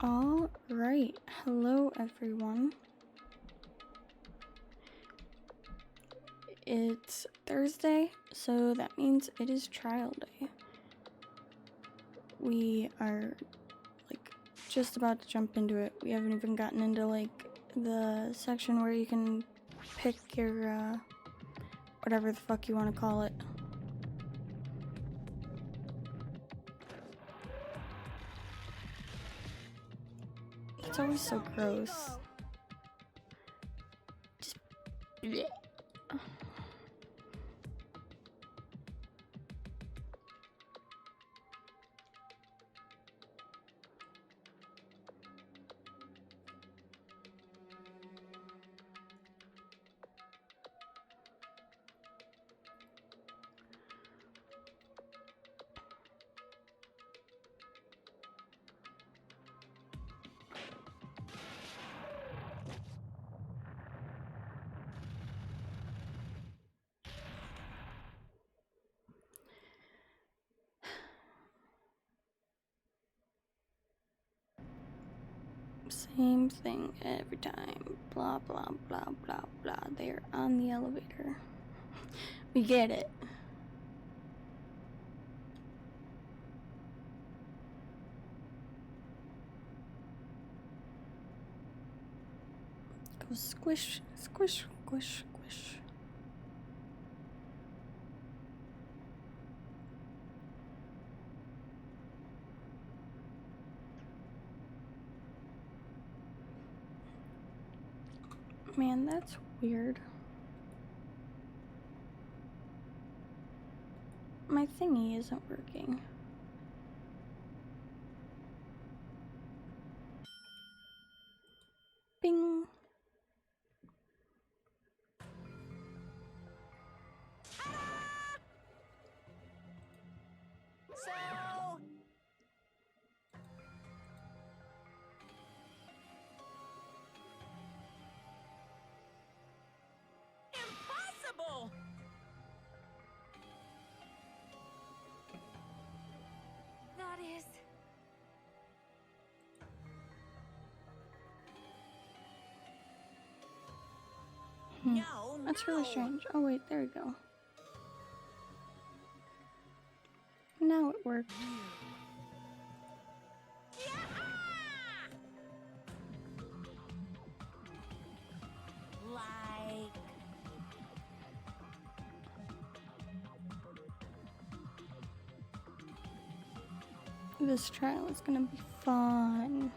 All right, hello everyone. It's Thursday, so that means it is trial day. We are just about to jump into it. We haven't even gotten into the section where you can pick your whatever the fuck you want to call it. It's always so gross. Just bleh. Same thing every time. Blah, blah, blah, blah, blah. They're on the elevator. We get it. Go squish, squish, squish, squish. Man, that's weird. My thingy isn't working. Bing. Impossible! That is... No, That's really strange. Oh wait, there we go. Now it worked. Like... This trial is gonna be fun.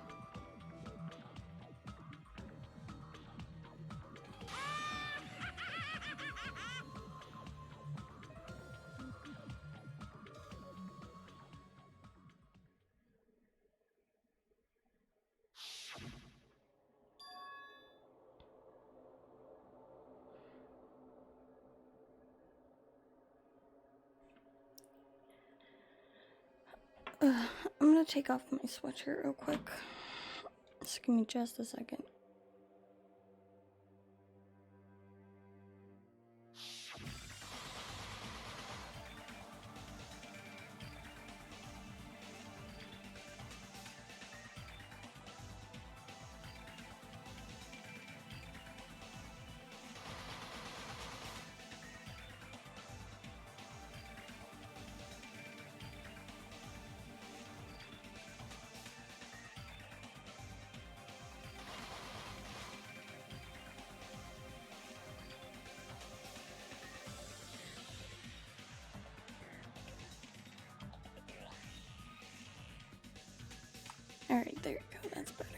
I'm gonna take off my sweatshirt real quick. Just give me just a second. Alright, there you go, that's better.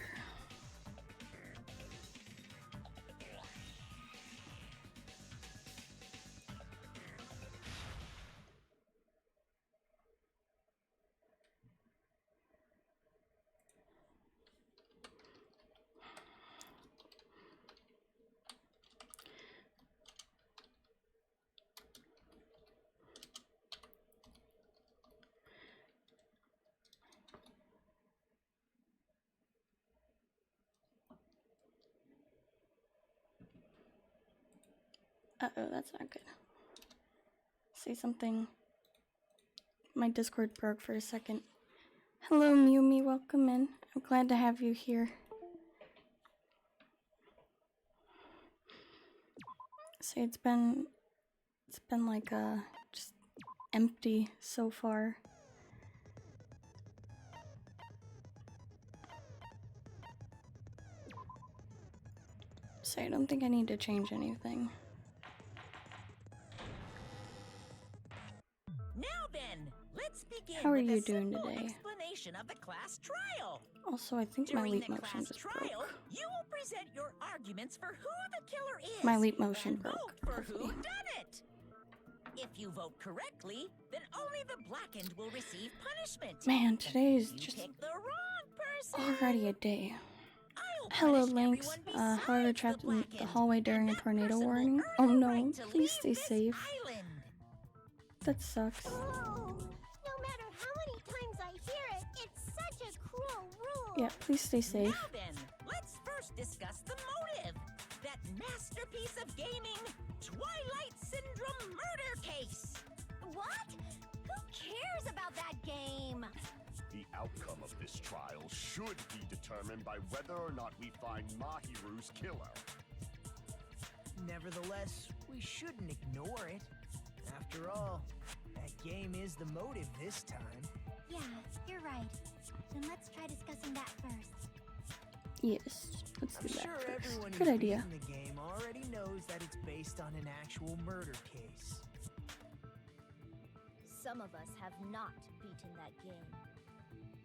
Uh-oh, that's not good. Say something. My Discord broke for a second. Hello, Miyumi. Welcome in. I'm glad to have you here. See, it's been like just empty so far. So I don't think I need to change anything. Now then, let's begin. How are with you a doing simple today? Explanation of the class trial. Also, I think my During leap the motion class just trial, broke. you will present your arguments for who the killer is. My leap motion and broke, vote for who hopefully. done it. If you vote correctly, then only the blackened will receive punishment. Man, today If is you just pick the wrong person, already a day. I'll Hello, punish Lynx. everyone However, besides trapped the in the blackened, hallway during a and that tornado person will warning. earn Oh the no, right to please leave stay this safe. island. That sucks. Oh, no matter how many times I hear it, it's such a cruel rule. Yeah, please stay safe. Now then, let's first discuss the motive. That masterpiece of gaming, Twilight Syndrome murder case. What? Who cares about that game? The outcome of this trial should be determined by whether or not we find Mahiru's killer. Nevertheless, we shouldn't ignore it. After all, that game is the motive this time. Yeah, you're right. Then let's try discussing that first. Yes, let's I'm do that sure first. everyone Good who's idea. beaten the game already knows that it's based on an actual murder case. Some of us have not beaten that game.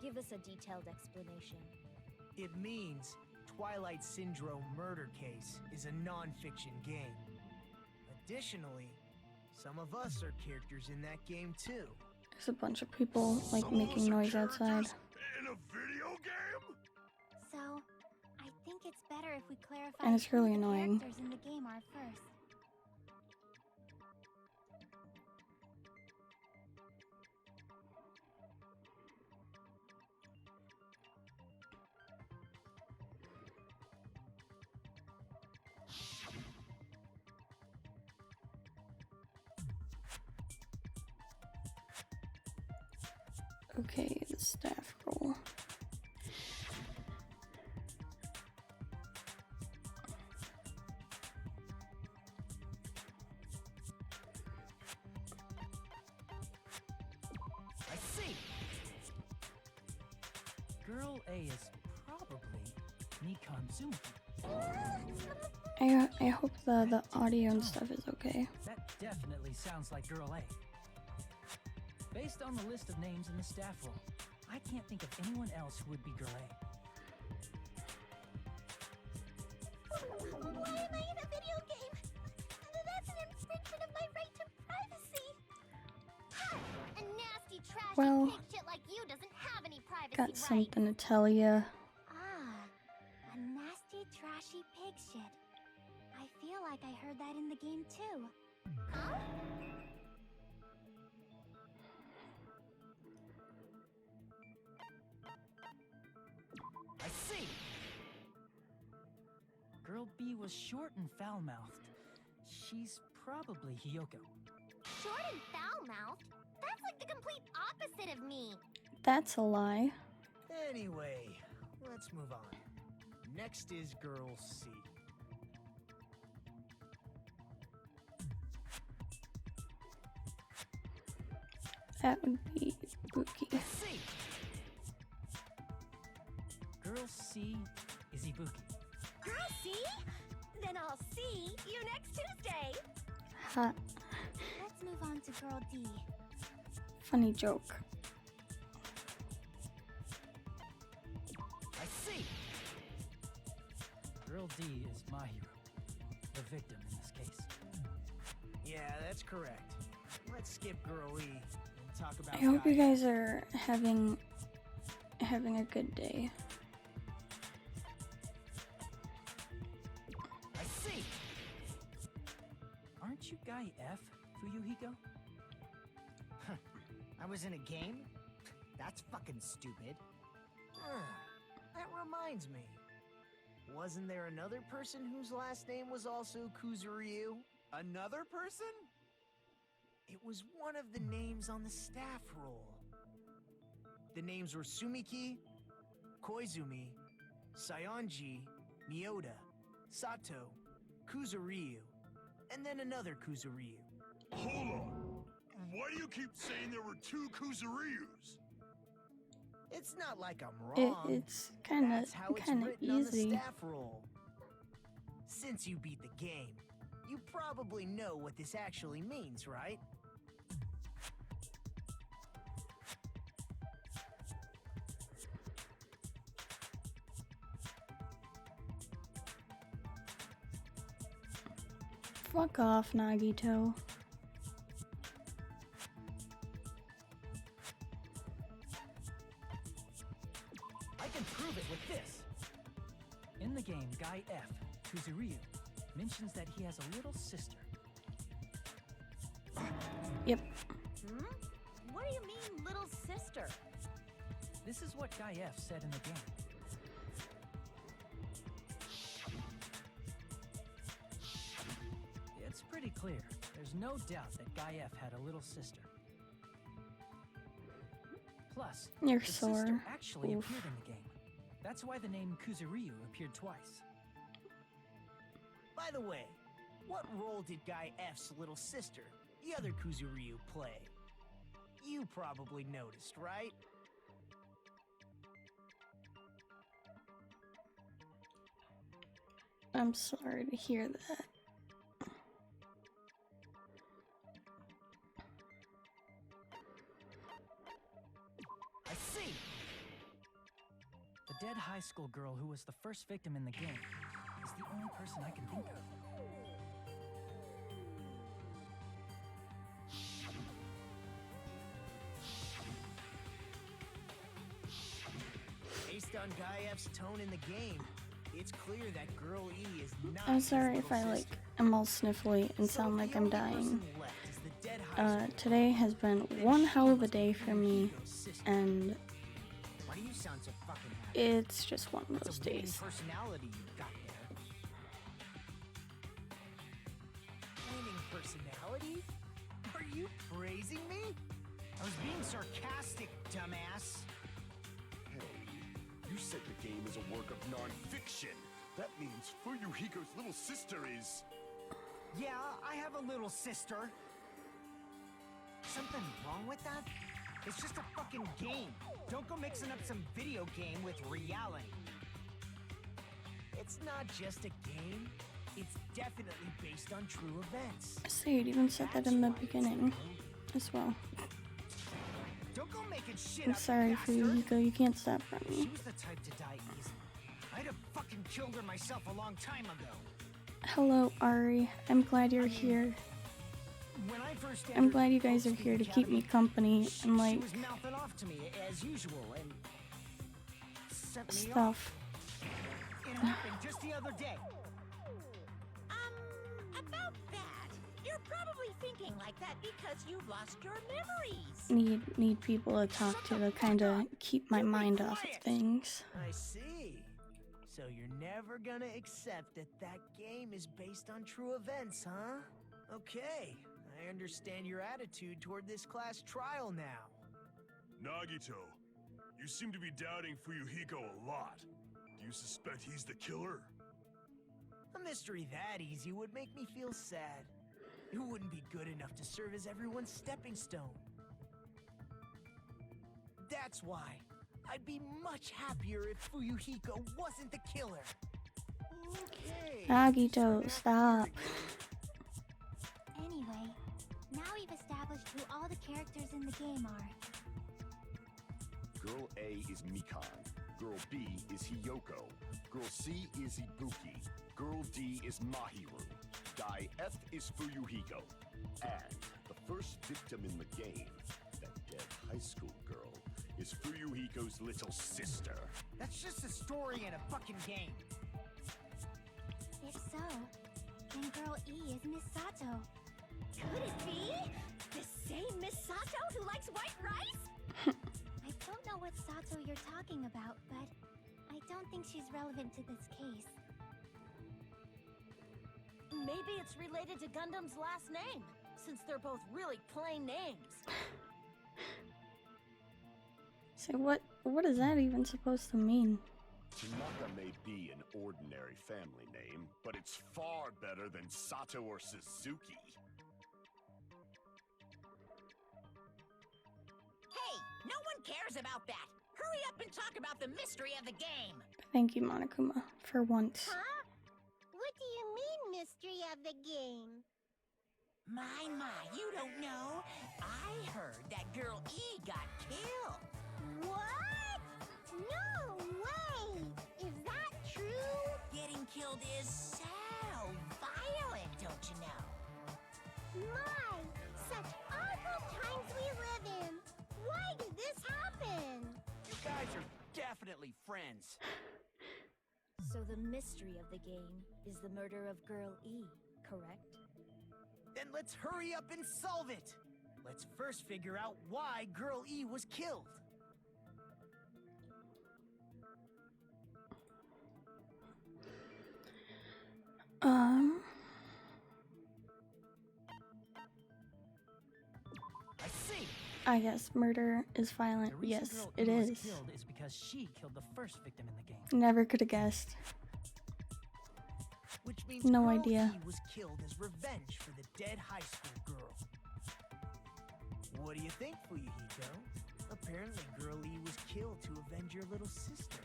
Give us a detailed explanation. It means Twilight Syndrome Murder Case is a non-fiction game. Additionally, some of us are characters in that game too. There's a bunch of people like Some of making us are noise outside. characters in a video game? So, I think it's better if we clarify And it's who really the annoying. characters in the game are first. Okay, the staff roll. I see. Girl A is probably Nikon Zuki. I hope the audio and stuff is okay. That definitely sounds like Girl A. Based on the list of names in the staff roll, I can't think of anyone else who would be Girl A. Why am I in a video game? That's an infringement of my right to privacy. Ha! A nasty, trashy Well, pig shit like you doesn't have any privacy Got rights. something to tell ya. Ah, a nasty, trashy pig shit. I feel like I heard that in the game too. Huh? I see. Girl B was short and foul-mouthed. She's probably Hiyoko. Short and foul-mouthed? That's like the complete opposite of me. That's a lie. Anyway, let's move on. Next is Girl C. That would be spooky. I see. Girl C is Ibuki. Girl, see? Then I'll see you next Tuesday. Ha, Let's move on to Girl D. funny joke. I see. Girl D is my hero, the victim in this case. Yeah, that's correct. Let's skip Girl E and talk about I hope you Gaia. guys are having a good day. I see. Aren't you Guy F, Fuyuhiko? I was in a game? That's fucking stupid. That reminds me. Wasn't there another person whose last name was also Kuzuryu? Another person? It was one of the names on the staff roll. the names were Sumiki, Koizumi, Sayonji, Miyota, Sato, Kuzuryu, and then another Kuzuryu. Hold on. Why do you keep saying there were 2 Kuzuryus? It's not like I'm wrong. It's kind That's how of it's written on the easy. staff roll. Since you beat the game, you probably know what this actually means, right? Fuck off, Nagito. I can prove it with this. In the game, Guy F, Kuzuryu, mentions that he has a little sister. Yep. What do you mean, little sister? This is what Guy F said in the game. It's pretty clear. There's no doubt that Guy F had a little sister. Plus, You're the sore. sister actually Oof. appeared in the game. That's why the name Kuzuryu appeared twice. By the way, what role did Guy F's little sister, the other Kuzuryu, play? You probably noticed, right? I'm sorry to hear that. I see. The dead high school girl who was the first victim in the game is the only person I can think of. Based on Guy F's tone in the game, it's clear that Girl E is not. I'm his sorry if little I sister. am all sniffly and So sound the like I'm only dying. person left is the dead high school Today girl. has been Then one she hell of a must day be for me, Yukiko's sister. and Why do you sound so fucking happy? it's just one of It's those a winning days. personality you've got there. Winning personality? Are you praising me? I was being sarcastic, dumbass. Hey, you said the game is a work of non-fiction. That means Fuyuhiko's little sister is... Yeah, I have a little sister. Something wrong with that? It's just a fucking game. Don't go mixing up some video game with reality. It's not just a game. It's definitely based on true events. Sayed even said that in the beginning as well. Don't go making shit I'm up, sorry for you, bastard. Hiko. You can't stop from She me. was the type to die easy. I'd have fucking killed her myself a long time ago. Hello, Ari. I'm glad you're here. When I first I'm entered glad you guys are Oak Street here to keep me Academy, company she and like was mouthing off to me as usual and sent me off. stuff. It happened just the other day. About that. You're probably thinking like that because you've lost your memories. Need people to talk to kind of keep my mind off of things. I see. So you're never gonna accept that that game is based on true events, huh? Okay, I understand your attitude toward this class trial now. Nagito, you seem to be doubting Fuyuhiko a lot. Do you suspect he's the killer? A mystery that easy would make me feel sad. It wouldn't be good enough to serve as everyone's stepping stone. That's why I'd be much happier if Fuyuhiko wasn't the killer. Okay. Nagito, stop. Anyway, now we've established who all the characters in the game are. Girl A is Mikan. Girl B is Hiyoko. Girl C is Ibuki. Girl D is Mahiru. Guy F is Fuyuhiko. And the first victim in the game, that dead high school girl, is Fuyuhiko's little sister. That's just a story in a fucking game. If so, then Girl E is Miss Sato. Could it be? The same Miss Sato who likes white rice? I don't know what Sato you're talking about, but I don't think she's relevant to this case. Maybe it's related to Gundam's last name, since they're both really plain names. So what is that even supposed to mean? Tanaka may be an ordinary family name, but it's far better than Sato or Suzuki. Hey, no one cares about that. Hurry up and talk about the mystery of the game. Thank you, Monokuma, for once. Huh? What do you mean, mystery of the game? My, you don't know. I heard that girl E got killed. What? No way! Is that true? Getting killed is so violent, don't you know? My, such awful times we live in. Why did this happen? You guys are definitely friends. So the mystery of the game is the murder of Girl E, correct? Then let's hurry up and solve it. Let's first figure out why Girl E was killed. I see. I guess murder is violent. The reason Yes, Girl it E was is. killed is because she killed the first victim in the game. Never could have guessed. Which means No Girl idea. E was killed as revenge for the dead high school girl. What do you think, Fuyuhiko? Apparently Girl E was killed to avenge your little sister.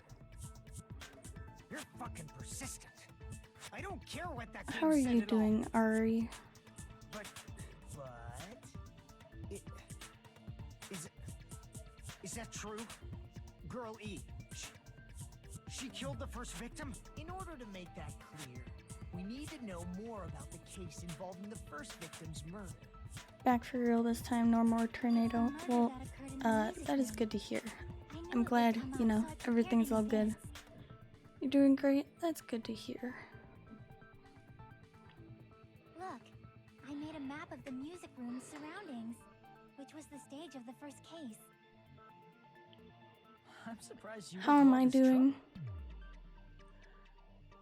You're fucking persistent. I don't care what that How game are said you at all. doing, Ari? But is that true? Girl E, she killed the first victim? In order to make that clear, we need to know more about the case involving the first victim's murder. Back for real this time, no more tornado. Well, that is good to hear. I'm glad, you know, everything's all good. You're doing great? That's good to hear. Look, I made a map of the music room's surroundings, which was the stage of the first case. I'm surprised you. How went am to all I this doing?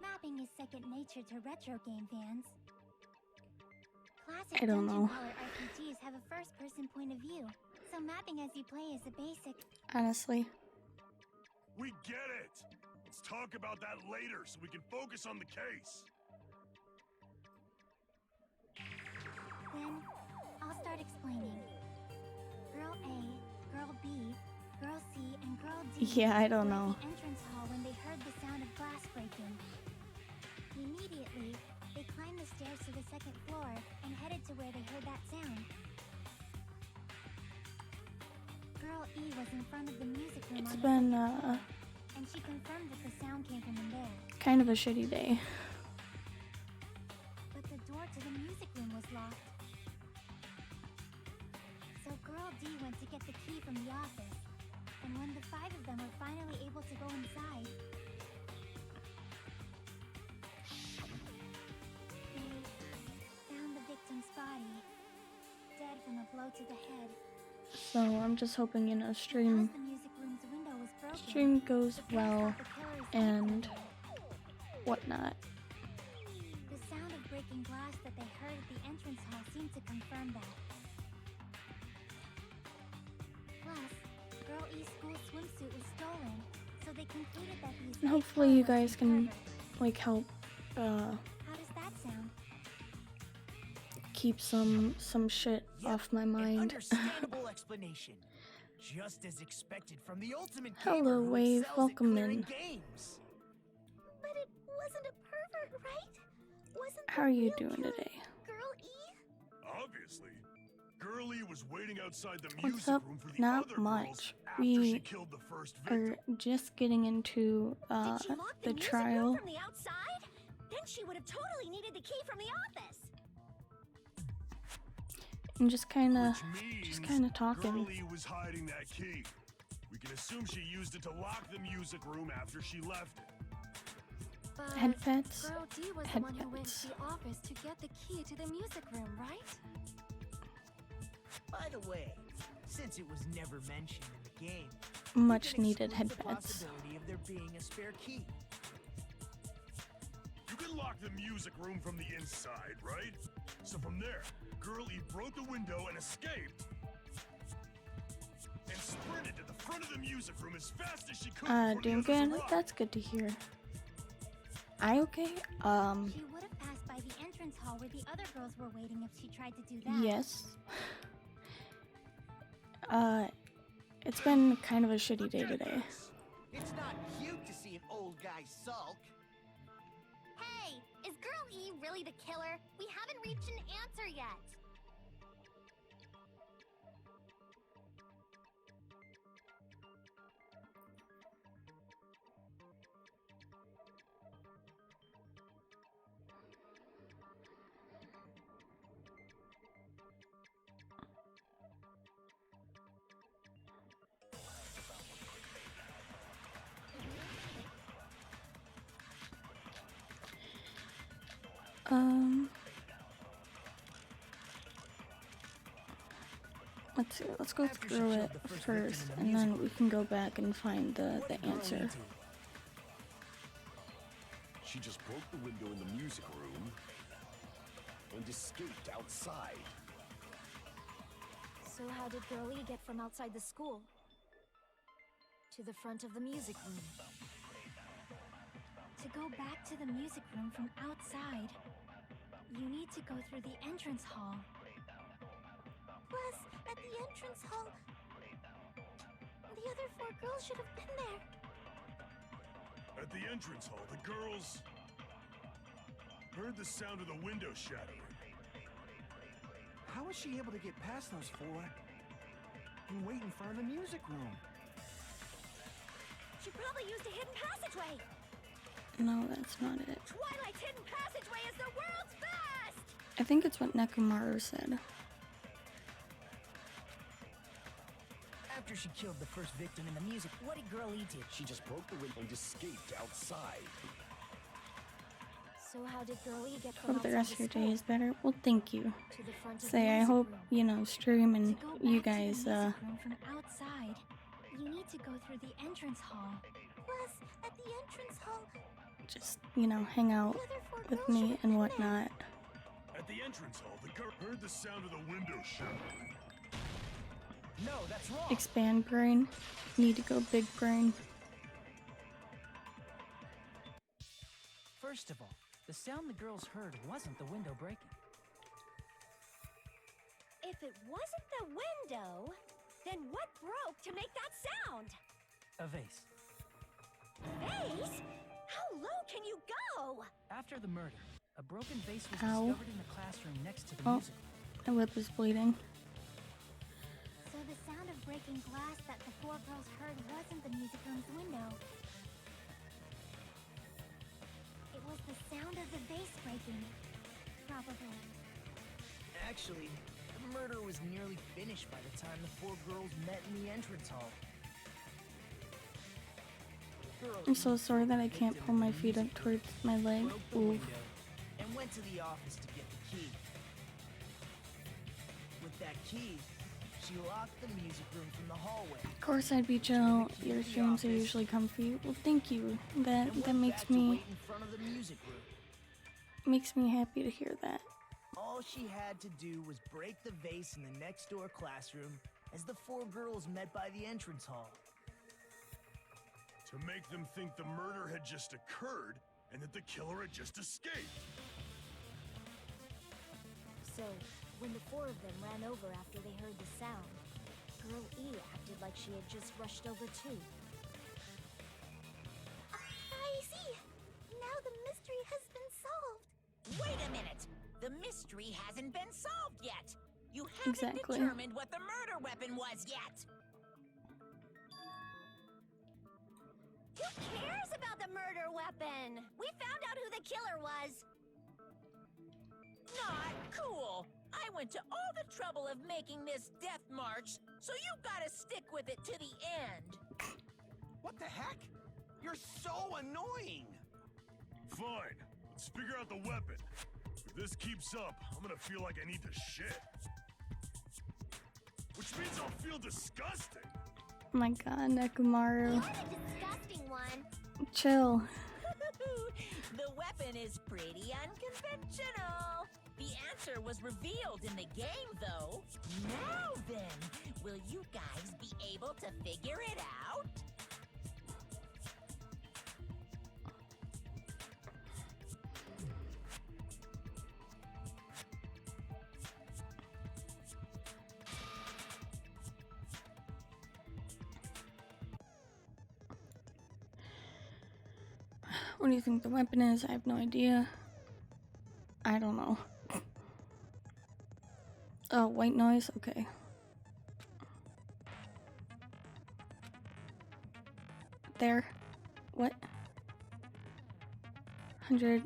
Mapping is second nature to retro game fans. Classic I don't dungeon know. crawler RPGs have a first-person point of view, so mapping as you play is a basic. Honestly. We get it! Let's talk about that later so we can focus on the case. Then, I'll start explaining. Girl A, Girl B, Girl C, and Girl D Yeah, I don't were know. at the entrance hall when they heard the sound of glass breaking. Immediately, they climbed the stairs to the second floor and headed to where they heard that sound. Girl E was in front of the music room It's on the been, second floor, and she confirmed that the sound came from in there. kind of a shitty day. But the door to the music room was locked. So Girl D went to get the key from the office, and when the five of them were finally able to go inside, they found the victim's body, dead from a blow to the head. So I'm just hoping, you know, Because stream the music room's window was broken, goes the girls well thought the killer escaped and them. whatnot. The sound of breaking glass that they heard at the entrance hall seemed to confirm that. Plus, Girl E's school swimsuit was stolen, so they concluded that the And hopefully you guys can like help How does that sound? keep some shit Yep, off my An mind. understandable explanation. Just as expected from the ultimate Hello, gamer who Wave. excels at Welcome clearing in. games. But it wasn't a pervert, right? Wasn't How the are you real doing killer today? Girl E? Obviously. Girlie was waiting outside the What's music up? room for the Not other much. girls after We she killed the first victim. Are just getting into Did she lock the the music trial. room from the outside? Then she would have totally needed the key from the office. And just kinda Which means talking. Girlie was hiding that key. We can assume she used it to lock the music room after she left it. But Head pets. Girl D was Head the one who went pets. to the office to get the key to the music room, right? By the way, since it was never mentioned in the game, Much you can needed exclude head the pets. possibility of there being a spare key. You can lock the music room from the inside, right? So from there, Girlie broke the window and escaped. And sprinted to the front of the music room as fast as she could. before the others Duncan, arrived. that's good to hear. I okay? She would have passed by the entrance hall where the other girls were waiting if she tried to do that. Yes. It's been kind of a shitty day today. It's not cute to see an old guy sulk. Hey, is Girl E really the killer? We haven't reached an answer yet. Let's see, let's go After she through killed it the first first, victim in the and music then we can go back and find the What did Girl E answer. do? She just broke the window in the music room and escaped outside. So how did Girlie get from outside the school to the front of the music room? To go back to the music room from outside, you need to go through the entrance hall. Plus, at the entrance hall, the other 4 girls should have been there. At the entrance hall, the girls heard the sound of the window shattering. How was she able to get past those 4 and wait in front of the music room? She probably used a hidden passageway. No, that's not it. Twilight's hidden passageway is the world's best! I think it's what Nekomaru said. After she killed the first victim in the music, what did Girl E do? She just broke the window and escaped outside. So how did Girlie get from Hope the outside rest of the your day school is better. Well, thank you. to the front of the Say, I music hope, room? you know, stream To and go you back to guys, the music room from outside, you need to go through the entrance hall. Plus, at the entrance hall, just, you know, hang out the other 4 with girls me should have and been whatnot. At the entrance hall, the girl heard the sound of the window shattering. No, that's wrong. Expand brain. Need to go big brain. First of all, the sound the girls heard wasn't the window breaking. If it wasn't the window, then what broke to make that sound? A vase. Vase? How low can you go? After the murder, a broken vase was Ow. discovered in the classroom next to the Oh. music room. My lip is bleeding. So the sound of breaking glass that the 4 girls heard wasn't the music room's window. It was the sound of the vase breaking. Probably. Actually, the murder was nearly finished by the time the 4 girls met in the entrance hall. Girl I'm E, so sorry that I can't victim pull in my the feet up music towards my leg. broke the Oof. window and went to the office to get the key. With that key, she locked the music room from the hallway. Of course I'd be chill. Your streams are usually comfy. Well, thank you. That and that went makes back to me wait in front of the music room. happy to hear that. All she had to do was break the vase in the next door classroom as the 4 girls met by the entrance hall. To make them think the murder had just occurred and that the killer had just escaped. So, when the 4 of them ran over after they heard the sound, Girl E acted like she had just rushed over too. I see! Now the mystery has been solved! Wait a minute! The mystery hasn't been solved yet! You haven't Exactly. determined what the murder weapon was yet! Who cares about the murder weapon? We found out who the killer was! Not cool! I went to all the trouble of making this death march, so you've gotta stick with it to the end! What the heck? You're so annoying! Fine, let's figure out the weapon. If this keeps up, I'm gonna feel like I need to shit. Which means I'll feel disgusting. Oh my god, Nekomaru. You're the disgusting one! Chill. The weapon is pretty unconventional. The answer was revealed in the game, though. Now then, will you guys be able to to figure it out? What do you think the weapon is? I have no idea. I don't know. Oh, white noise? Okay. There. What? 100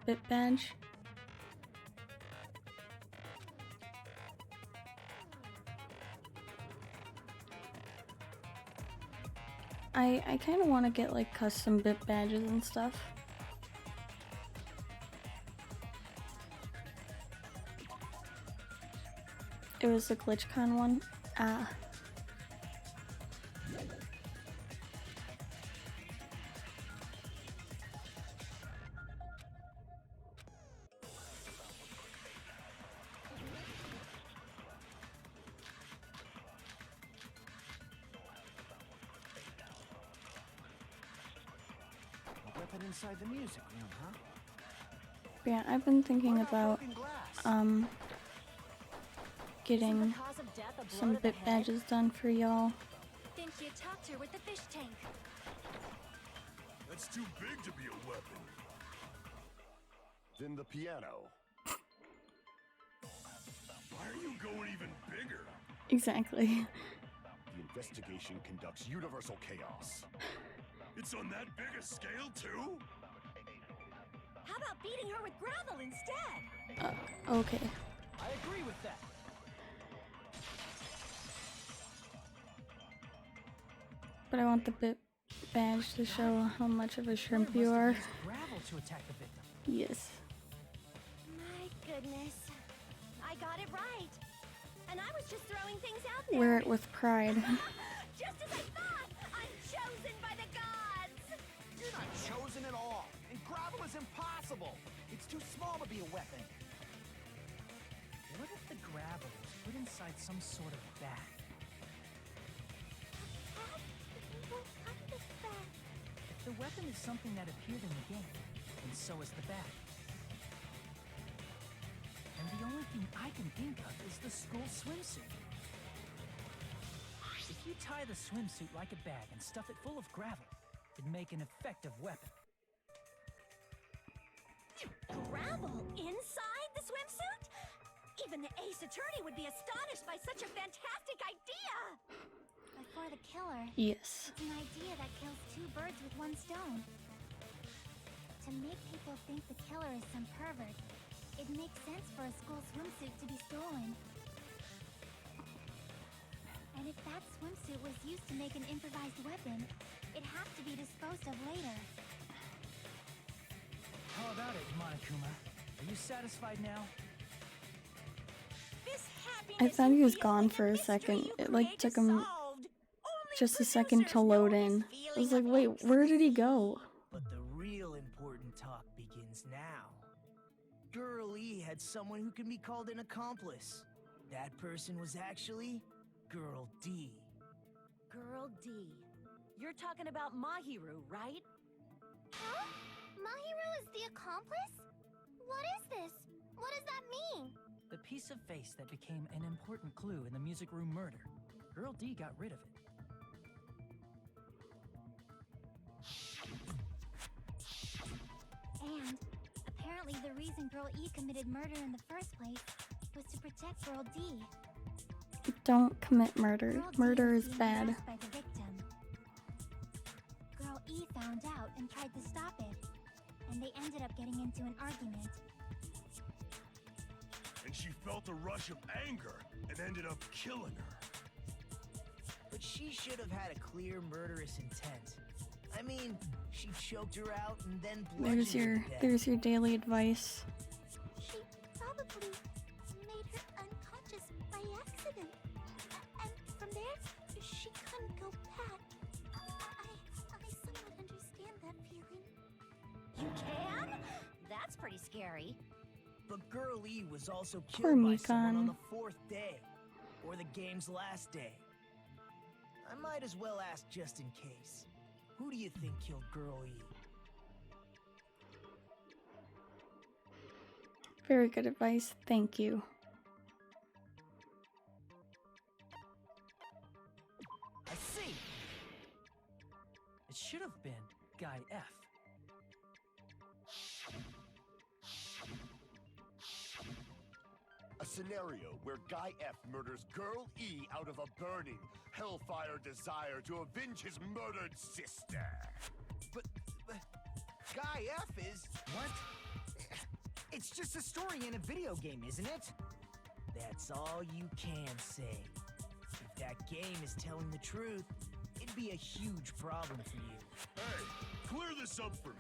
bit badge. I kind of want to get like custom bit badges and stuff. It was the GlitchCon one. Ah. Weapon inside the music room, huh? Yeah, I've been thinking about getting some bit badges done for y'all. Think you talked her with the fish tank. That's too big to be a weapon. Then the piano. Why are you going even bigger? Exactly. The investigation conducts universal chaos. It's on that big a scale, too? How about beating her with gravel instead? Okay. I agree with that. But I want the bit badge to show how much of a shrimp you Must have are. used gravel to attack the victim. Yes. My goodness. I got it right. And I was just throwing things out there. Wear it with pride. Just as I thought! I'm chosen by the gods! You're not chosen at all. And gravel is impossible. It's too small to be a weapon. What if the gravel was put inside some sort of bag? If the weapon is something that appeared in the game, then so is the bag. And the only thing I can think of is the school swimsuit. If you tie the swimsuit like a bag and stuff it full of gravel, it'd make an effective weapon. Gravel inside the swimsuit? Even the ace attorney would be astonished by such a fantastic idea! But for the killer, Yes. it's an idea that kills two birds with one stone. To make people think the killer is some pervert, it makes sense for a school swimsuit to be stolen. And if that swimsuit was used to make an improvised weapon, it'd have to be disposed of later. How about it, Monokuma? Are you satisfied now? This I happiness thought he you was feel gone like a for a mystery second. you It like created took him solved. Only just a second to producers know load his in. I feeling was like, of wait, where did he go? But the real important talk begins now. Girl E had someone who can be called an accomplice. That person was actually Girl D. Girl D. You're talking about Mahiru, right? Huh? Mahiru is the accomplice? What is this? What does that mean? The piece of face that became an important clue in the music room murder. Girl D got rid of it. And apparently the reason Girl E committed murder in the first place was to protect Girl D. Don't commit murder. Girl D Murder was is being bad. harassed by the victim. Girl E found out and tried to stop it, and they ended up getting into an argument. And she felt a rush of anger and ended up killing her. But she should have had a clear murderous intent. I mean, she choked her out and then bludgeoned her to death. There's your daily advice. She probably made her unconscious by accident. And from there, she couldn't go back. I somewhat understand that feeling. You can? That's pretty scary. But Girl E was also Poor killed by someone on Mikan. the 4th day, or the game's last day. I might as well ask just in case. Who do you think killed Girl E? Very good advice. Thank you. I see. It should have been Guy F. A scenario where Guy F murders Girl E out of a burning, hellfire desire to avenge his murdered sister. But Guy F is... What? It's just a story in a video game, isn't it? That's all you can say. If that game is telling the truth, it'd be a huge problem for you. Hey, clear this up for me.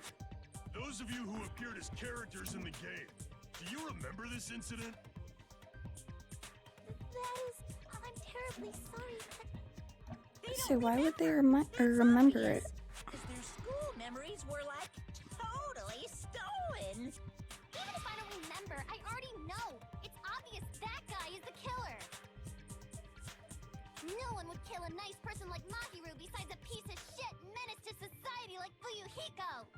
Those of you who appeared as characters in the game, do you remember this incident? That is... I'm terribly sorry, but... So why would they remember it? Because their school memories were like totally stolen. Even if I don't remember, I already know. It's obvious that guy is the killer. No one would kill a nice person like Mahiru besides a piece of shit menace to society like Fuyuhiko.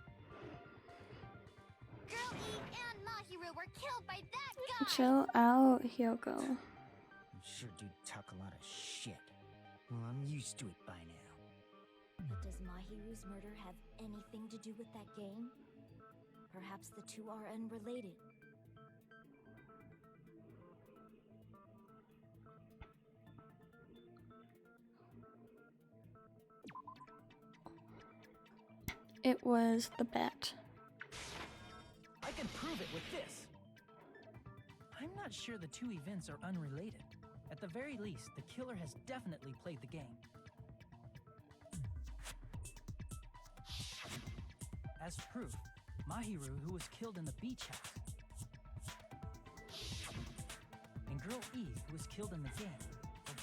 Girl E and Mahiru were killed by that guy. Chill out, Hyoko. Sure do talk a lot of shit. Well, I'm used to it by now. But does Mahiru's murder have anything to do with that game? Perhaps the two are unrelated. It was the bat. I can prove it with this. I'm not sure the two events are unrelated. At the very least, the killer has definitely played the game. As proof, Mahiru, who was killed in the beach house, and Girl E, who was killed in the game,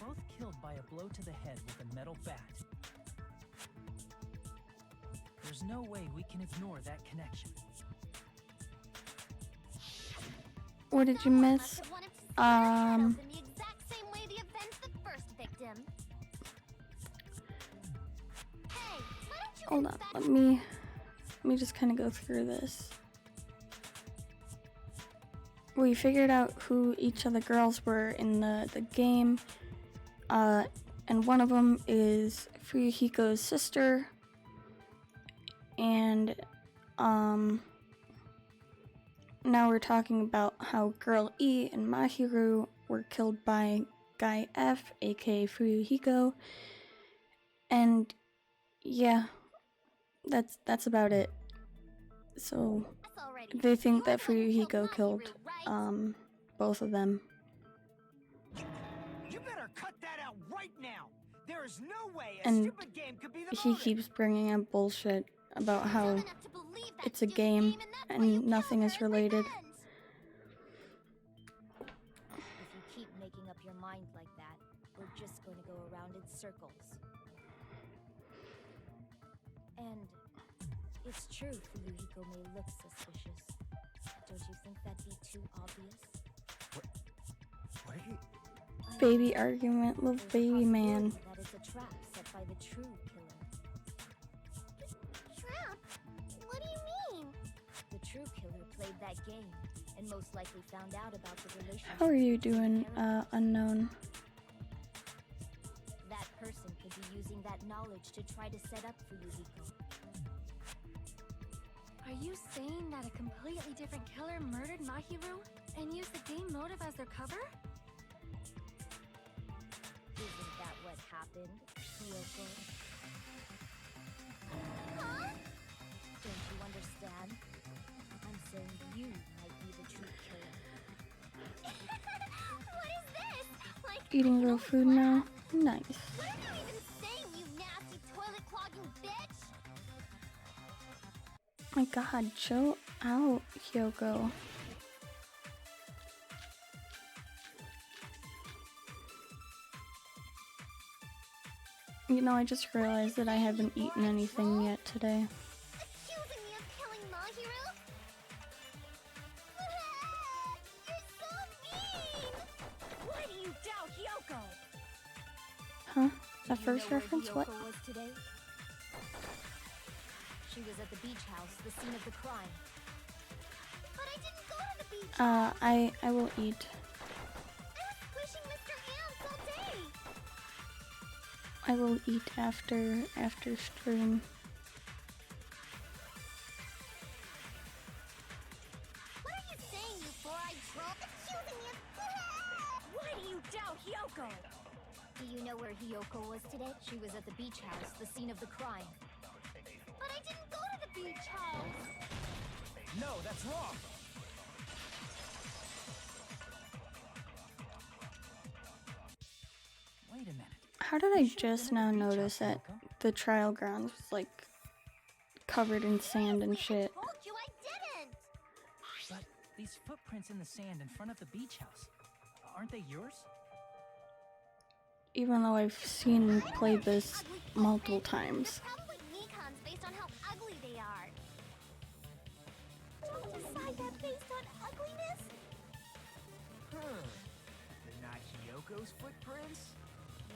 were both killed by a blow to the head with a metal bat. There's no way we can ignore that connection. What did you miss? In the exact same way the events the first victim. Hey, why don't you Hold on, let me just kind of go through this. We figured out who each of the girls were in the game, and one of them is Fuyuhiko's sister, and now we're talking about how Girl E and Mahiru were killed by Guy F, aka Fuyuhiko, and yeah, that's about it. So they think that Fuyuhiko killed both of them. You better cut that out right now. There is no way a And stupid game could be the he motive. keeps bringing up bullshit about how it's a game and nothing is related. If you keep making up your mind like that, we're just going to go around in circles. And it's true Fuyuhiko may look suspicious. Don't you think that'd be too obvious? What are you... Baby argument, little baby man. That is a trap set by the true killer. Trap? What do you mean? The true killer played that game and most likely found out about the relationship. How are you between doing, the characters. unknown? That person could be using that knowledge to try to set up Fuyuhiko. Are you saying that a completely different killer murdered Mahiru and used the game motive as their cover? Isn't that what happened, Kyoko? Huh? Don't you understand? I'm saying you might be the true killer. What is this? Like, Eating real food now? Nice. what are you even saying, you nasty toilet clogging bitch? My god, chill out, Hyoko. You know, I just realized that I haven't eaten anything yet today. Accusing me of killing Mahiru? You're so mean! Why do you doubt Yoko? Huh? That Do you first know where reference? What? Hiyoko was today? She was at the beach house, the scene of the crime. But I didn't go to the beach. I will eat. I was pushing Mr. Ants all day. I will eat after stream. What are you saying, you four-eyed troll? Accusing me of... Why do you doubt Hiyoko? Do you know where Hiyoko was today? She was at the beach house, the scene of the crime. But I didn't go to the beach house. No, that's wrong. Wait a minute. How did I just now notice that the trial grounds was like covered in sand and shit? I told you I didn't. But these footprints in the sand in front of the beach house, aren't they yours? Even though I've seen and played this multiple times. They're probably Nikon's based on how ugly they are. Don't decide that based on ugliness. They're not Hiyoko's footprints?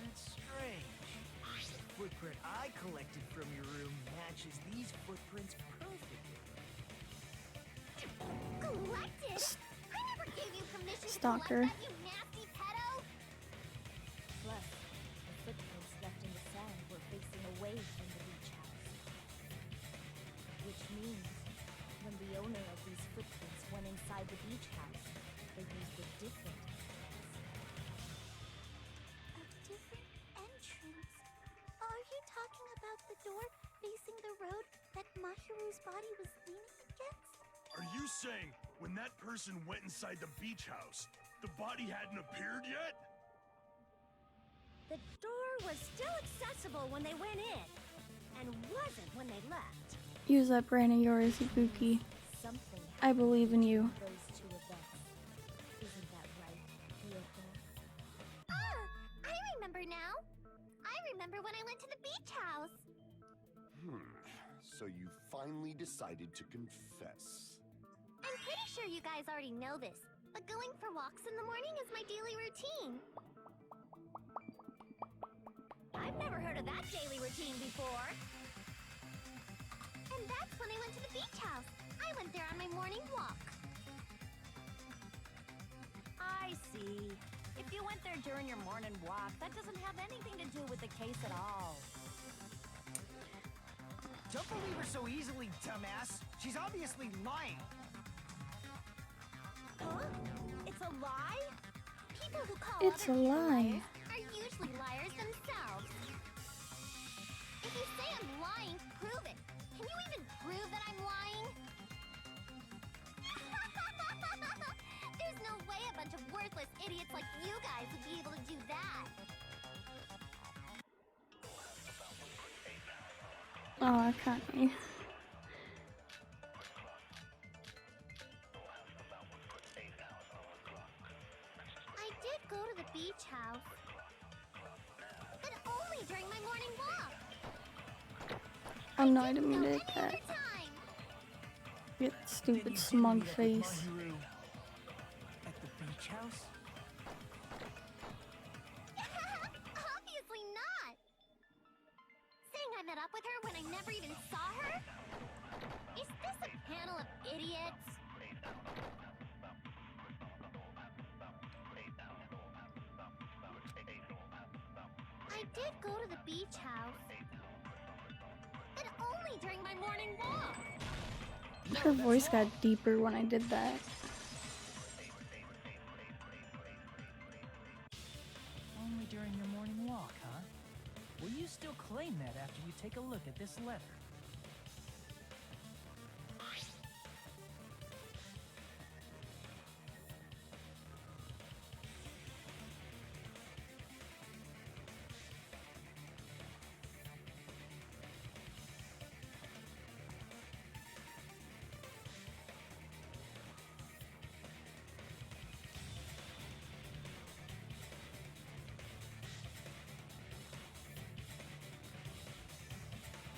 That's strange. The footprint I collected from your room matches these footprints perfectly. Collected? I never gave you permission Stalker. to collect that, you nasty pedo. Plus, the footprints left in the sand were facing away from the beach house. Which means, when the owner of these footprints went inside the beach house, they used a different A different entrance. Are you talking about the door facing the road that Mahiru's body was leaning against? Are you saying when that person went inside the beach house, the body hadn't appeared yet? The door was still accessible when they went in, and wasn't when they left. Use that brain of yours, Ibuki. Something I believe in you. happened those two events. Isn't that right, Hiyoko? I remember now. I remember when I went to the beach house. So you finally decided to confess. I'm pretty sure you guys already know this, but going for walks in the morning is my daily routine. I've never heard of that daily routine before. And that's when I went to the beach house. I went there on my morning walk. I see. If you went there during your morning walk, that doesn't have anything to do with the case at all. Don't believe her so easily, dumbass. She's obviously lying. Huh? It's a lie? People who call It's other a people lie. liars are usually liars themselves. If you say I'm lying, prove it. Can you even prove that I'm lying? There's no way a bunch of worthless idiots like you guys would be able to do that. Oh, I can't. I did go to the beach house. But only during my morning walk. Oh no, I didn't mean to No, hit any that. other time. Get Then stupid you smug did meet up with face. Mahiru at the beach house? Obviously not. Saying I met up with her when I never even saw her? Is this a panel of idiots? I did go to the beach house. But only during my morning walk. Her voice got deeper when I did that. Only during your morning walk, huh? Will you still claim that after you take a look at this letter?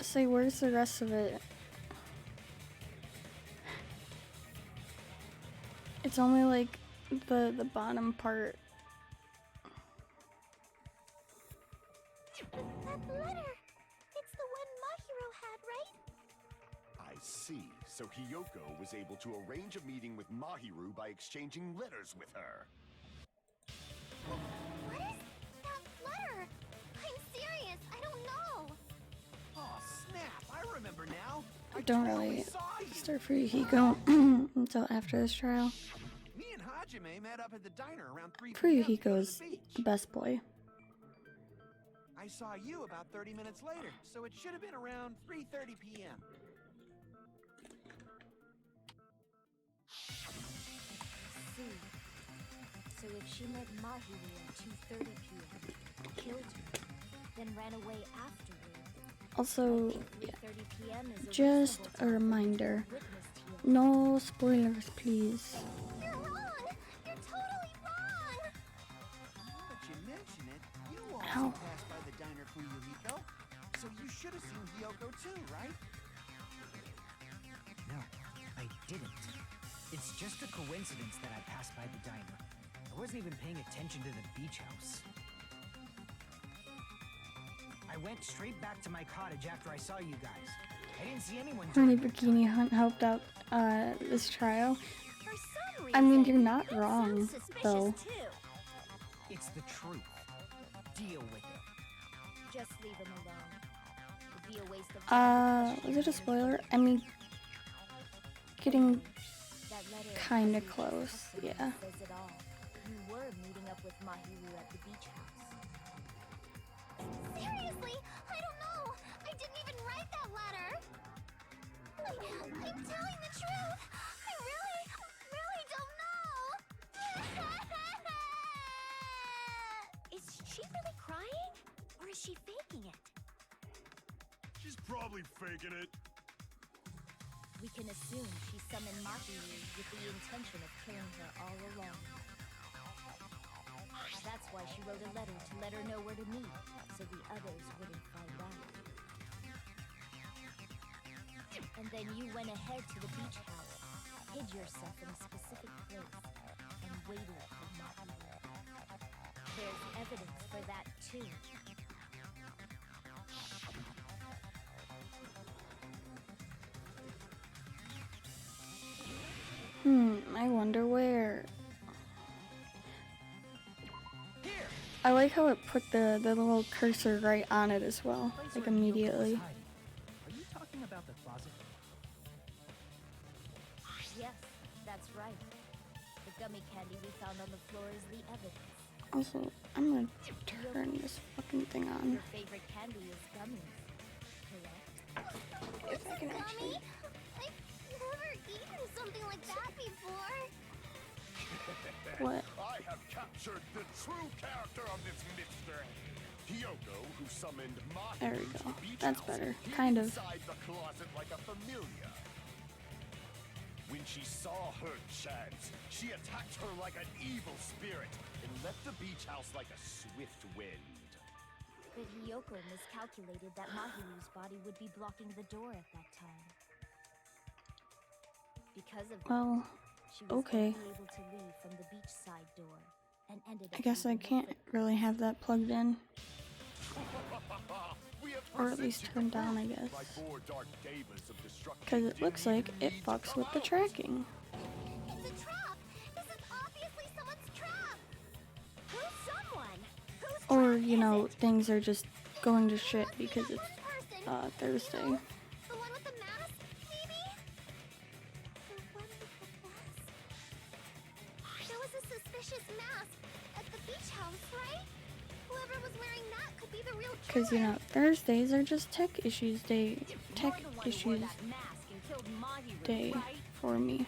Say, where's the rest of it? It's only like the bottom part. letter. It's the one Mahiro had, right? I see. So Hiyoko was able to arrange a meeting with Mahiru by exchanging letters with her. What is that letter? I'm serious. I don't know. Oh, snap. I remember now. I Don't totally really saw you. start Fuyuhiko until after this trial. Me and Hajime met up at the diner around 3 p.m. to go to Fuyuhiko's the beach. the best boy. I saw you about 30 minutes later, so it should have been around 3:30 p.m. See. So if she met Mahiru at 2:30 p.m., killed her, then ran away afterward, Also, 3:30 p.m. is a just reasonable a time reminder, to witness here. no spoilers, please. You're wrong. You're totally wrong. Now that you mention it, you Ow. also passed by the diner for Yuriko, so you should have seen Hiyoko too, right? No, I didn't. It's just a coincidence that I passed by the diner. I wasn't even paying attention to the beach house. I went straight back to my cottage after I saw you guys. I didn't see anyone Honey during that Bikini time. Hunt helped out this trial. For some I mean, reason, you're not that wrong, sounds suspicious though. too. It's the truth. Deal with it. Just leave him alone. It'd be a waste of time. Was it a spoiler? I mean, getting That letter kinda Mahiru close, texted yeah. says it all. You were meeting up with Mahiru at the beach house. Seriously, I don't know. I didn't even write that letter. I'm telling the truth. I really don't know. Is she really crying? Or is she faking it? She's probably faking it. We can assume she summoned Mahiru with the intention of killing her all along. That's why she wrote a letter to let her know where to meet, so the others wouldn't find out. And then you went ahead to the beach house, hid yourself in a specific place, and waited for Mahiru. There's evidence for that too. I wonder where. Here! I like how it put the little cursor right on it as well, Place like where Hiyoko was immediately. hiding. Are you talking about the closet? Yes, that's right. The gummy candy we found on the floor is the evidence. Also, I'm gonna turn this fucking thing on. Your favorite candy is gummies, correct? If I can actually. Mommy, I've never eaten something like that before. What? I have captured the true character of this mystery. Hiyoko, who summoned Mahiru There we to go. the beach That's house, better. hid Kind of. inside the closet like a familiar. When she saw her chance, she attacked her like an evil spirit and left the beach house like a swift wind. But Hiyoko miscalculated that Mahiru's body would be blocking the door at that time. Because of that, Well, she was okay. only able to leave from the beachside door and ended up I guess I leaving the can't footprints. really have that plugged in. We have Or at least presented turned down, I proof guess. by four dark devas of destruction Because it looks didn't like even it need to fucks come with the out. tracking. It's a trap. This is obviously someone's trap. Who's someone? Who's Or, trap you is know, it? things are just going to shit Must be because that it's one person. Thursday. You know, the one with the mask, maybe? The one with the mask? There was a suspicious mask at the beach house, right? Whoever was wearing that could be the real killer. Because, you know, Thursdays are just tech issues day. Tech You're the one who wore issues that mask and killed Mahiru, day right? for me.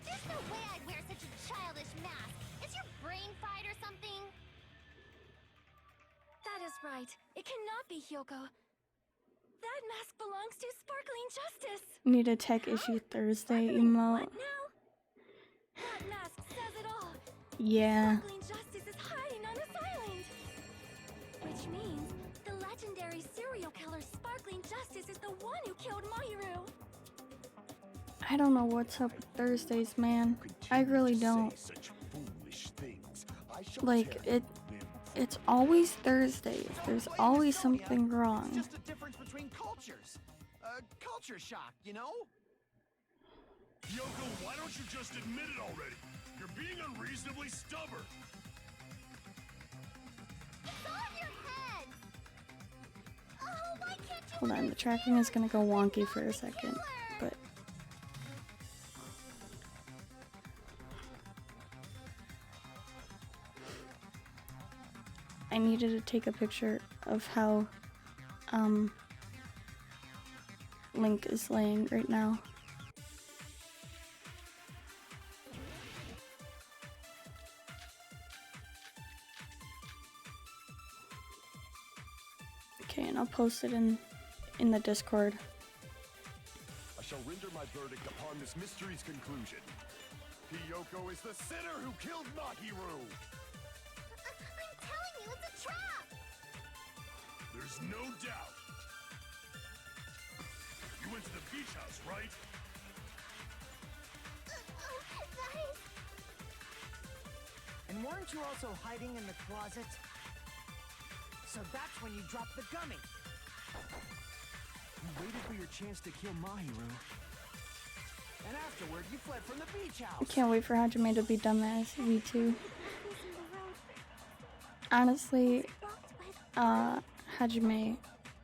There's no way I'd wear such a childish mask. Is your brain fried or something? That is right. It cannot be Hyoko. That mask belongs to Sparkling Justice. Need a tech issue Thursday emote. What now? That mask says it all. Yeah. Sparkling Justice is hiding on this island. Which means the legendary serial killer Sparkling Justice is the one who killed Mahiru. I don't know what's up with Thursdays, man. I really Continue to don't. say such foolish things. I shall Like, tear you limb it's from always Thursdays. There's always something wrong. It's just a difference between cultures. Culture shock, you know? Yoko, why don't you just admit it already? You're being unreasonably stubborn. It's on your head! Oh, why can't you Hold on, the tracking is gonna go wonky for a second, but I needed to take a picture of how Link is laying right now. Okay, and I'll post it in the Discord. I shall render my verdict upon this mystery's conclusion. Hiyoko is the sinner who killed Mahiru! I'm telling you, it's a trap! There's no doubt. You went to the beach house, right? That is... And weren't you also hiding in the closet? So that's when you dropped the gummy. You waited for your chance to kill Mahiru. And afterward, you fled from the beach house. I can't wait for Hajime to be dumbass V2. Honestly, Hajime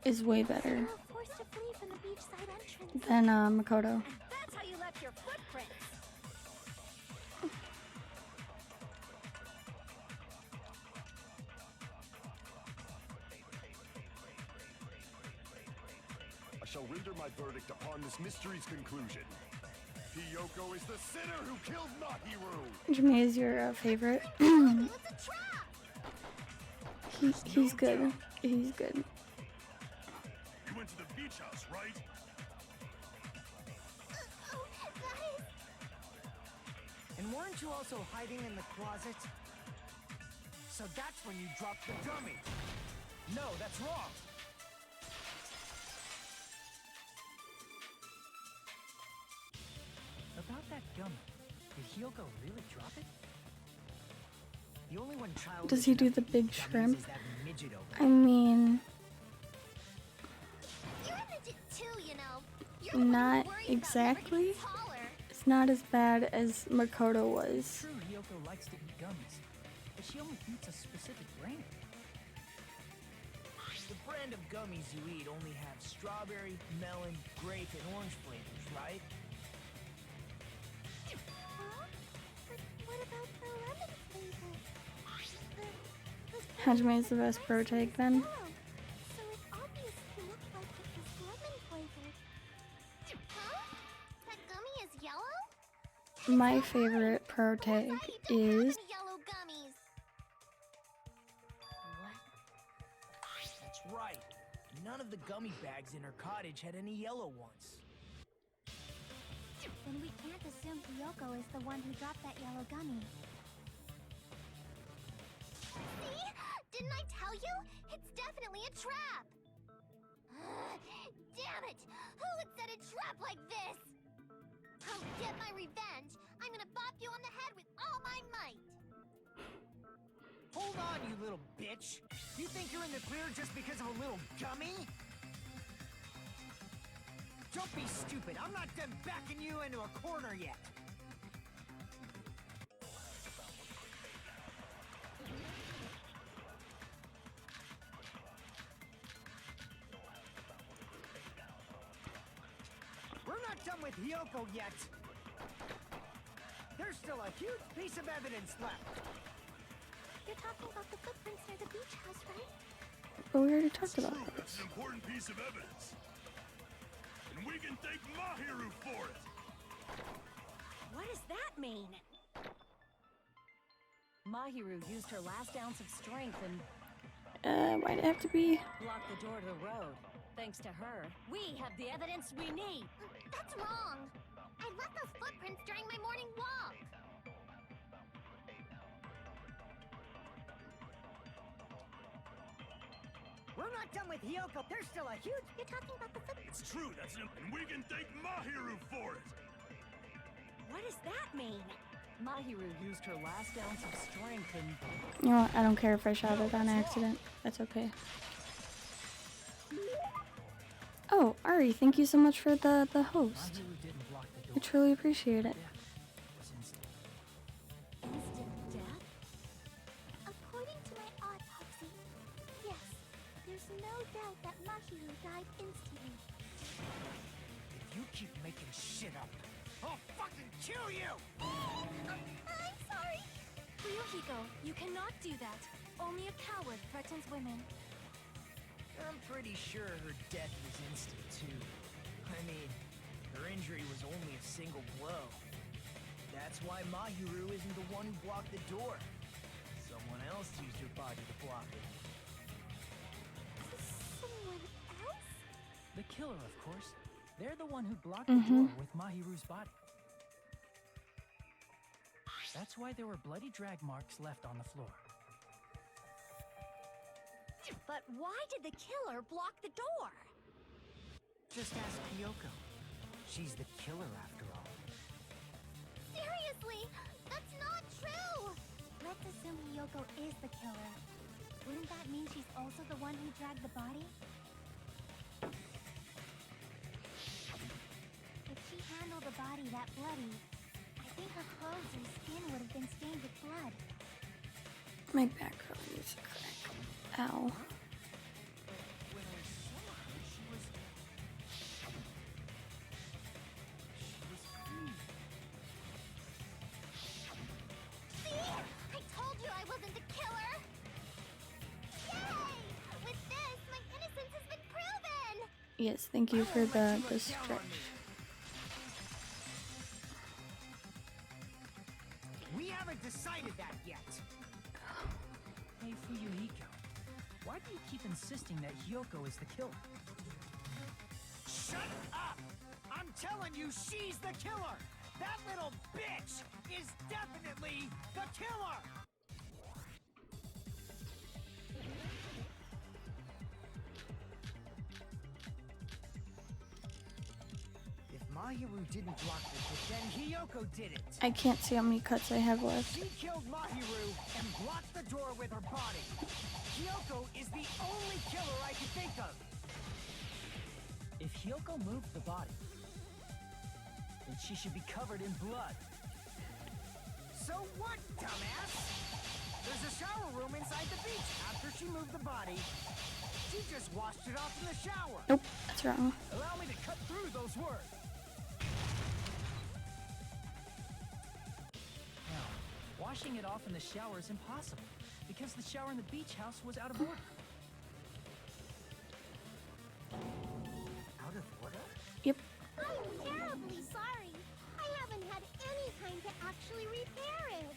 is way better Forced to flee from the beachside entrance. than Makoto. That's how you left your footprints. I shall render my verdict upon this mystery's conclusion. Hiyoko is the sinner who killed Mahiru! Hajime is your favorite. It's a trap! He's good. He's good. You went to the beach house, right? Oh, that is... And weren't you also hiding in the closet? So that's when you dropped the gummy. No, that's wrong. About that gummy, did Hyoko really drop it? The only one child Does he do the big shrimp? is that midget over I mean, You're a midget too, you know. not exactly. It's not as bad as Makoto was. True, Hyoko likes to eat gummies, but she only eats a specific brand. The brand of gummies you eat only have strawberry, melon, grape, and orange flavors, right? Huh? But what about the lemon flavor? Hajime is the best pro tag then. So it obviously looked like it was lemon flavored. Huh? That gummy is yellow? My favorite pro tag is Yellow gummies. That's right. None of the gummy bags in her cottage had any yellow ones. Then we can't assume Hiyoko is the one who dropped that yellow gummy. See? Didn't I tell you? It's definitely a trap! Damn it! Who would set a trap like this? I'll get my revenge! I'm gonna bop you on the head with all my might! Hold on, you little bitch! You think you're in the clear just because of a little gummy? Don't be stupid. I'm not done backing you into a corner yet. We're not done with Hyoko yet. There's still a huge piece of evidence left. You're talking about the footprints near the beach house, right? but we already talked about True, that's this. an important piece of evidence. And we can thank Mahiru for it. What does that mean? Mahiru used her last ounce of strength and Why'd it have to be? blocked the door to the road. Thanks to her, we have the evidence we need. That's wrong! I left those footprints during my morning walk! We're not done with Hyoko. There's still a huge... You're talking about the footprints. It's true, and we can thank Mahiru for it. What does that mean? Mahiru used her last ounce of strength and... You know what? I don't care if I shot it on accident. That's okay. Oh, Ari, thank you so much for the host. Mahiru didn't block the door. I truly appreciate it. Death was instant. Instant death? According to my autopsy, yes, there's no doubt that Mahiru died instantly. If you keep making shit up, I'll fucking kill you! I'm sorry. Ryuhiko, you cannot do that. Only a coward threatens women. I'm pretty sure her death was instant, too. I mean, her injury was only a single blow. That's why Mahiru isn't the one who blocked the door. Someone else used her body to block it. Someone else? The killer, of course. They're the one who blocked the door with Mahiru's body. That's why there were bloody drag marks left on the floor. But why did the killer block the door? Just ask Kyoko. She's the killer after all. Seriously, that's not true. Let's assume Hiyoko is the killer. Wouldn't that mean she's also the one who dragged the body? If she handled the body that bloody, I think her clothes or skin would have been stained with blood. My back really needs a crack. Ow. When I saw her, she was free. See? I told you I wasn't the killer! Yay! With this, my innocence has been proven! Yes, thank you for the stretch. We haven't decided that yet. Hey, Fuyuhiko. Why do you keep insisting that Hyoko is the killer? Shut up! I'm telling you, she's the killer! That little bitch is definitely the killer! If Mahiru didn't block the door, then Hiyoko did it! I can't see how many cuts I have left. She killed Mahiru and blocked the door with her body. Kyoko is the only killer I can think of. If Hyoko moved the body, then she should be covered in blood. So what, dumbass? There's a shower room inside the beach. After she moved the body, she just washed it off in the shower. Nope, that's wrong. Allow me to cut through those words. Now, washing it off in the shower is impossible because the shower in the beach house was out of order. Out of order? Yep. I'm terribly sorry. I haven't had any time to actually repair it.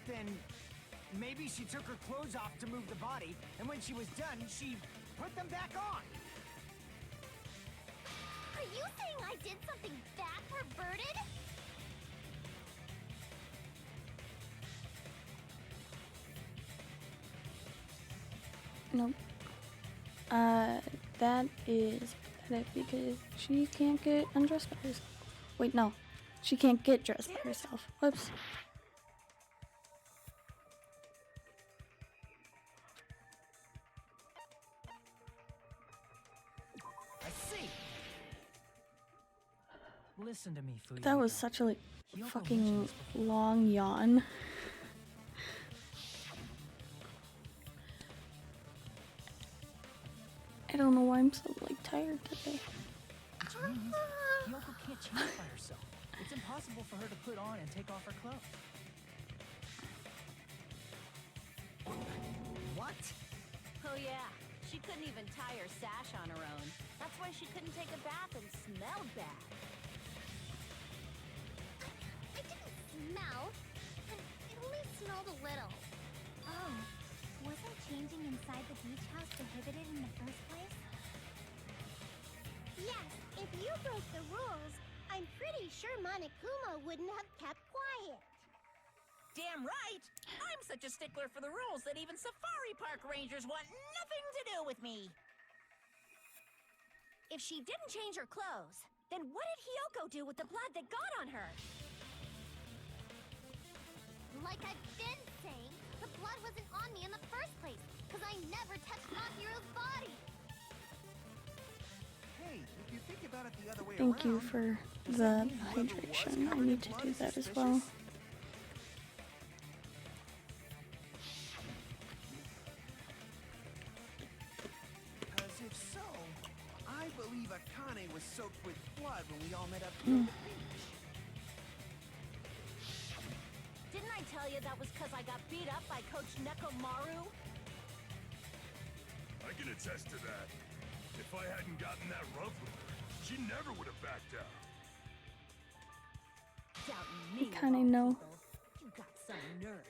Then maybe she took her clothes off to move the body, and when she was done, she put them back on. Are you saying I did something that perverted? Nope. That is pathetic because she can't get undressed by herself. Wait, no. She can't get dressed by herself. Whoops. I see. Listen to me, Fuyuhiko. That was such a like Hyoko fucking mentioned this before. long yawn. I don't know why I'm so like tired today. Which means Hyoko can't change by herself. It's impossible for her to put on and take off her clothes. What? Oh yeah, she couldn't even tie her sash on her own. That's why she couldn't take a bath and smelled bad. I didn't smell. It only smelled a little. Oh, wasn't changing inside the beach house prohibited in the first place? Yes, if you broke the rules, I'm pretty sure Monokuma wouldn't have kept quiet. Damn right! I'm such a stickler for the rules that even safari park rangers want nothing to do with me. If she didn't change her clothes, then what did Hyoko do with the blood that got on her? Like I've been saying, the blood wasn't on me in the first place, because I never touched Mahiru's body. Hey, if you think about it the other way Thank you around, for does the that mean whoever was hydration. I covered in need to blood do is that as well. suspicious? Because if so, I believe Akane was soaked with blood when we all met up here at the beach. Didn't I tell you that was because I got beat up by Coach Nekomaru? I can attest to that. If I hadn't gotten that rough with her, she never would have backed out. Doubting me, I kinda of all know. people. You got some nerve.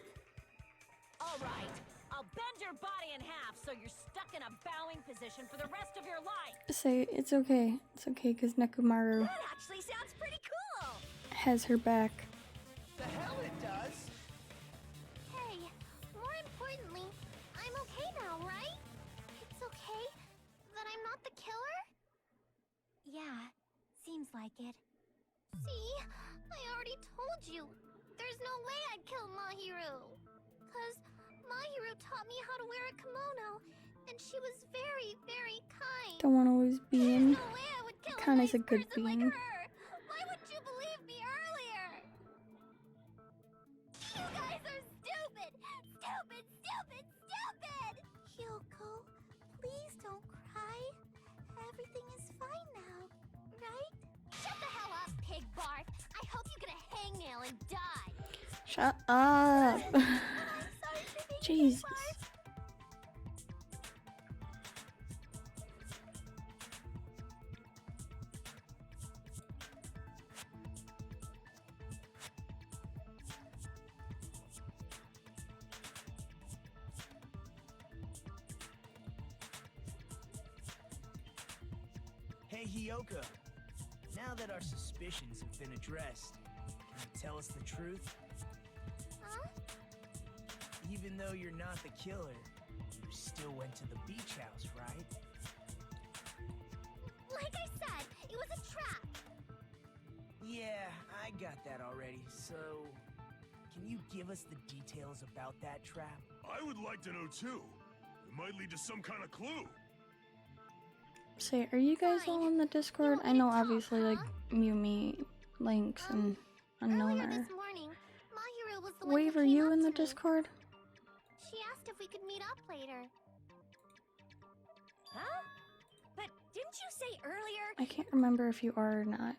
All right, I'll bend your body in half so you're stuck in a bowing position for the rest of your life. Say it's okay. It's okay because Nekomaru That actually sounds pretty cool. has her back. The hell it does! Hey, more importantly, I'm okay now, right? It's okay that I'm not the killer? Yeah, seems like it. See? I already told you. There's no way I'd kill Mahiru. 'Cause Mahiru taught me how to wear a kimono, and she was very, very kind. Don't want to always be There's in. no way I would kill Kane's a a nice good person like being. her. Why wouldn't you believe me earlier? You guys are stupid! Stupid, stupid, stupid! Hyoko, please don't cry. Everything is fine now, right? Shut the hell up, pig barf! I hope you get a hangnail and die! Shut up. I'm sorry for being Jesus. pig barf. Hey, Hyoko. Now that our suspicions have been addressed, can you tell us the truth? Huh? Even though you're not the killer, you still went to the beach house, right? Like I said, it was a trap. Yeah, I got that already. So, can you give us the details about that trap? I would like to know too. It might lead to some kind of clue. Say, are you guys all in the Discord? want I me to know talk, obviously like huh? Mumi, Lynx, and Unknown Earlier are. this morning, Mahiru was the one Wave, who are came you up in the to me. Discord? She asked if we could meet up later. Huh? But didn't you say earlier? I can't remember if you are or not.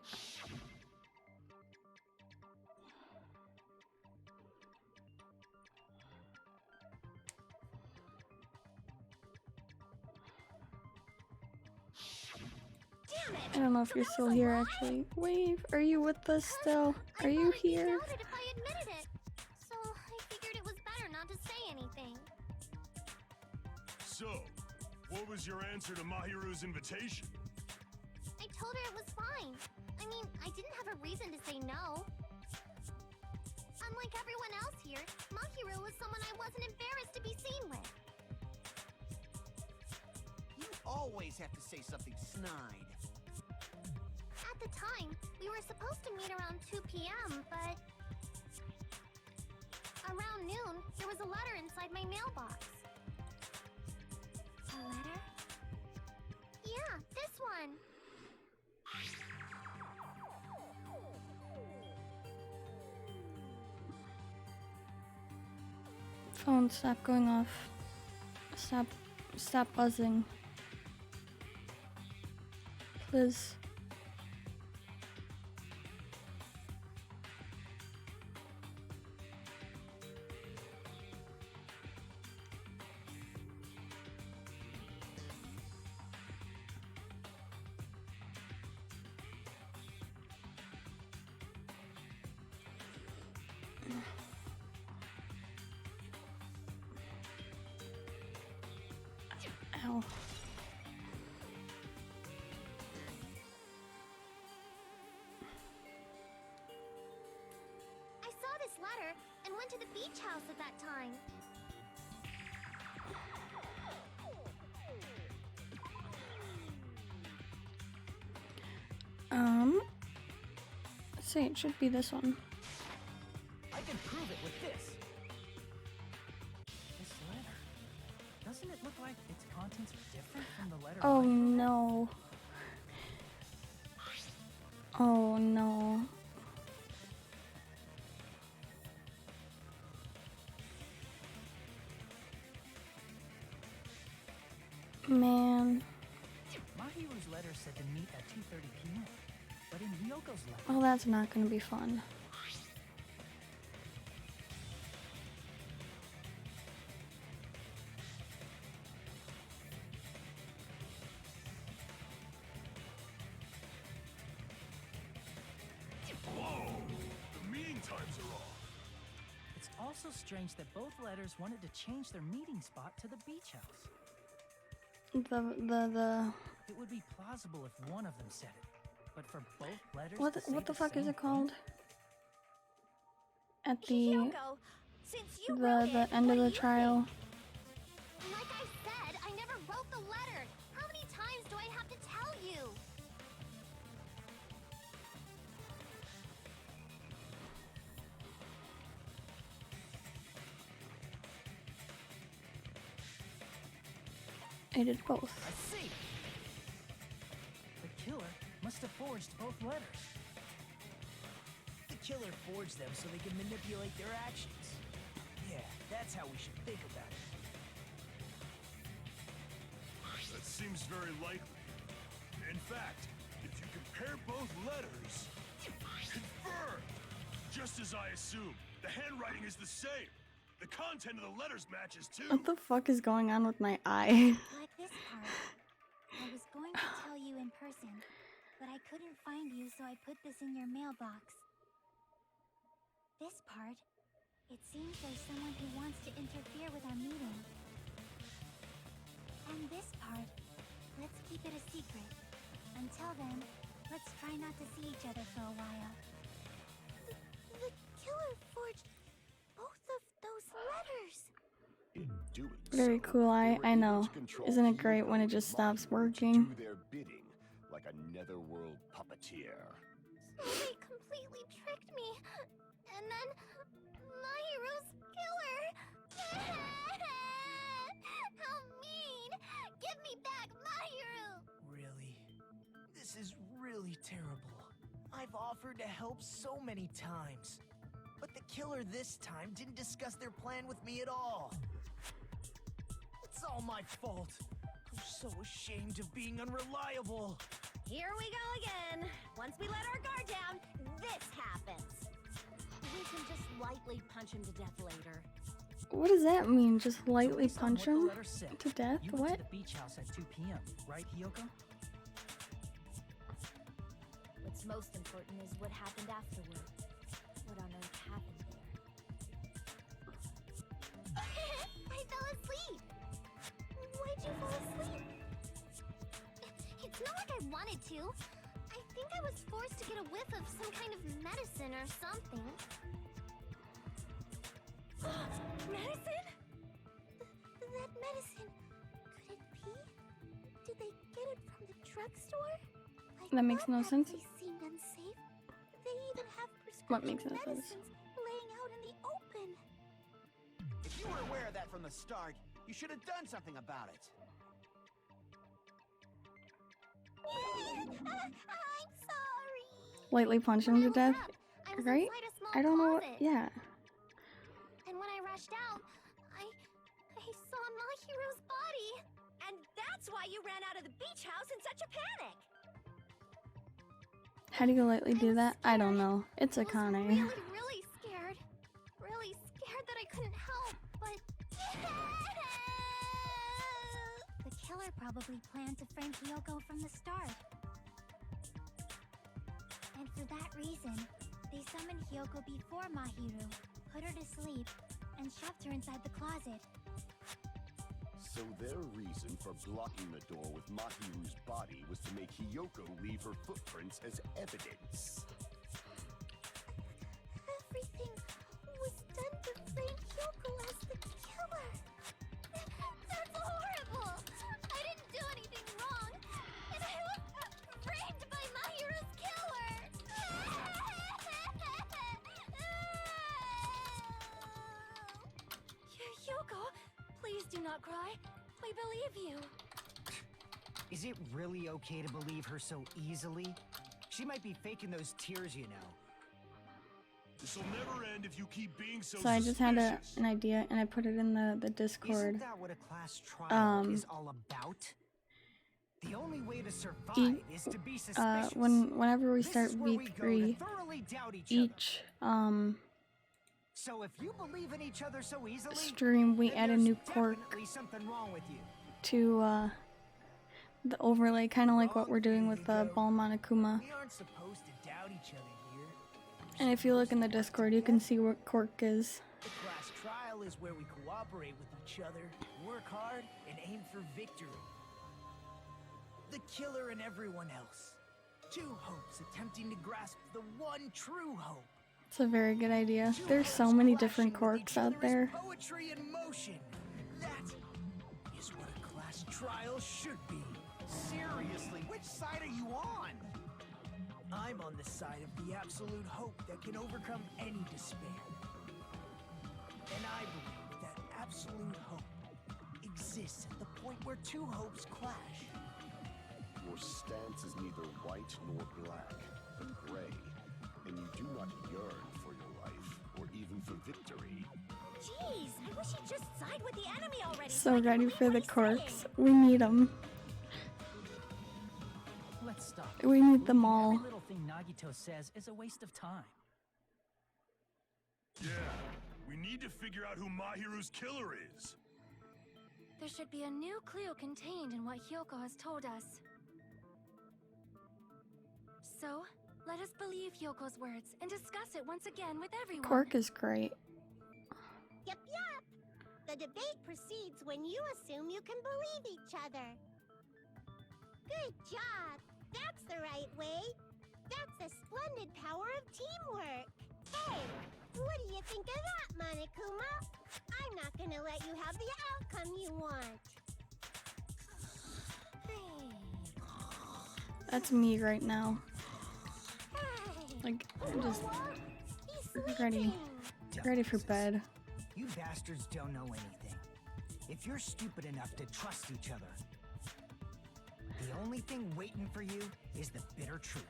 Damn it! I don't know if So you're that still was a here lie? actually. Wave, are you with us still? I Are you thought it'd be here? doubted if I admitted it. So I figured it was better not to say anything. So, what was your answer to Mahiru's invitation? I told her it was fine. I mean, I didn't have a reason to say no. Unlike everyone else here, Mahiru was someone I wasn't embarrassed to be seen with. You always have to say something snide. At the time, we were supposed to meet around 2 p.m., but... around noon, there was a letter inside my mailbox. A letter? Yeah, this one. Phone, stop going off. Stop buzzing. Please. Ow. I saw this letter and went to the beach house at that time. Say it should be this one. I can prove it with this. footprints different from the letter Oh Y? no. Oh no. Man. Mahiru's letter said to meet at 2:30 p.m. But in Hyoko's letter, Well, that's not gonna be fun. Whoa! The meeting times are off. it's also strange that both letters wanted to change their meeting spot to the beach house. The It would be plausible if one of them said it, but for both letters what to say what the fuck is same it called? thing? At the Hiyoko, since you wrote the it, end what of do the you trial. think? Like I said, I never wrote the letter. How many times do I have to tell you? I did both. I see. The killer must have forged both letters. The killer forged them so they can manipulate their actions. Yeah, that's how we should think about it. That seems very likely. In fact, if you compare both letters, confirmed! Just as I assumed, the handwriting is the same. The content of the letters matches too. What the fuck is going on with my eye? Like this part. I was going to tell you in person, but I couldn't find you, so I put this in your mailbox. This part. It seems there's someone who wants to interfere with our meeting. And this part. Let's keep it a secret. Until then, let's try not to see each other for a while. The killer forged both of those letters. In doing Very so, cool. they were I able know. to control Isn't it great Hiyoko when it and just stops Mahiru to working? do their bidding like a netherworld puppeteer. So they completely tricked me. And then Mahiru's killer. How mean! Give me back Mahiru! Really? This is really terrible. I've offered to help so many times. But the killer this time didn't discuss their plan with me at all. It's all my fault. I'm so ashamed of being unreliable. Here we go again. Once we let our guard down, this happens. We can just lightly punch him to death later. What does that mean? Just lightly Based on punch what the him letter said, to death? You What? went to the beach house at 2 p.m., right, Hiyoko? What's most important is what happened afterward. What on earth happened there? I fell asleep. Why'd you fall asleep? It's not like I wanted to. I think I was forced to get a whiff of some kind of medicine or something. Medicine? That medicine. Could it be? Did they get it from the drugstore? I That makes thought no that sense. place seemed unsafe. They even have prescription What makes no sense? medicines laying out in the open. If you were aware of that from the start, you should have done something about it. I'm sorry. Lightly punch him to When I death? woke up, I was Right? inside a small I don't know. closet. Yeah. And when I rushed out, I saw Mahiru's body. And that's why you ran out of the beach house in such a panic. How do you lightly do was that? I don't scared. know. It's I a was Kane. really scared. Really scared that I couldn't help, but... The killer probably planned to frame Hiyoko from the start. And for that reason, they summoned Hiyoko before Mahiru, put her to sleep, and shoved her inside the closet. So their reason for blocking the door with Mahiru's body was to make Hiyoko leave her footprints as evidence. Everything was done to frame Hiyoko as the killer. That's horrible! I didn't do anything wrong, and I was framed by Mahiru's killer! Hiyoko, please do not cry. We believe you. Is it really okay to believe her so easily? She might be faking those tears, you know. This'll never end if you keep being so So I just had suspicious. an idea and I put it in the Discord. Isn't that what a class trial is all about? The only way to survive is to be suspicious. Whenever we This start is where we go to V3, thoroughly doubt each each So if you believe in each other so easily, stream we then add a there's new quirk definitely something wrong with you. to the overlay, kind of like what we're doing with the Ball Monokuma. We aren't supposed to doubt each other here. And if you look in the Discord, you can see what quirk is. The class trial is where we cooperate with each other, work hard, and aim for victory. The killer and everyone else. Two hopes attempting to grasp the one true hope. It's a very good idea. Two There's so hopes many clashing different with quirks each other out is there. Poetry in motion. That is what a class trial should be. Seriously, which side are you on? I'm on the side of the absolute hope that can overcome any despair. And I believe that absolute hope exists at the point where two hopes clash. Your stance is neither white nor black, but gray, and you do not yearn for your life, or even for victory. Jeez, I wish he'd just side with the enemy already. So I can ready believe for what the he's quirks. saying. We need them. Let's stop. We need them all. Every little thing Nagito says is a waste of time. Yeah, we need to figure out who Mahiru's killer is. There should be a new clue contained in what Hyoko has told us. So, let us believe Hyoko's words and discuss it once again with everyone. Quirk is great. Yep, yep. The debate proceeds when you assume you can believe each other. Good job. That's the right way. That's the splendid power of teamwork. Hey, what do you think of that, Monokuma? I'm not gonna let you have the outcome you want. That's me right now. Like, I'm just ready for bed. You bastards don't know anything. If you're stupid enough to trust each other, the only thing waiting for you is the bitter truth.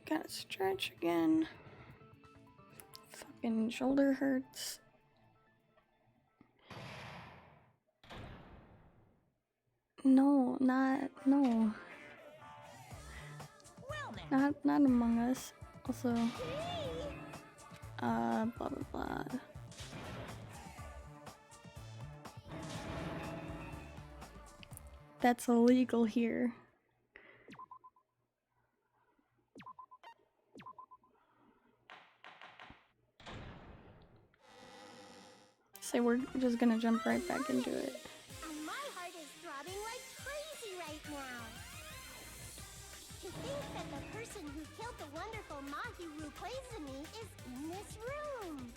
Gotta stretch again. Fucking shoulder hurts. No. Not Among Us. Also, blah blah blah. That's illegal here. So we're just gonna jump right back into it. And my heart is throbbing like crazy right now. To think that the person who killed the wonderful Mahiru Koizumi is in this room.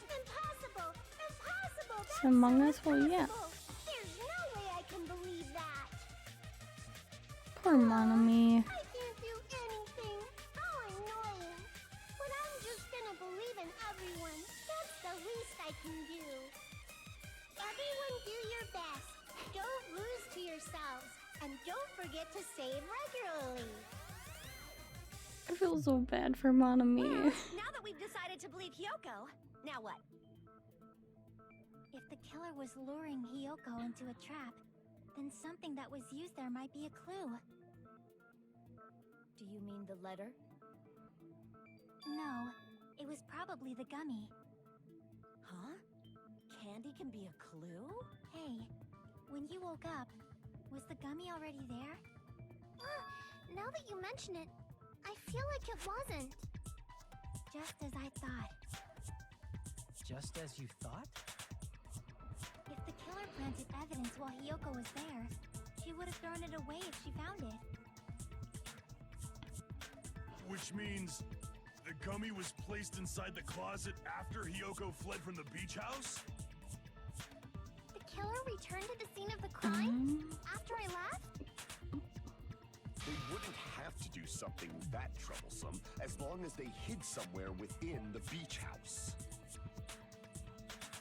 Impossible! Impossible! That's So Among so Us? Well, yeah. impossible. There's no way I can believe that. Poor Monami. I can't do anything. How annoying. But I'm just gonna believe in everyone. That's the least I can do. Everyone do your best. Don't lose to yourselves. And don't forget to save regularly. I feel so bad for Monami. Now that we've decided to believe Hyoko, now what? If the killer was luring Hyoko into a trap, then something that was used there might be a clue. Do you mean the letter? No, it was probably the gummy. Huh? Candy can be a clue? Hey, when you woke up, was the gummy already there? Now that you mention it, I feel like it wasn't. Just as I thought. Just as you thought? If the killer planted evidence while Hyoko was there, she would have thrown it away if she found it. Which means the gummy was placed inside the closet after Hiyoko fled from the beach house? The killer returned to the scene of the crime after I left? They wouldn't have to do something that troublesome as long as they hid somewhere within the beach house.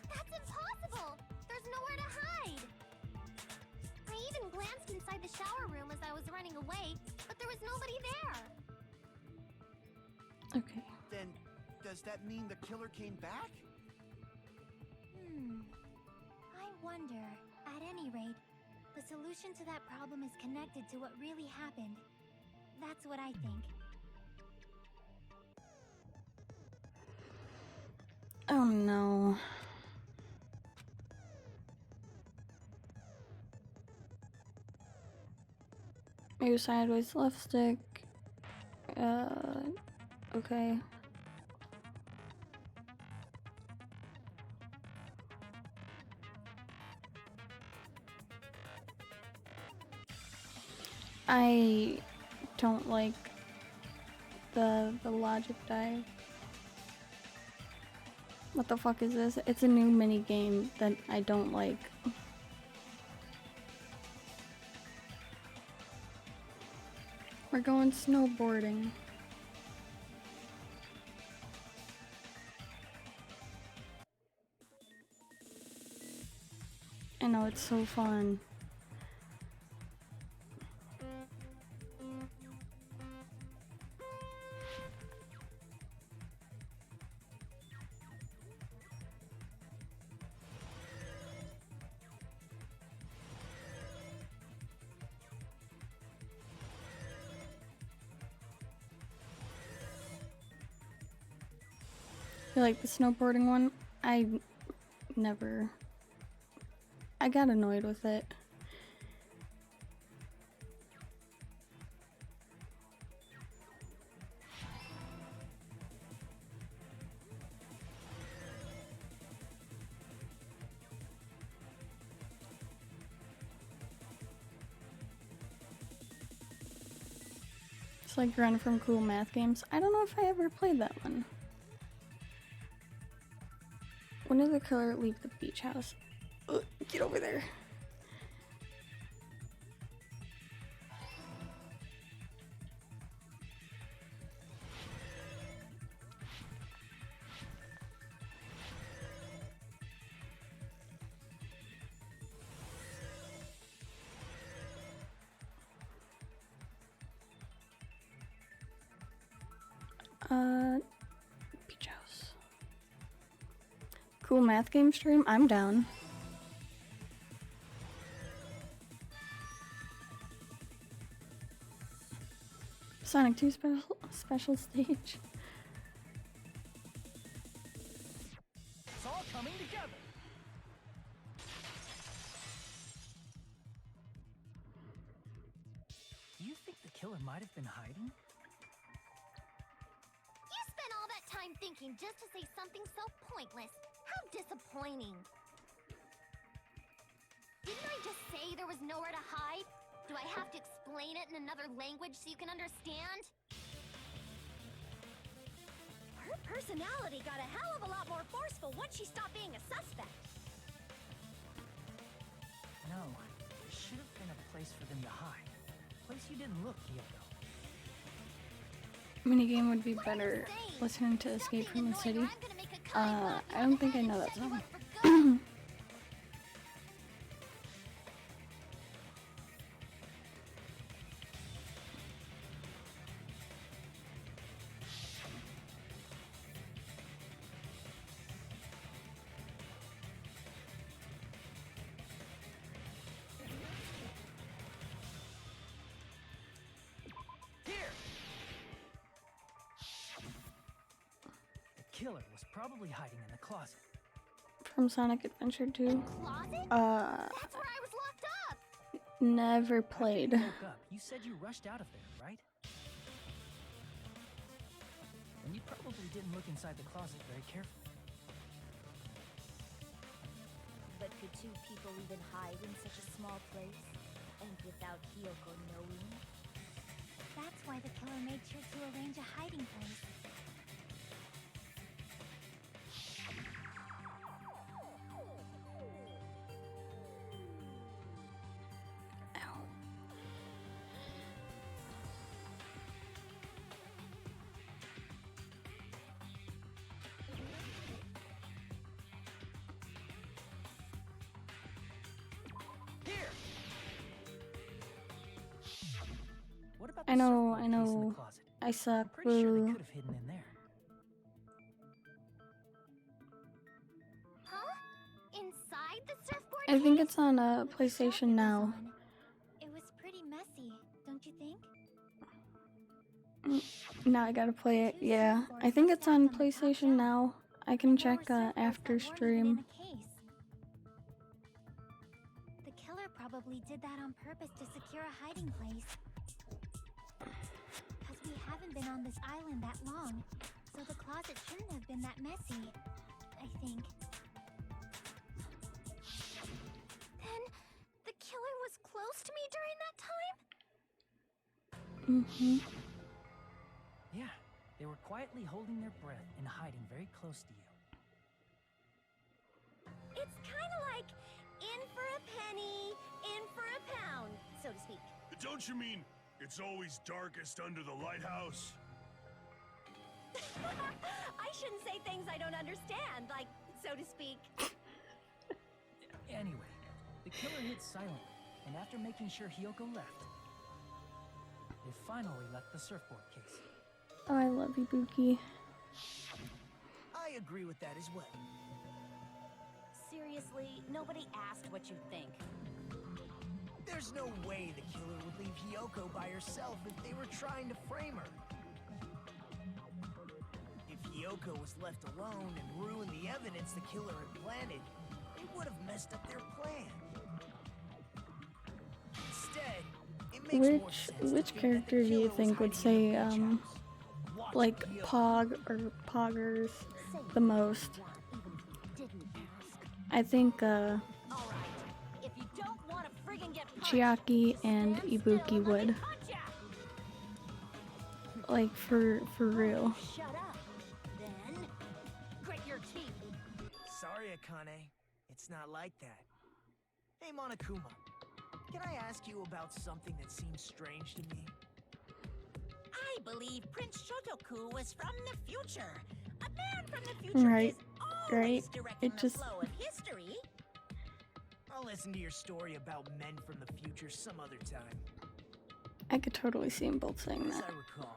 That's impossible! There's nowhere to hide! I even glanced inside the shower room as I was running away, but there was nobody there! Okay. Then, does that mean the killer came back? I wonder. At any rate, the solution to that problem is connected to what really happened. That's what I think. Oh no. Maybe sideways left stick. Okay. I don't like the logic dive. What the fuck is this? It's a new mini game that I don't like. We're going snowboarding. I know, it's so fun. You like the snowboarding one? I got annoyed with it. It's like Run from Cool Math Games. I don't know if I ever played that one. When did the killer leave the beach house? Ugh, get over there. Beach house. Cool math game stream? I'm down. Sonic 2 special stage. It's all coming together. Do you think the killer might have been hiding? You spent all that time thinking just to say something so pointless. How disappointing. Didn't I just say there was nowhere to hide? Do I have to explain it in another language so you can understand? Her personality got a hell of a lot more forceful once she stopped being a suspect. No, there should have been a place for them to hide. A place you didn't look, Hiyoko. Minigame would be better listening to Escape from the City. I don't think I know that song. The killer was probably hiding in the closet. From Sonic Adventure 2. Closet? That's where I was locked up! Never played. After you woke up, you said you rushed out of there, right? And you probably didn't look inside the closet very carefully. But could two people even hide in such a small place? And without Hiyoko knowing? That's why the killer made sure to arrange a hiding place. about I the know, surfboard I case in the know. closet? I suck, I'm pretty sure they boo. could have hidden in there. Huh? Inside the surfboard I think case? it's on With the shelf PlayStation it was Now. on, it was pretty messy, don't you think? Now I gotta play it. Two Yeah, surfboards I think were it's stacked on on the top PlayStation shelf. Now. I can And there check were surfboards after that weren't even stream. in a case. The killer probably did that on purpose to secure a hiding place. Because we haven't been on this island that long, so the closet shouldn't have been that messy, I think. Then, the killer was close to me during that time? Mm-hmm. Yeah, they were quietly holding their breath and hiding very close to you. It's kind of like in for a penny, in for a pound, so to speak. Don't you mean it's always darkest under the lighthouse? I shouldn't say things I don't understand, like, so to speak. Anyway, the killer hid silently, and after making sure Hiyoko left, they finally left the surfboard case. Oh, I love Ibuki. I agree with that as well. Seriously, nobody asked what you think. There's no way the killer would leave Hiyoko by herself if they were trying to frame her. If Hiyoko was left alone and ruined the evidence the killer had planted, they would have messed up their plan. Instead, it makes more sense to Which think that the character do you killer was think would hiding in say the beach house, watching like Hiyoko. Pog or Poggers the most? Even if you didn't ask. I think All right. If you don't want to friggin' get punched, Chiaki just and stand still Ibuki and let me would. punch ya. Like for real. Shut up. Then, grit your teeth. Sorry, Akane. It's not like that. Hey, Monokuma. Can I ask you about something that seems strange to me? I believe Prince Shotoku was from the future. A man from the future Right, is always right. directing It the just flow of history. I'll listen to your story about men from the future some other time. I could totally see them both saying As that. I recall,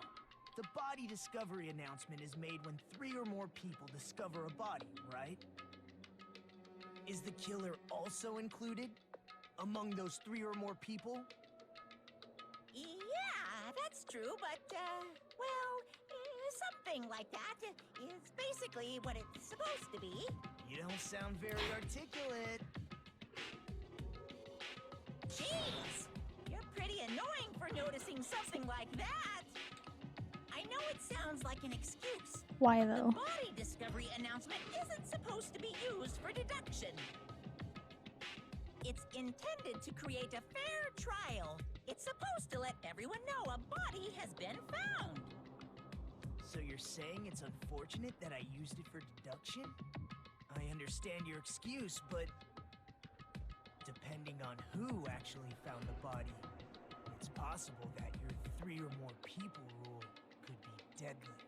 the body discovery announcement is made when 3 or more people discover a body, right? Is the killer also included among those 3 or more people? Yeah, that's true, but, something like that is basically what it's supposed to be. You don't sound very articulate. Jeez! You're pretty annoying for noticing something like that! I know it sounds like an excuse. Why The though? body discovery announcement isn't supposed to be used for deduction. It's intended to create a fair trial. It's supposed to let everyone know a body has been found. So you're saying it's unfortunate that I used it for deduction? I understand your excuse, but depending on who actually found the body, it's possible that your 3 or more people rule could be deadly.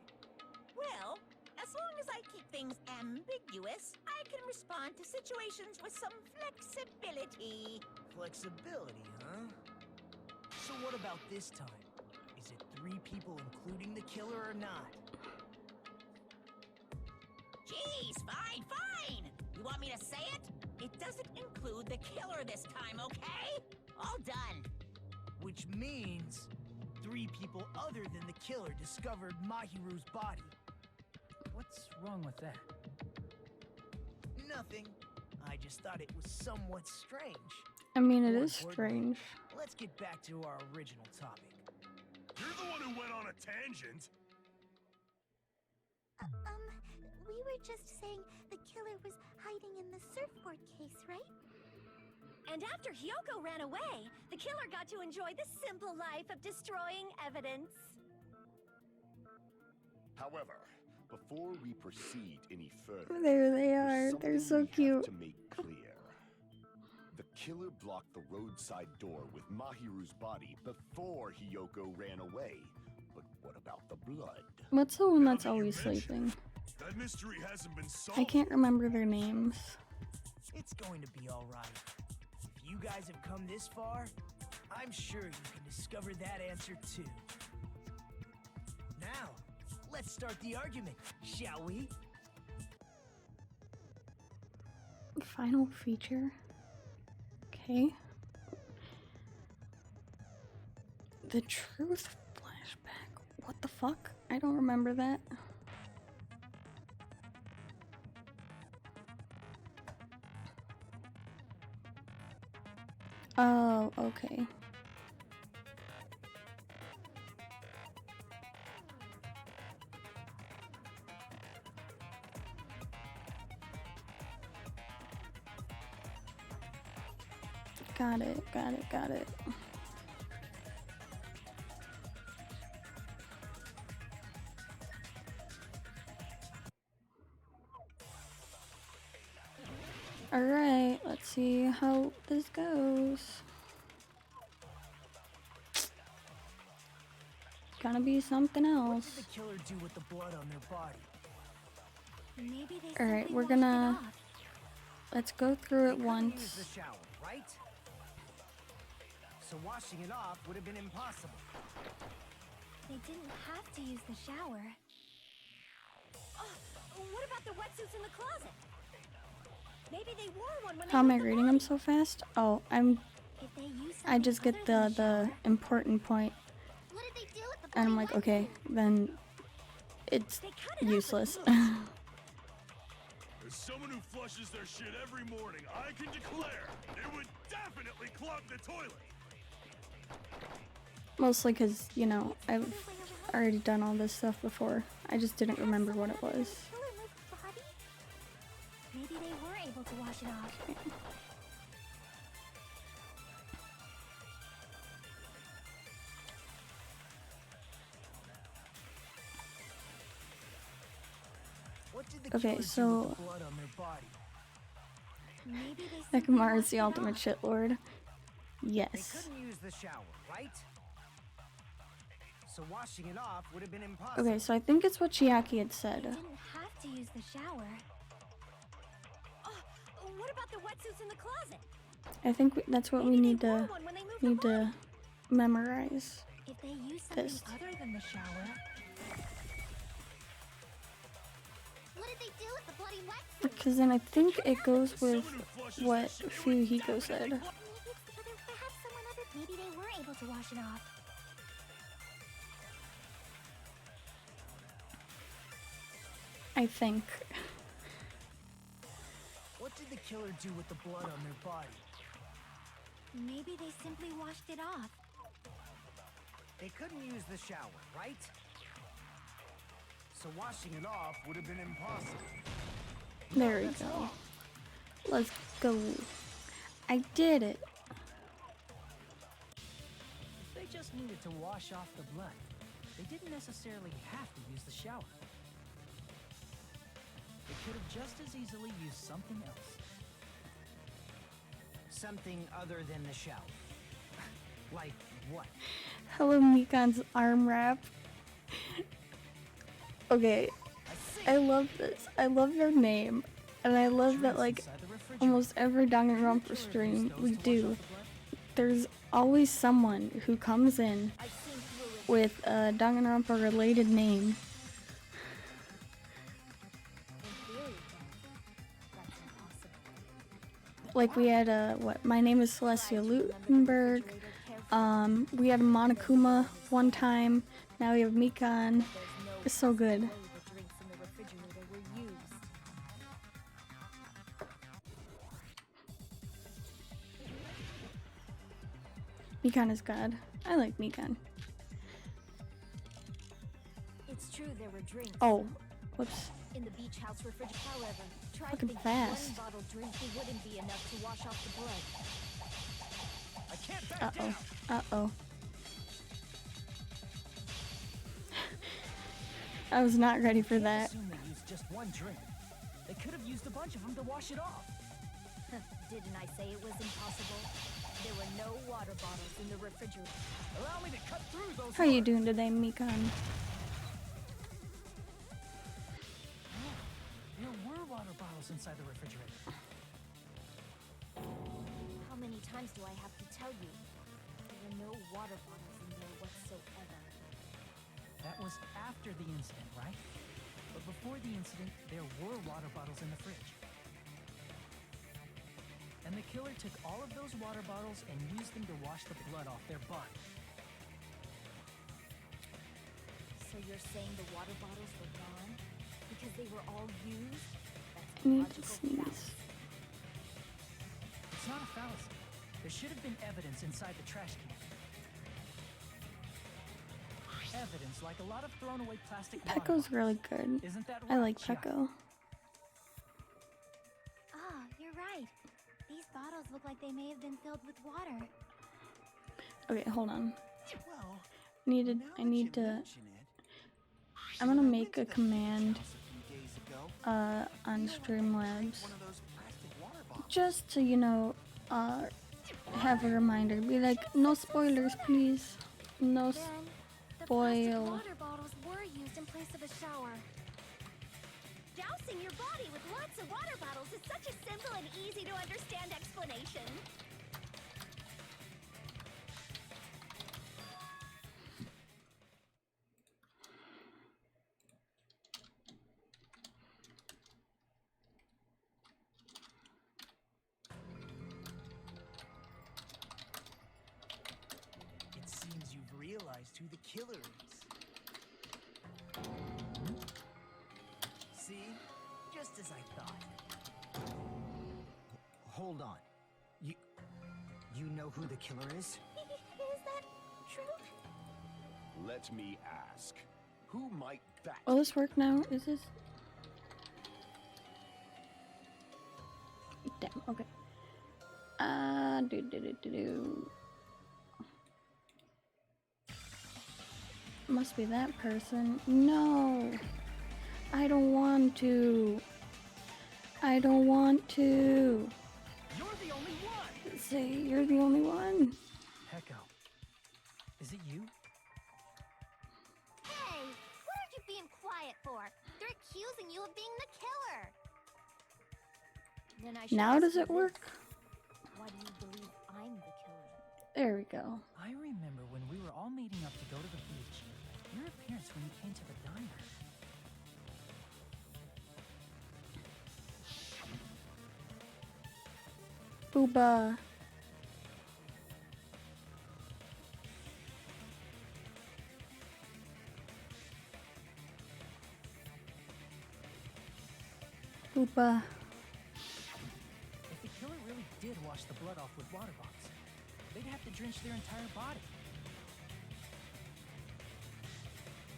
Well, as long as I keep things ambiguous, I can respond to situations with some flexibility. Flexibility, huh? So what about this time? Is it 3 people including the killer or not? Jeez, fine! You want me to say it? It doesn't include the killer this time, okay? All done. Which means 3 people other than the killer discovered Mahiru's body. What's wrong with that? Nothing. I just thought it was somewhat strange. I mean, it More is importantly, strange. Let's get back to our original topic. You're the one who went on a tangent. We were just saying the killer was hiding in the surfboard case, right? And after Hiyoko ran away, the killer got to enjoy the simple life of destroying evidence. However, before we proceed any further, There they there's are. They're something so we have cute. to make clear. The killer blocked the roadside door with Mahiru's body before Hiyoko ran away. But what about the blood? What's the one Now that's that you always mention sleeping? it, that mystery hasn't been solved. I can't remember their names. It's going to be alright. If you guys have come this far, I'm sure you can discover that answer too. Now, let's start the argument, shall we? Final feature. Okay. The truth flashback. What the fuck? I don't remember that. Oh, okay. Got it, got it, got it. Alright, let's see how this goes. Gonna be something What else. did the killer do with the blood on their body? Maybe they Alright, simply we're washed gonna... it off. Let's go through it They couldn't once. use the shower, right? So washing it off would have been impossible. They didn't have to use the shower. Oh, what about the wetsuits in the closet? Maybe they wore one when How am I they moved the reading them body. so fast? Oh, If they used I just something get other the than shower, important point, What did they do with the and I'm bloody like, okay, wetsuit? then it's They cut it up useless. with As someone who flushes their shit every morning, I can declare it would definitely clog the toilet. Mostly because, you know, I've already done all this stuff before. I just didn't remember what it was. Killer moved the body? Maybe they were able to wash it off. What did the Okay, killer do so- with the blood on their body? Maybe they simply Nekamar is washed the it ultimate off. shitlord. They Yes. couldn't use the shower, right? So washing it off would have been impossible. Okay, so I think it's what Chiaki had They said. didn't have to use the shower. Oh, what about the wetsuits in the closet? I think that's what we Maybe need they wore to one when they moved the body. memorize. If they used something This. other than the shower, What did they do with the bloody wetsuit? Because then I think it goes with Someone who flushes what their shit, it would Fuyuhiko definitely said. clog- maybe it's the other, perhaps someone other. Maybe they were able to wash it off. I think. What did the killer do with the blood on their body? Maybe they simply washed it off. They couldn't use the shower, right? So washing it off would have been impossible. There we go. Let's go. I did it. If they just needed to wash off the blood, they didn't necessarily have to use the shower. They could have just as easily used something else. Something other than the shower. Like what? Hello, Mikan's arm wrap. Okay, I love this. I love your name. And I love that, like, Inside the refrigerator. almost every Danganronpa stream we do, there's always someone who comes in I've seen through it. with a Danganronpa related name. In theory, then, that's impossible. Like we had my name is Celestia Lutenberg. We had Monokuma one time. Now we have Mikan. There's no It's so good. way the drinks in the refrigerator were used. Mikan is God. I like Mikan. It's true there were drinks Oh, whoops. in the beach house refrigerator. However, try to Fucking think fast. one bottle drink it wouldn't be enough to wash off the blood. I can't back Uh-oh. down. Uh-oh. I was not ready for Can't that. assume they used just one drink. They could have used a bunch of them to wash it off. Didn't I say it was impossible? There were no water bottles in the refrigerator. Allow me to cut through those. How are you words. doing today, Mikan? There were water bottles inside the refrigerator. How many times do I have to tell you? were no water bottles in there whatsoever. That was after the incident, right? But before the incident, there were water bottles in the fridge. And the killer took all of those water bottles and used them to wash the blood off their body. So you're saying the water bottles were gone? Because they were all used? That's I a need to logical sneeze. fallacy. It's not a fallacy. There should have been evidence inside the trash can. Evidence like a lot of thrown away plastic water Pecco's bottles. really good. Isn't that I right, like Chiaki? Pecco. Ah, you're right. These bottles look like they may have been filled with water. Okay, hold on. Well, I need to. now I that need you to. mention it, I'm gonna when I make a went to the command house a few days ago, on you know, I Streamlabs one of those plastic water bottles. just to have a reminder. Be like, no spoilers, please. No Then, the plastic spoil. water bottles were used in place of a shower. Dousing your body with lots of water bottles is such a simple and easy to understand explanation. It seems you've realized who the killer is. See? Just as I thought. Hold on. You know who the killer is? Is that true? Let me ask. Who might that Will this work now? Is this? Damn. Okay. Do. Must be that person. No. I don't want to. I don't want to. You're the only one! Say you're the only one. Pecco, is it you? Hey, what are you being quiet for? They're accusing you of being the killer. Then I should Now ask does you it work? this. Why do you believe I'm the killer? There we go. I remember when we were all meeting up to go to the beach. Your appearance when you came to the diner. Booba. Booba. If the killer really did wash the blood off with water bottles, they'd have to drench their entire body.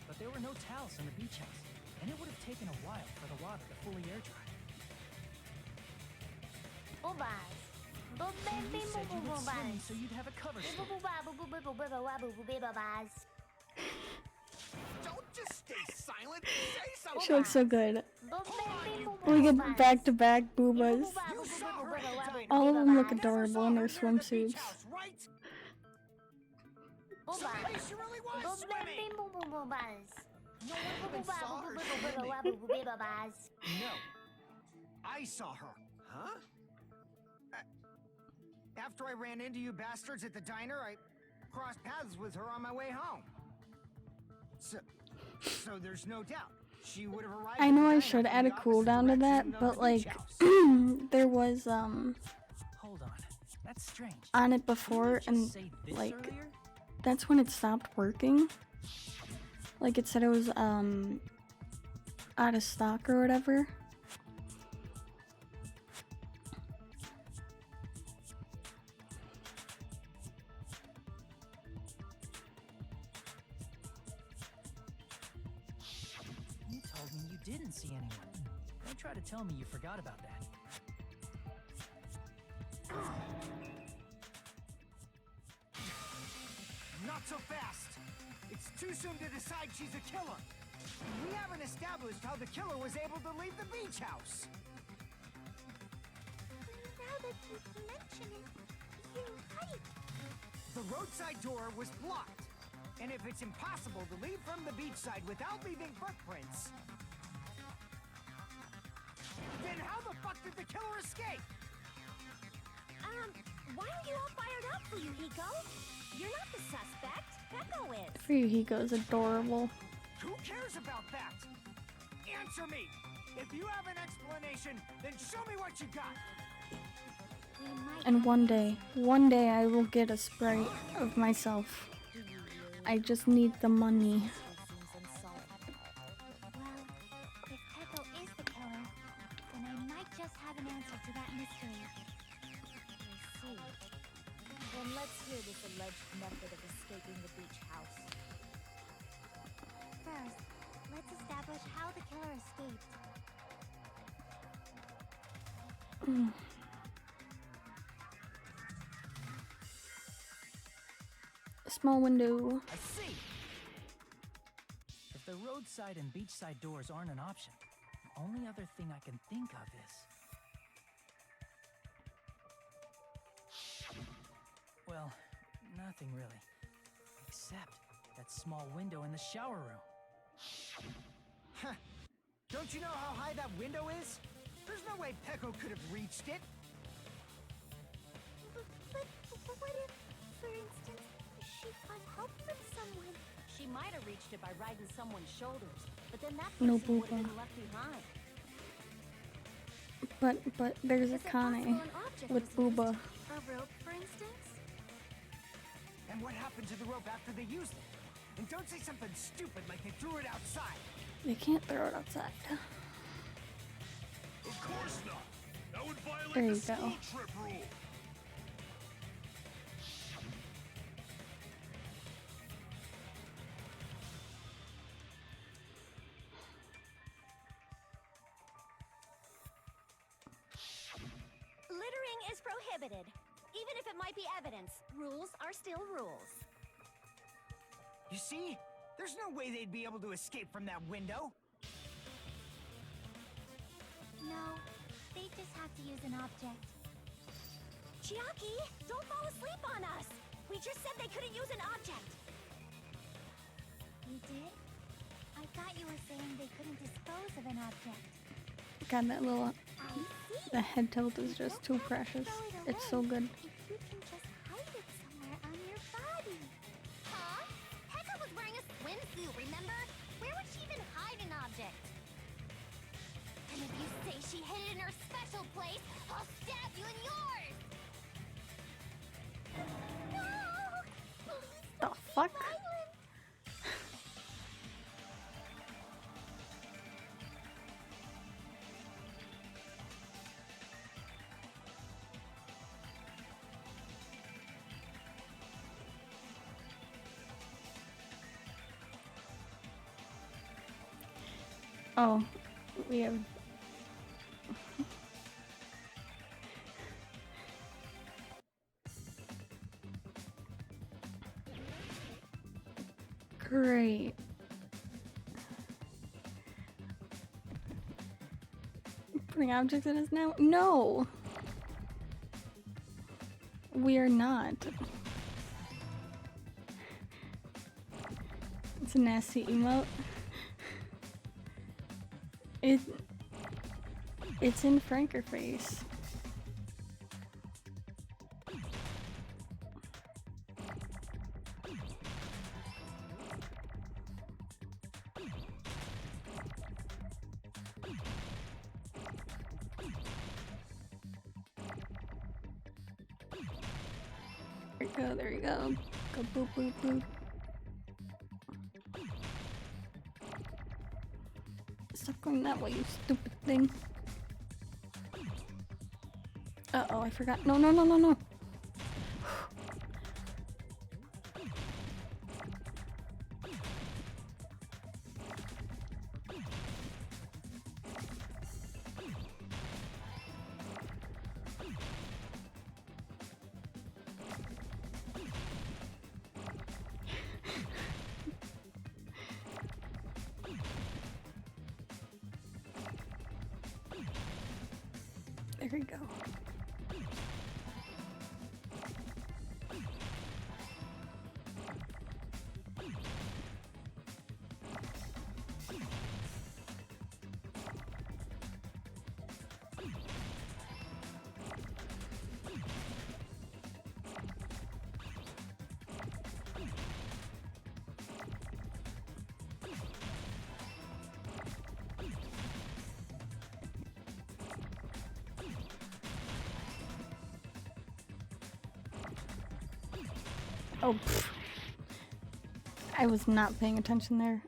But there were no towels in the beach house, and it would have taken a while for the water to fully air dry. Boobas. You said you would swim so you'd have a cover story. Don't just stay silent. Say something. She looks so good. We get back-to-back boobas. You saw her at the diner. All of them look Never adorable saw in her their near the beach swimsuits. house, right? So maybe she really was swimming. No one even saw her swimming. No. I saw her. Huh? After I ran into you bastards at the diner, I crossed paths with her on my way home. So there's no doubt she would have arrived. I at the know I diner should from add the a opposite cooldown to direction that, of but the like beach house. there was Hold on, that's strange. on it Didn't you before just and say this like earlier? that's when it stopped working. Like it said it was out of stock or whatever. You told me you didn't see anyone. Don't try to tell me you forgot about that. Not so fast. It's too soon to decide she's a killer. We haven't established how the killer was able to leave the beach house. Now that you mention it, you're right. The roadside door was blocked. And if it's impossible to leave from the beachside without leaving footprints, then how the fuck did the killer escape? Why are you all fired up for you, Hiko? You're not the suspect. Peko is. Fuyuhiko is adorable. Who cares about that? Answer me! If you have an explanation, then show me what you got! We might And have one day I will get a sprite of myself. I just need the money. Seems unsolved. Well, if Peko is the killer, then I might just have an answer to that mystery. I see. Then let's hear this alleged method of escaping the beach house. First, let's establish how the killer escaped. A small window. I see! If the roadside and beachside doors aren't an option, the only other thing I can think of is... Well, nothing really. Except that small window in the shower room. Huh. Don't you know how high that window is? There's no way Peko could have reached it. But what if, for instance, she got help from someone? She might have reached it by riding someone's shoulders, but then that No person would have booba. been left behind. But there's a Is it possible Kane an object with was used? Booba. A rope, for instance? And what happened to the rope after they used it? And don't say something stupid like they threw it outside. They can't throw it outside. Of course not. That would violate There the you school go. trip rule. Littering is prohibited. Even if it might be evidence, rules are still rules. You see? There's no way they'd be able to escape from that window. No, they just have to use an object. Chiaki, don't fall asleep on us! We just said they couldn't use an object! You did? I thought you were saying they couldn't dispose of an object. God, that little I see. the head tilt is just too precious. It's so good. If you can just hide it somewhere on your body. Huh? Pekka was wearing a swimsuit, remember? Where would she even hide an object? And if you say she hid it in her special place, I'll stab you in yours! No! Please The don't be fuck? violent. Oh, we have. Great. Putting objects in us now? No! We are not. It's a nasty emote. It's in Franker face. There you go, there you go. Go boop boop boop. Stop going that way, you stupid thing. Uh-oh, I forgot. No, no, no, no, no. There we go. Oh, pfft. I was not paying attention there.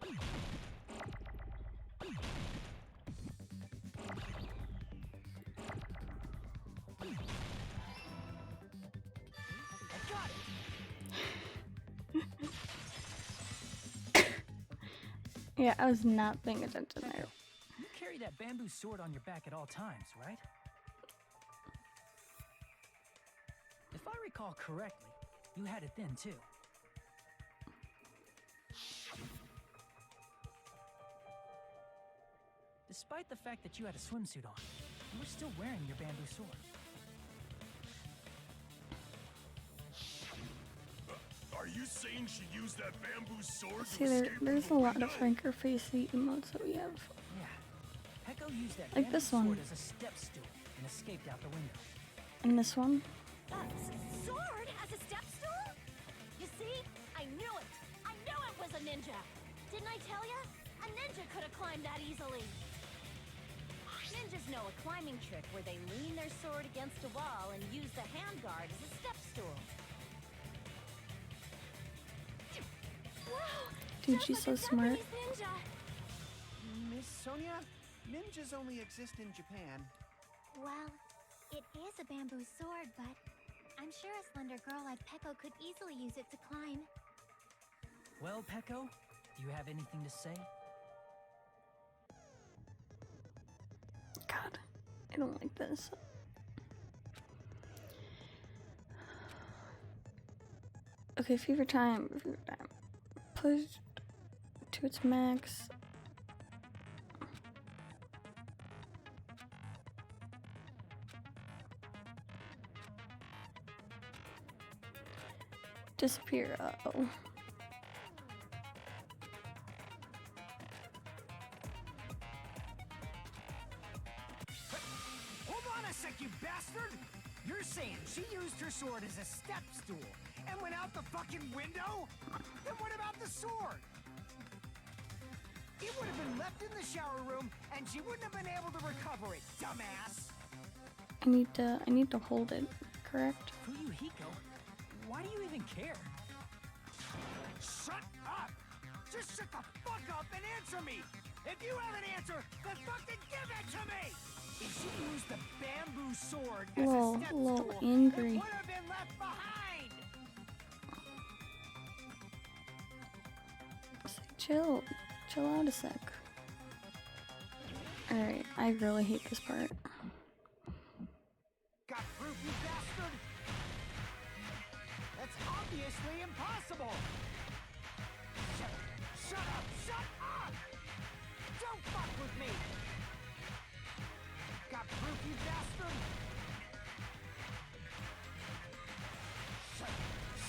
Yeah, I was not paying attention there. You carry that bamboo sword on your back at all times, right? If I recall correctly, you had it then too. Despite the fact that you had a swimsuit on, you were still wearing your bamboo sword. Are you saying she used that bamboo sword See, to escape there's a from lot of window? Franker Facey emotes that we have. Yeah. Peko used that Like bamboo this one. sword as a step stool and escaped out the window. And this one. Sword as a step stool? You see? I knew it! I knew it was a ninja! Didn't I tell ya? A ninja could have climbed that easily! Ninjas know a climbing trick where they lean their sword against a wall and use the handguard as a step stool. Wow! Dude, she's so smart. Ninja. Miss Sonia, ninjas only exist in Japan. Well, it is a bamboo sword, but I'm sure a slender girl like Peko could easily use it to climb. Well, Peko, do you have anything to say? God, I don't like this. Okay, fever time. Pushed to its max. Disappear. Uh-oh. Hold on a sec, you bastard! You're saying she used her sword as a step stool and went out the fucking window? Then what about the sword? It would have been left in the shower room and she wouldn't have been able to recover it, dumbass! I need to hold it, correct? Fuyuhiko, why do you even care? Shut up! Just shut the fuck up and answer me! If you have an answer, then fucking give it to me! If she used the bamboo sword as Whoa, a step whoa, stool, angry. it would have been left behind! Chill out a sec. Alright, I really hate this part. Got proof, you bastard? That's obviously impossible! Shut up! Shut up! Don't fuck with me! Got proof, you bastard?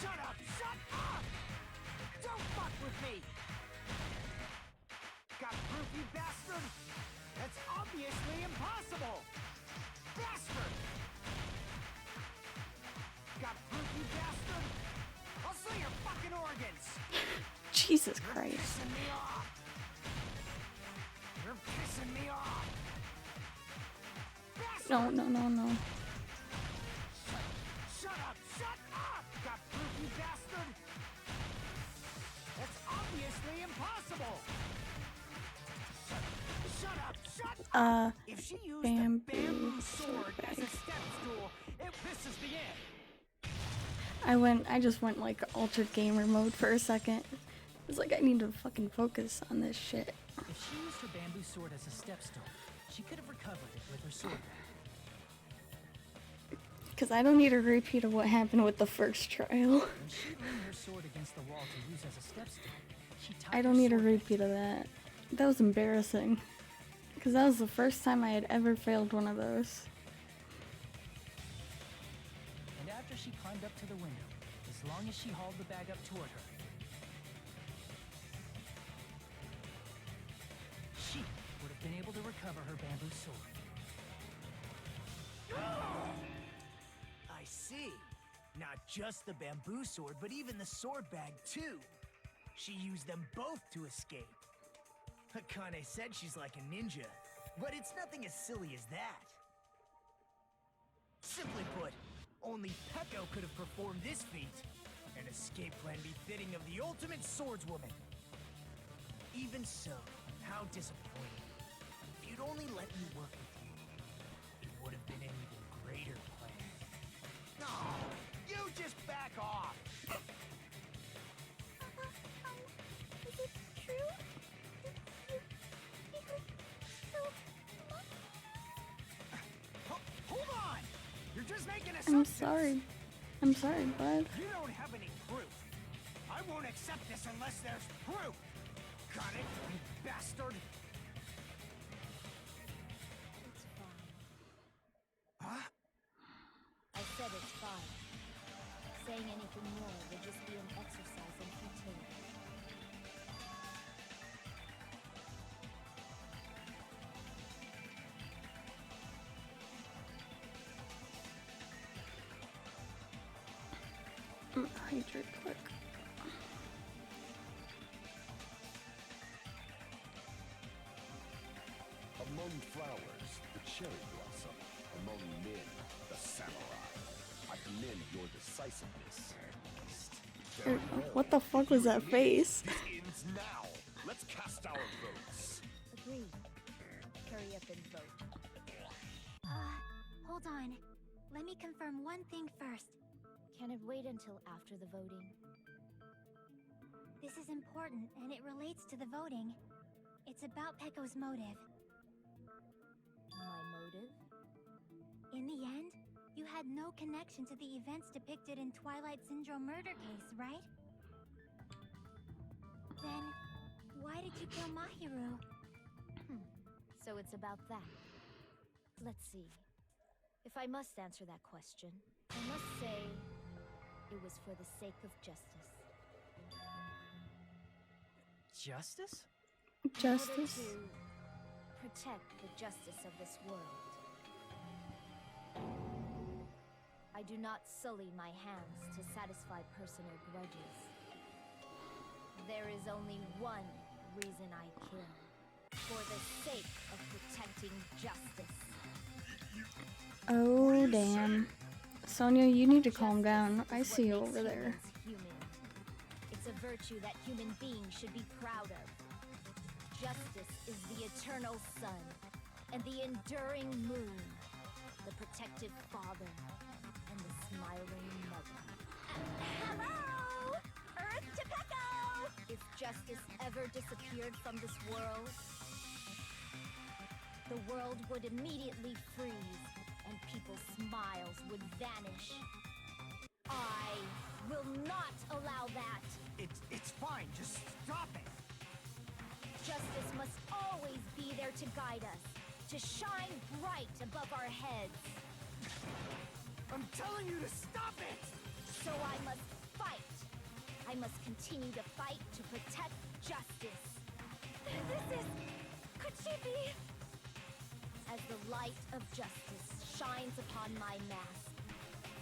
Shut up! Shut up! Don't fuck with me! Got proof, you bastard? That's obviously impossible! Bastard! Got proof, you bastard? I'll sell your fucking organs! Jesus You're Christ. pissing me off! You're pissing me off! Bastard! No, no, no, no. Shut up! Shut up! Got proof, you bastard? That's obviously impossible! Shut up! Shut up! If she used the bamboo sword as a step stool, this is the end! I just went like altered gamer mode for a second. It's like I need to fucking focus on this shit. If she used her bamboo sword as a step stool, she could have recovered it with her sword back. Because I don't need a repeat of what happened with the first trial. When she leaned her sword against the wall to use as a step stool, she tied I her don't need a sword back. repeat of that. That was embarrassing. Because that was the first time I had ever failed one of those. And after she climbed up to the window, as long as she hauled the bag up toward her, she would have been able to recover her bamboo sword. I see. Not just the bamboo sword, but even the sword bag, too. She used them both to escape. Akane said she's like a ninja, but it's nothing as silly as that. Simply put, only Peko could have performed this feat. And escape plan befitting of the ultimate swordswoman. Even so, how disappointing. If you'd only let me work with you, it would have been an even greater plan. No, you just back off. Is it true? Did you kill Hold on! You're just making I'm assumptions. sorry. I'm sorry, bud. You don't have any proof. I won't accept this unless there's proof. Got it, you bastard? It's fine. Huh? I said it's fine. Saying anything more would just be an exercise in futility. Hydrate quick. Among flowers, the cherry blossom. Among men, the samurai. I commend your decisiveness. What the fuck was that face? This ends now. Let's cast our votes. Agreed. Hurry up and vote. Hold on. Let me confirm one thing first. Can it wait until after the voting? This is important, and it relates to the voting. It's about Pecco's motive. My motive? In the end, you had no connection to the events depicted in Twilight Syndrome murder case, right? Then, why did you kill Mahiru? So it's about that. Let's see. If I must answer that question, I must say it was for the sake of justice. Justice? Justice? In order to protect the justice of this world. I do not sully my hands to satisfy personal grudges. There is only one reason I kill. For the sake of protecting justice. Oh, damn. Sonia, you need to calm down. I see you over there. Human. It's a virtue that human beings should be proud of. Justice is the eternal sun and the enduring moon, the protective father and the smiling mother. Hello! Earth to Pecco! If justice ever disappeared from this world, the world would immediately freeze and people's smiles would vanish. I will not allow that. It's fine, just stop it. Justice must always be there to guide us, to shine bright above our heads. I'm telling you to stop it! So I must fight. I must continue to fight to protect justice. This is... Could she be... As the light of justice shines upon my mask,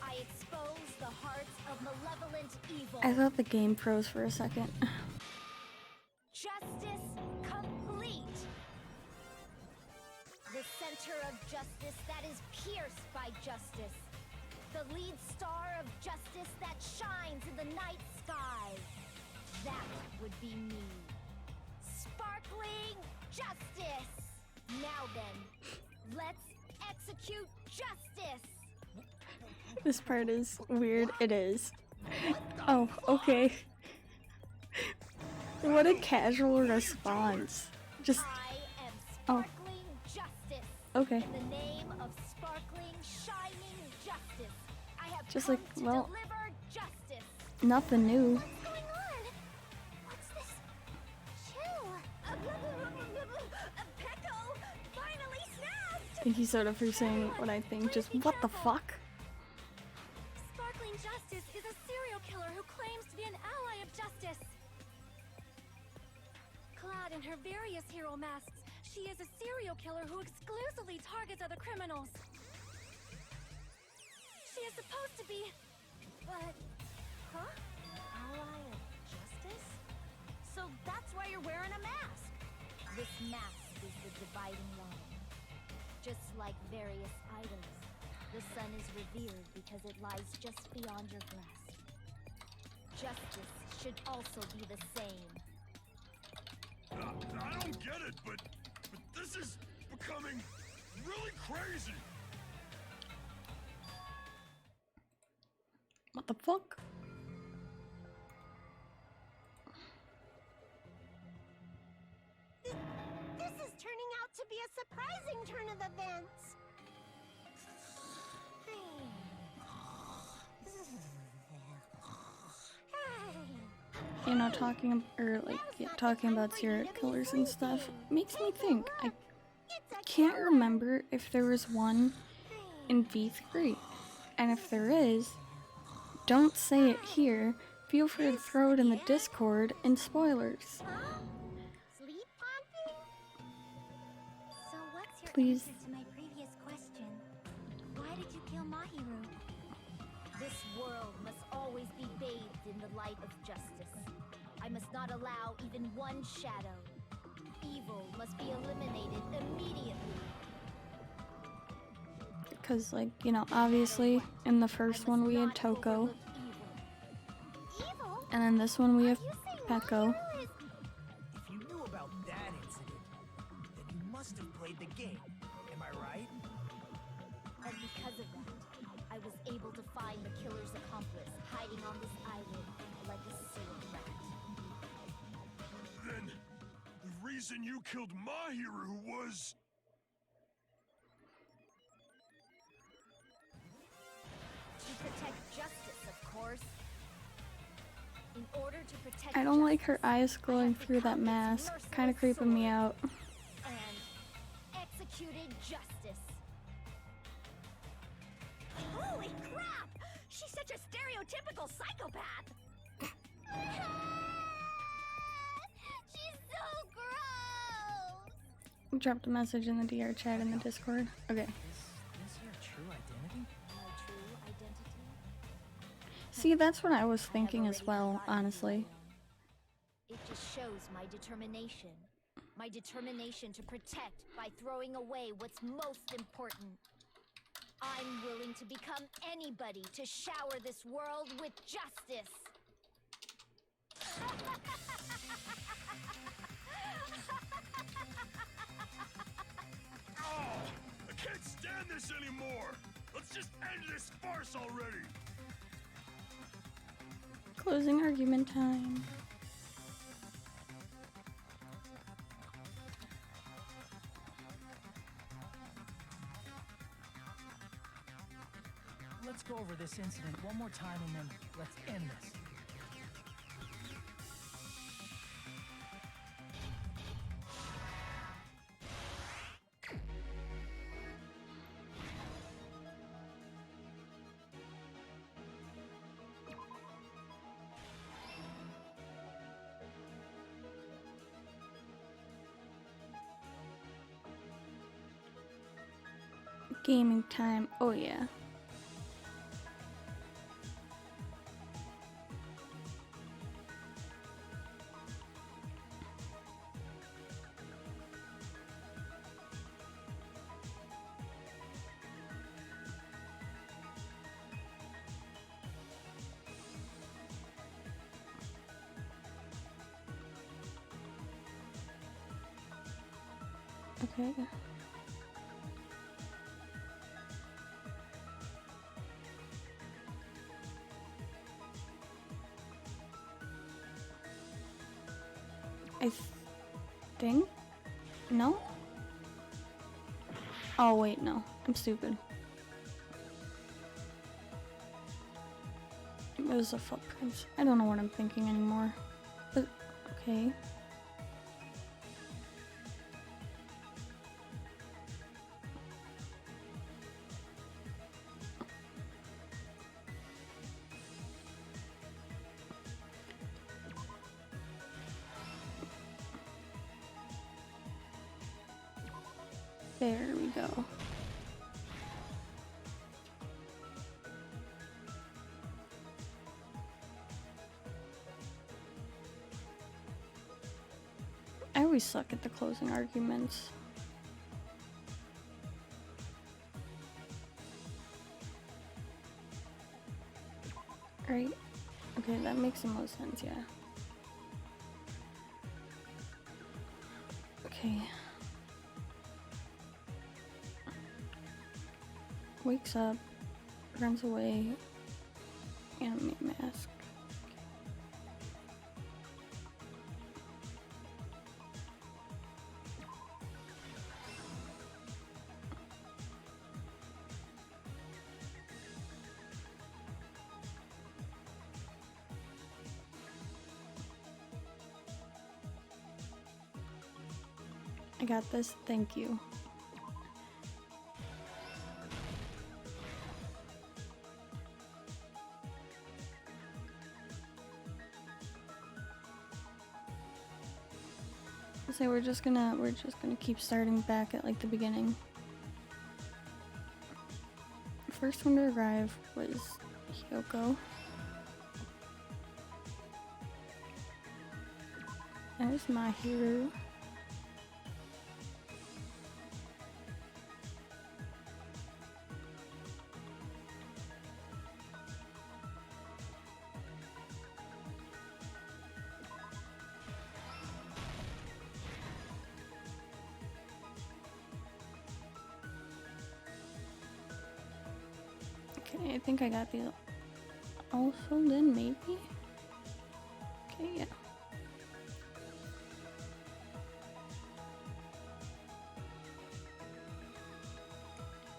I expose the hearts of malevolent evil. I thought the game froze for a second. Justice complete! The center of justice that is pierced by justice. The lead star of justice that shines in the night sky. That would be me. Sparkling justice! Now then, let's execute justice! This part is weird. It is. Oh, okay. What a casual response. Just... I am Oh. sparkling justice. Okay. In the name of sparkling, shining justice, I have Just come like, to well- deliver justice. Nothing new. What's going on? What's this? Chill. Pecco finally snapped! Thank you, Soda, for saying what I think. Just, what the fuck? Sparkling Justice is a serial killer who claims to be an ally of justice. Clad in her various hero masks, she is a serial killer who exclusively targets other criminals. She is supposed to be... But... Huh? Ally of justice? So that's why you're wearing a mask. This mask is the dividing line. Just like various idols, the sun is revered because it lies just beyond your grasp. justice should also be the same. I don't get it, but this is becoming really crazy. What the fuck? This is turning out to be a surprising turn of events. You know, talking talking about serial killers and stuff makes me think. I can't remember if there was one in V3, and if there is, don't say it here. Feel free to throw it in the Discord in spoilers. Sleep haunting? So what's your Please. answer to my previous question? Why did you kill Mahiru? This world must always be bathed in the light of justice. I must not allow even one shadow. Evil must be eliminated immediately. Because, like, you know, obviously in the first one we had Toko, Evil? and in this one we have You say Peko. Mahiru is... If you knew about that incident, then you must have played the game. Am I right? And because of that, I was able to find the killer's accomplice hiding on this island like a sewer rat. Then the reason you killed Mahiru was... To protect justice, of course. In order to protect I don't like justice, her eyes I glowing have through that become its mask. Kind of merciless creeping me sword out. And executed justice. Holy crap! She's such a stereotypical psychopath! She's so gross! Dropped a message in the DR chat in the Discord. Okay. Is this your true identity? My true identity? See, that's what I was I have thinking as already well, forgotten you. honestly. It just shows my determination. My determination to protect by throwing away what's most important. I'm willing to become anybody to shower this world with justice. Oh, I can't stand this anymore! Let's just end this farce already! Closing argument time. Let's go over this incident one more time and then let's end this. Gaming time. Oh yeah. Okay. I think? No? Oh wait, no. I'm stupid. It was a footprint. I don't know what I'm thinking anymore. But, okay. There we go. I always suck at the closing arguments. Right? Okay, that makes the most sense, yeah. Okay. Wakes up, runs away, anime mask. I got this, thank you. So we're just gonna keep starting back at like the beginning. First one to arrive was Hyoko. There's Mahiru. Okay, I think I got the also then maybe? Okay, yeah.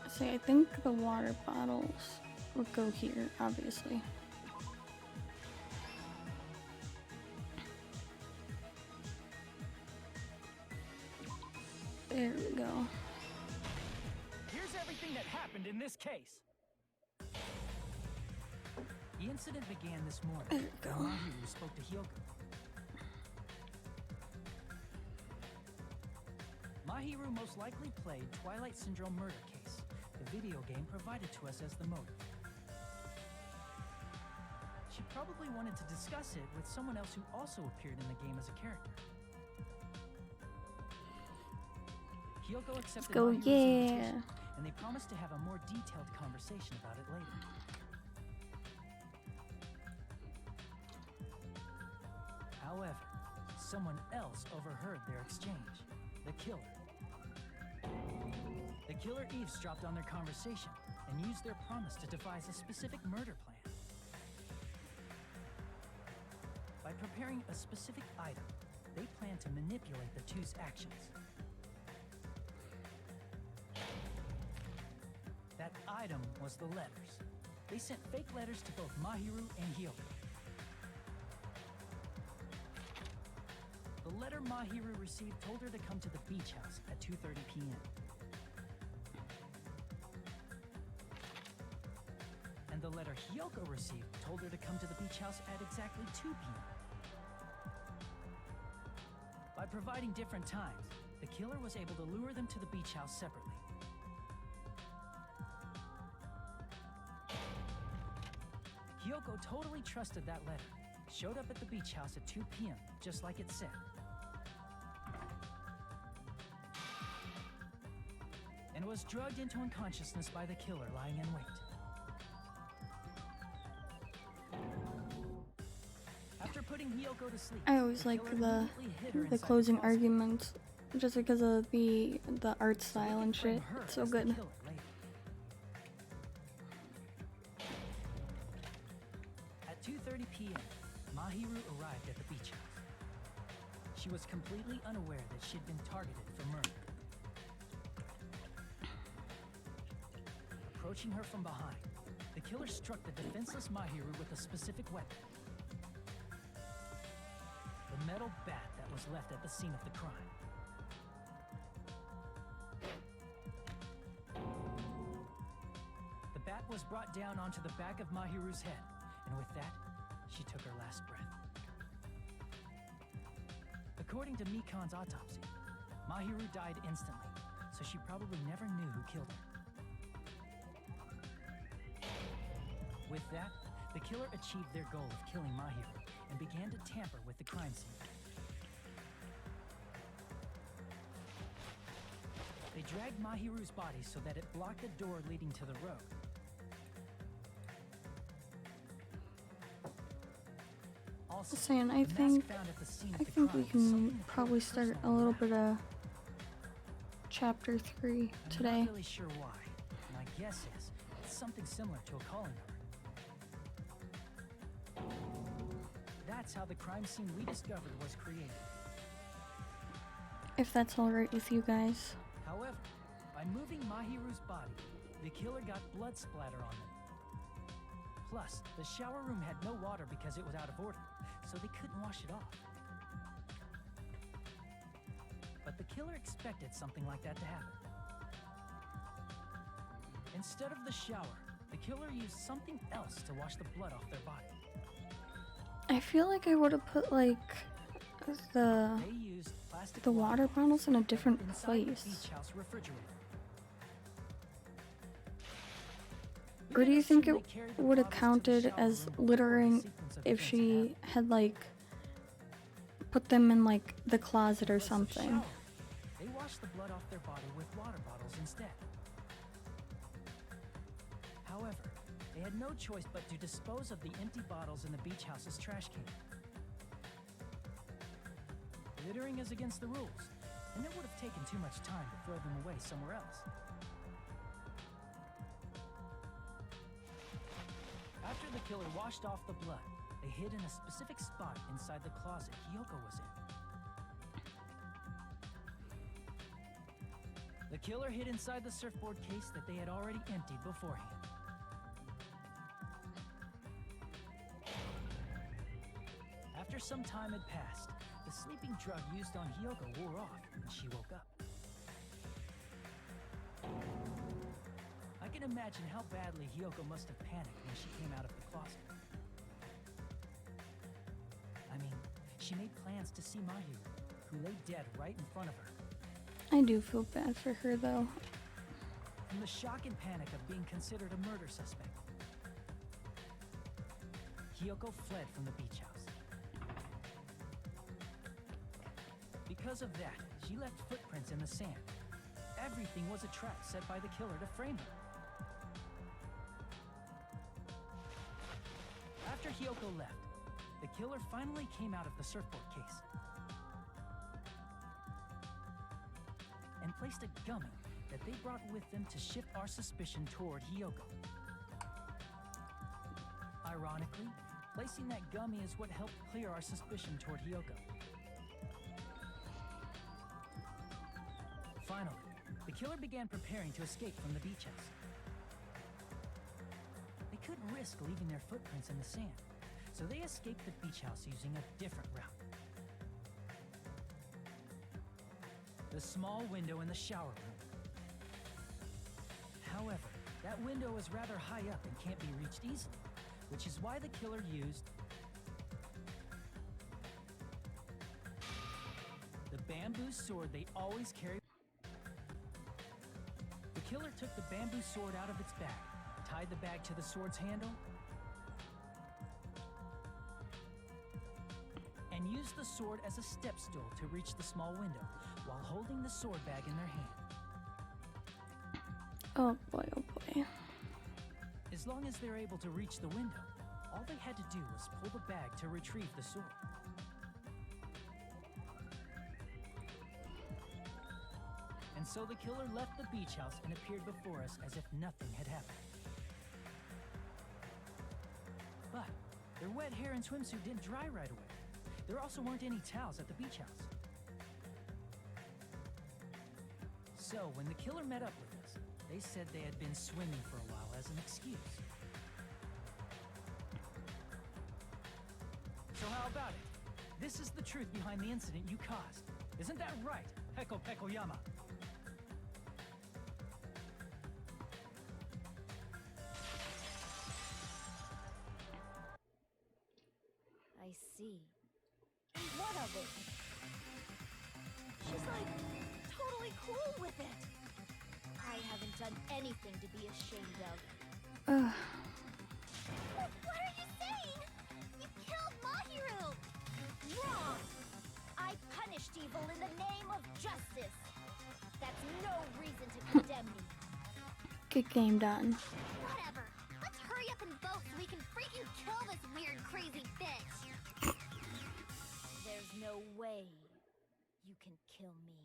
So I think the water bottles would go here, obviously. There we go. Here's everything that happened in this case. The incident began this morning. There we go. When Mahiru spoke to Hyoko. Mahiru most likely played Twilight Syndrome Murder Case, the video game provided to us as the motive. She probably wanted to discuss it with someone else who also appeared in the game as a character. Hyoko accepted Go, Mahiru's yeah. invitation, and they promised to have a more detailed conversation about it later. However, someone else overheard their exchange. The killer. The killer eavesdropped on their conversation and used their promise to devise a specific murder plan. By preparing a specific item, they planned to manipulate the two's actions. That item was the letters. They sent fake letters to both Mahiru and Hyoko. The letter Mahiru received told her to come to the beach house at 2:30 p.m. And the letter Hyoko received told her to come to the beach house at exactly 2 p.m. By providing different times, the killer was able to lure them to the beach house separately. Hyoko totally trusted that letter, showed up at the beach house at 2 p.m., just like it said. And was drugged into unconsciousness by the killer lying in wait. After putting Hyoko to sleep, I always the like killer the immediately hid her inside closing the closet, arguments just because of the art so they style could and frame shit. her It's so as the good. killer later. At 2:30 p.m., Mahiru arrived at the beach house. She was completely unaware that she'd been targeted for murder. Approaching her from behind, the killer struck the defenseless Mahiru with a specific weapon. The metal bat that was left at the scene of the crime. The bat was brought down onto the back of Mahiru's head, and with that, she took her last breath. According to Mikan's autopsy, Mahiru died instantly, so she probably never knew who killed her. With that, the killer achieved their goal of killing Mahiru and began to tamper with the crime scene. They dragged Mahiru's body so that it blocked the door leading to the road. Also, saying, the mask found at the scene of I the think we crime was can something probably incredibly start a personal little to bit of chapter 3 I'm today. not really sure why. My guess is it's something similar to a calling card. That's how the crime scene we discovered was created. If that's alright with you guys. However, by moving Mahiru's body, the killer got blood splatter on them. Plus, the shower room had no water because it was out of order, so they couldn't wash it off. But the killer expected something like that to happen. Instead of the shower, the killer used something else to wash the blood off their body. I feel like I would have put like the They used plastic water bottles in a different inside the place. beach house refrigerator. Or do you think it would have counted as littering if she had like put them in like the closet or something? They washed the blood off their body with water bottles instead. However, they had no choice but to dispose of the empty bottles in the beach house's trash can. Littering is against the rules, and it would have taken too much time to throw them away somewhere else. After the killer washed off the blood, they hid in a specific spot inside the closet Hiyoko was in. The killer hid inside the surfboard case that they had already emptied beforehand. After some time had passed, the sleeping drug used on Hiyoko wore off and she woke up. I can imagine how badly Hiyoko must have panicked when she came out of the closet. I mean, she made plans to see Mahiru, who lay dead right in front of her. I do feel bad for her though. From the shock and panic of being considered a murder suspect, Hiyoko fled from the beach house. Because of that, she left footprints in the sand. Everything was a trap set by the killer to frame her. After Hiyoko left, the killer finally came out of the surfboard case and placed a gummy that they brought with them to shift our suspicion toward Hiyoko. Ironically, placing that gummy is what helped clear our suspicion toward Hiyoko. Finally, the killer began preparing to escape from the beach house. They couldn't risk leaving their footprints in the sand, so they escaped the beach house using a different route. The small window in the shower room. However, that window is rather high up and can't be reached easily, which is why the killer used the bamboo sword they always carry. The killer took the bamboo sword out of its bag, tied the bag to the sword's handle, and used the sword as a step stool to reach the small window while holding the sword bag in their hand. Oh boy, oh boy. As long as they're able to reach the window, all they had to do was pull the bag to retrieve the sword. And so the killer left the beach house and appeared before us as if nothing had happened. But their wet hair and swimsuit didn't dry right away. There also weren't any towels at the beach house. So when the killer met up with us, they said they had been swimming for a while as an excuse. So how about it? This is the truth behind the incident you caused. Isn't that right, Peko Pekoyama? I see. And what of it? She's like totally cool with it. I haven't done anything to be ashamed of. Ugh. What are you saying? You killed Mahiru! Wrong. I punished evil in the name of justice. That's no reason to condemn me. Good game done. Whatever. Let's hurry up and vote so we can freaking kill this weird, crazy bitch. There's no way you can kill me.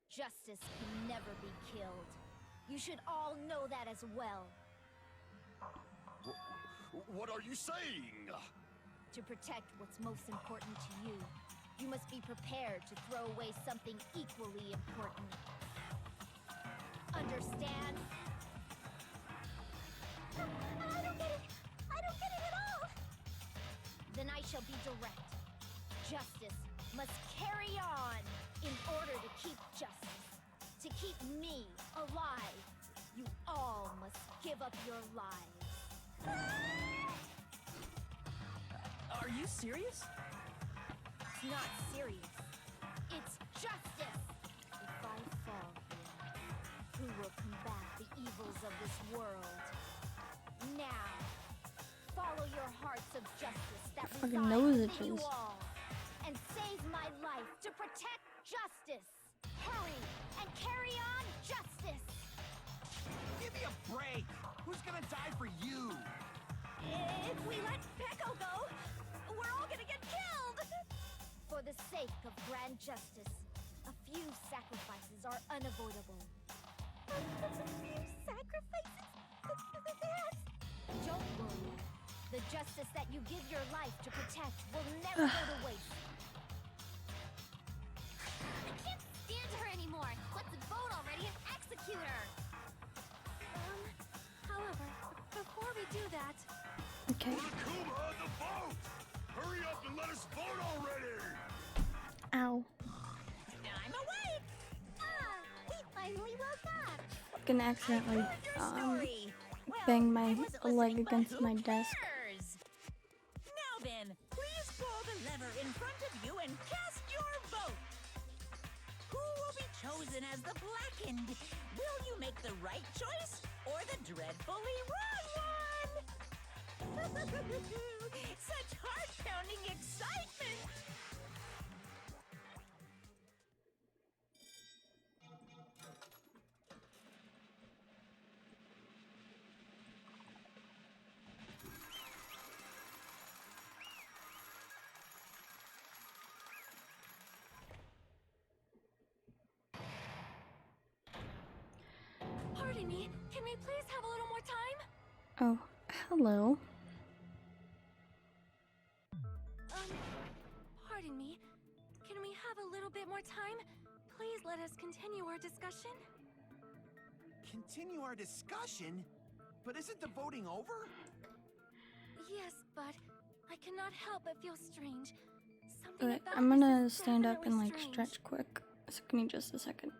Justice can never be killed. You should all know that as well. What are you saying? To protect what's most important to you, you must be prepared to throw away something equally important. Understand? I don't get it. I don't get it at all. Then I shall be direct. Justice must carry on in order to keep justice. To keep me alive, you all must give up your lives. Are you serious? It's not serious. It's justice. If I fall here, who will combat the evils of this world? Now, follow your hearts of justice that Fucking knows reside it within you is. all, and save my life to protect justice. Hurry and carry on justice. Give me a break! Who's gonna die for you? If we let Peko go, we're all gonna get killed! For the sake of grand justice, a few sacrifices are unavoidable. A few sacrifices? Don't worry. The justice that you give your life to protect will never go to waste. I can't stand her anymore. Let's vote already and execute her. However, before we do that, Okay. Kuma, the vote! Hurry up and let us vote already! Ow. I'm awake. We finally woke up. Fucking accidentally Your story. Well, banged my I wasn't leg listening, but against who my desk. cares? Now then, please pull the lever in front of you and cast your vote. Who will be chosen as the blackened? Will you make the right choice or the dreadfully wrong one? Such heart-pounding excitement! pardon me, can we please have a little more time? Oh, hello. Pardon me, can we have a little bit more time? Please let us continue our discussion. Continue our discussion? But isn't the voting over? Yes, but I cannot help but feel strange. Something Alright, about I'm this gonna is stand up and definitely like strange. stretch quick. So give me just a second.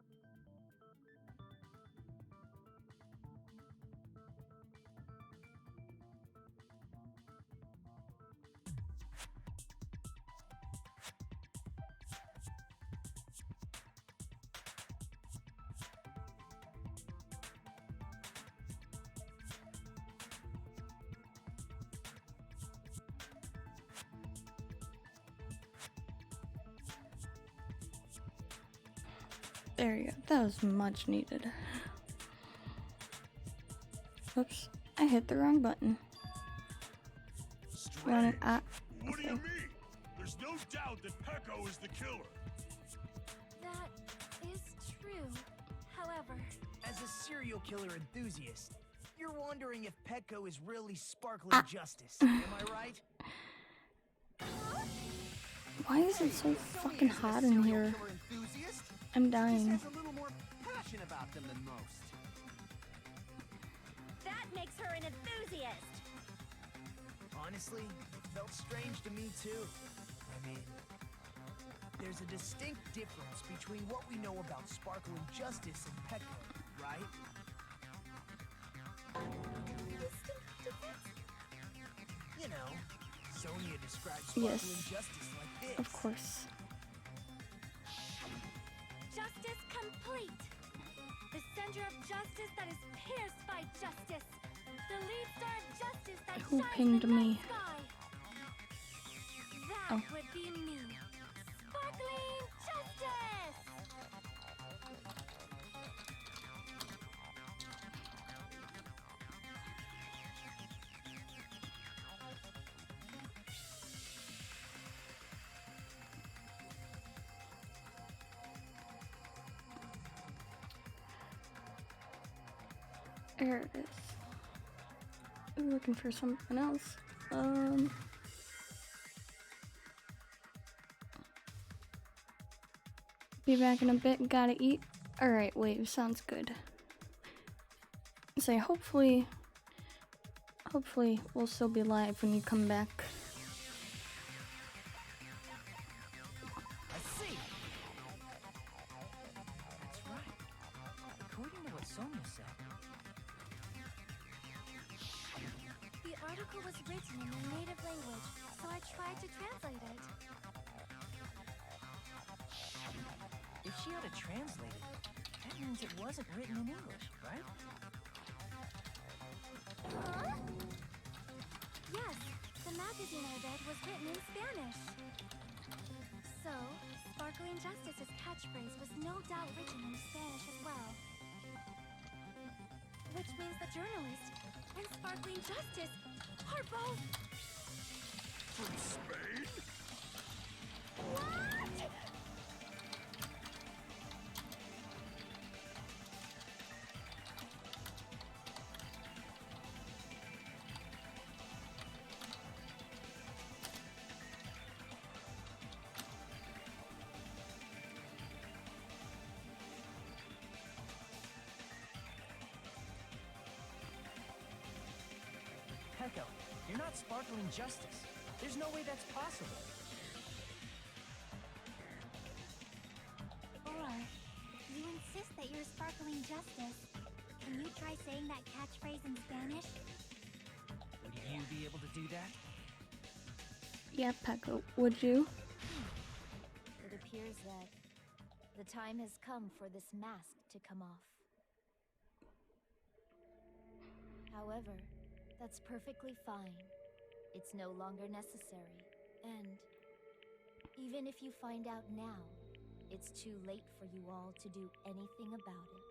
There you go. That was much needed. Oops, I hit the wrong button. Strange. Ah, What do you okay. mean? There's no doubt that Peko is the killer. That is true. However, As a serial killer enthusiast, you're wondering if Peko is really sparkling justice. Am I right? Why is it so fucking Sony hot isn't a in serial here? killer enthusiast. I'm He dying. just has a little more passion about them than most. That makes her an enthusiast. Honestly, it felt strange to me too. I mean, there's a distinct difference between what we know about sparkling justice and Peko, right? You know, Sonia describes sparkling Yes. justice like this. Of course. justice complete. The center of justice that is pierced by justice. The lead star of justice that Who shines pinged in the me? night sky. That Oh. would be me. Sparkling justice! There it is. I'm looking for something else. Be back in a bit. Gotta eat. Alright, wave. Sounds good. Say, hopefully we'll still be live when you come back. I see. That's right. According to what Sonia said. The article was written in their native language, so I tried to translate it. If she had to translate it, that means it wasn't written in English, right? Huh? Yes, the magazine I read was written in Spanish. So, Sparkling Justice's catchphrase was no doubt written in Spanish as well. Which means the journalist and Sparkling Justice are both... From Spain? What? Peko, you're not Sparkling Justice. There's no way that's possible. Or, if you insist that you're Sparkling Justice, can you try saying that catchphrase in Spanish? Would you be able to do that? Yeah, Peko, would you? It appears that the time has come for this mask to come off. However, that's perfectly fine. It's no longer necessary. And even if you find out now, it's too late for you all to do anything about it.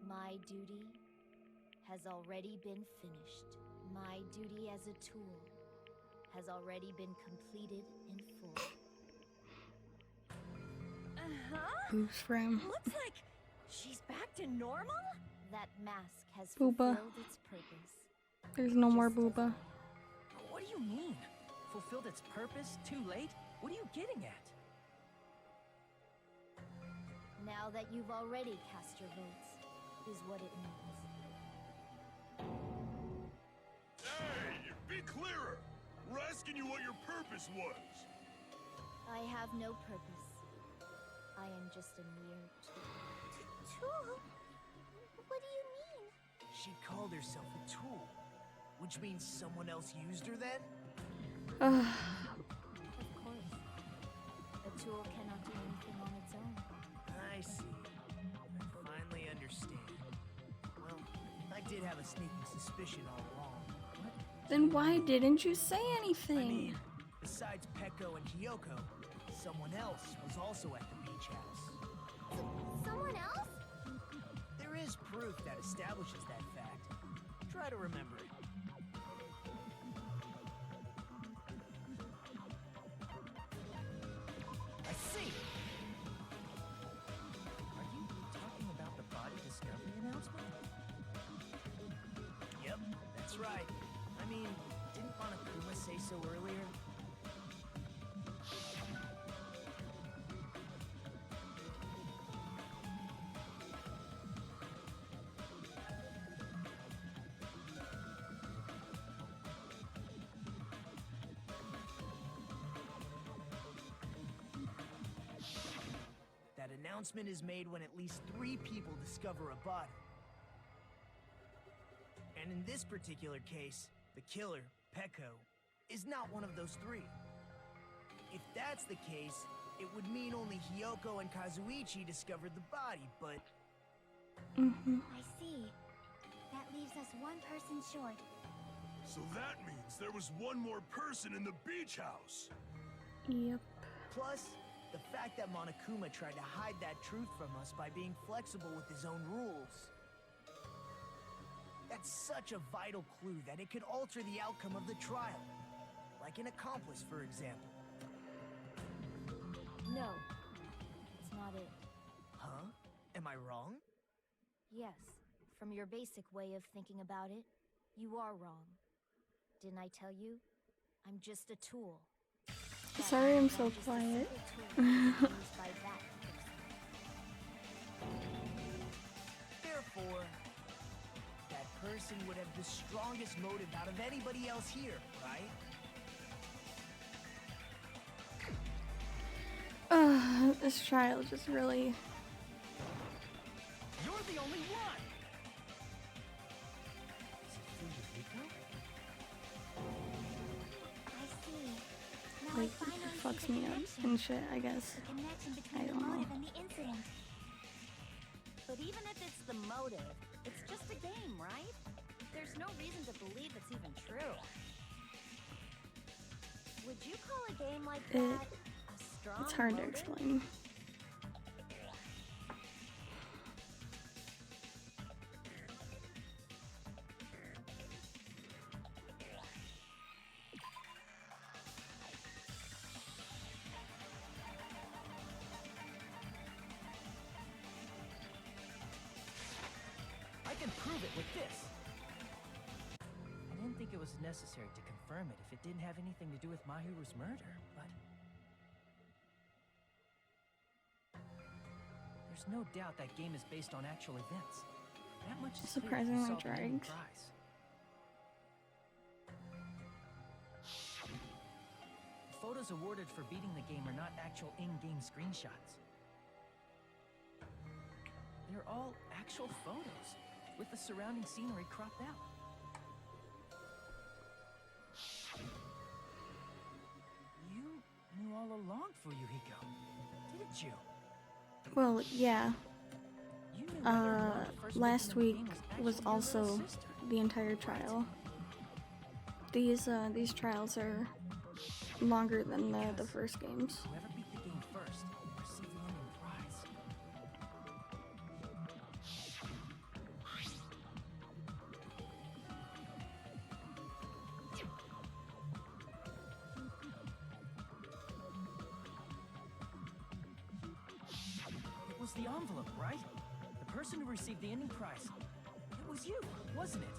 My duty has already been finished. My duty as a tool has already been completed in full. Who's from? Looks like she's back to normal? That mask has Booba. fulfilled its purpose. There's no more Just as Booba. What do you mean? Fulfilled its purpose? Too late? What are you getting at? Now that you've already cast your votes, is what it means. Hey, be clearer! We're asking you what your purpose was. I have no purpose. I am just a mere tool. Tool? What do you mean? She called herself a tool. Which means someone else used her then? Of course. A tool cannot do anything on its own. I see. I finally understand. Well, I did have a sneaking suspicion all along. What? Then why didn't you say anything? I mean, besides Peko and Hiyoko, someone else was also at the beach house. Someone else? There is proof that establishes that fact. Try to remember it. I see! Are you talking about the body discovery announcement? Yep, that's right. I mean, didn't Monokuma say so earlier? That announcement is made when at least 3 people discover a body. And in this particular case, the killer, Peko, is not one of those 3. If that's the case, it would mean only Hiyoko and Kazuichi discovered the body, but... I see. That leaves us one person short. So that means there was one more person in the beach house. Yep. Plus, the fact that Monokuma tried to hide that truth from us by being flexible with his own rules. That's such a vital clue that it could alter the outcome of the trial. Like an accomplice, for example. No, it's not it. Huh? I wrong? Yes, from your basic way of thinking about it, you are wrong. Didn't I tell you? I'm just a tool. That Sorry I'm means so just a quiet. simple tool used by that person. Therefore, that person would have the strongest motive out of anybody else here, right? This trial just really... You're the only one! Is it Fuyuhiko? I see. Now I like finally fucks see the me up connection. and shit, I guess. The connection I between the don't know. motive and the incident. But even if it's the motive, it's just a game, right? There's no reason to believe it's even true. Would you call a game like that a strong It's hard to motive? explain. I can prove it with this. I didn't think it was necessary to confirm it if it didn't have anything to do with Mahiru's murder, but... There's no doubt that game is based on actual events. That much is clear if you Surprisingly solve the hidden dragged. prize. The photos awarded for beating the game are not actual in-game screenshots. They're all actual photos, with the surrounding scenery cropped out. You knew all along, Fuyuhiko, didn't you? Well, yeah. You knew whether or not the first Last victim in the week game was actually your little also sister. the entire trial. These trials are longer than the first games. Whoever beat the game first received the ending prize. It was the envelope, right? The person who received the ending prize. It was you, wasn't it?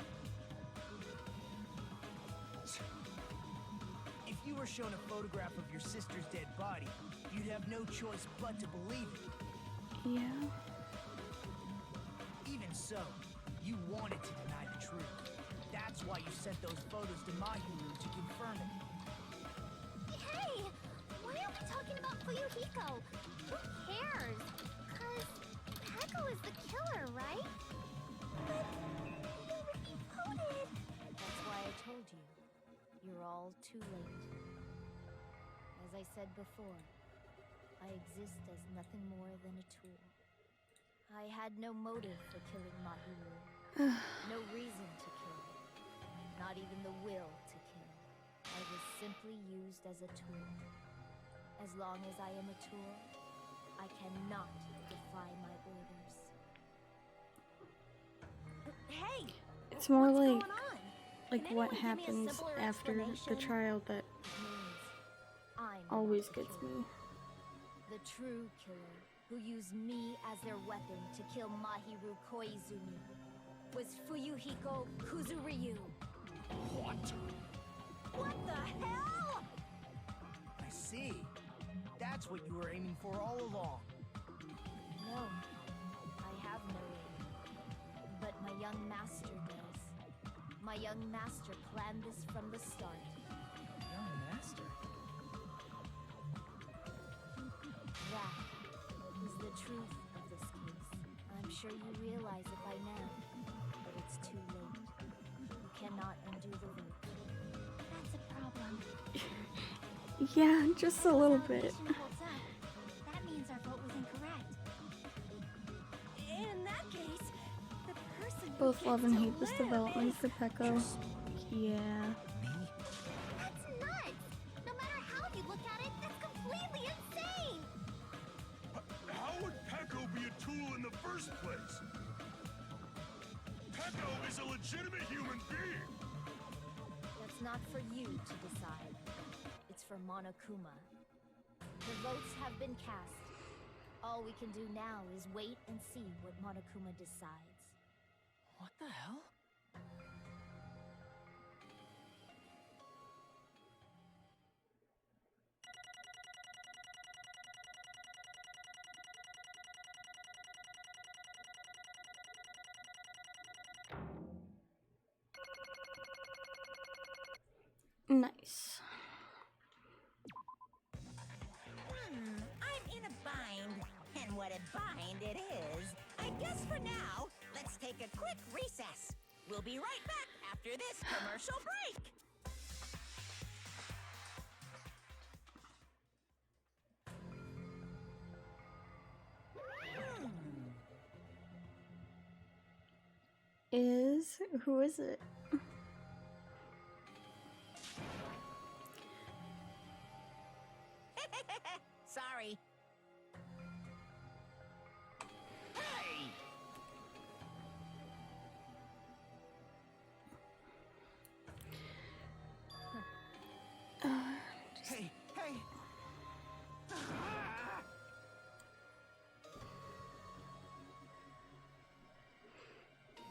If you were shown a photograph of your sister's dead body, you'd have no choice but to believe it. Yeah. Even so, you wanted to deny the truth. That's why you sent those photos to Mahiru to confirm it. Hey! Why are we talking about Fuyuhiko? Who cares? Cause Peko is the killer, right? But he voted. That's why I told you. You're all too late. As I said before, I exist as nothing more than a tool. I had no motive for killing Mahiru. No reason to kill. Not even the will to kill. I was simply used as a tool. As long as I am a tool, I cannot defy my orders. Hey! It's more what's like going on? like Can what anyone give me a happens simpler after the explanation? trial that Means I'm always not the gets killer. me. The true killer, who used me as their weapon to kill Mahiru Koizumi, was Fuyuhiko Kuzuryu. What? What the hell? I see. That's what you were aiming for all along. No, I have no aim. But my young master does. My young master planned this from the start. Young master. That is the truth of this case. I'm sure you realize it by now, but it's too late. You cannot undo the vote. That's a problem. Yeah, just a little If our bit. vision holds up, that means our vote was incorrect. In that case, the person who Both love and gets to hate this live development is... for Peko. Yeah. That's nuts! No matter how you look at it, that's completely insane! How would Peko be a tool in the first place? Peko is a legitimate human being! That's not for you to decide. It's for Monokuma. The votes have been cast. All we can do now is wait and see what Monokuma decides. What the hell? Nice. I'm in a bind. And what a bind it is. I guess for now, let's take a quick recess. We'll be right back after this commercial break. Who is it? Sorry. Hey! Hey, hey!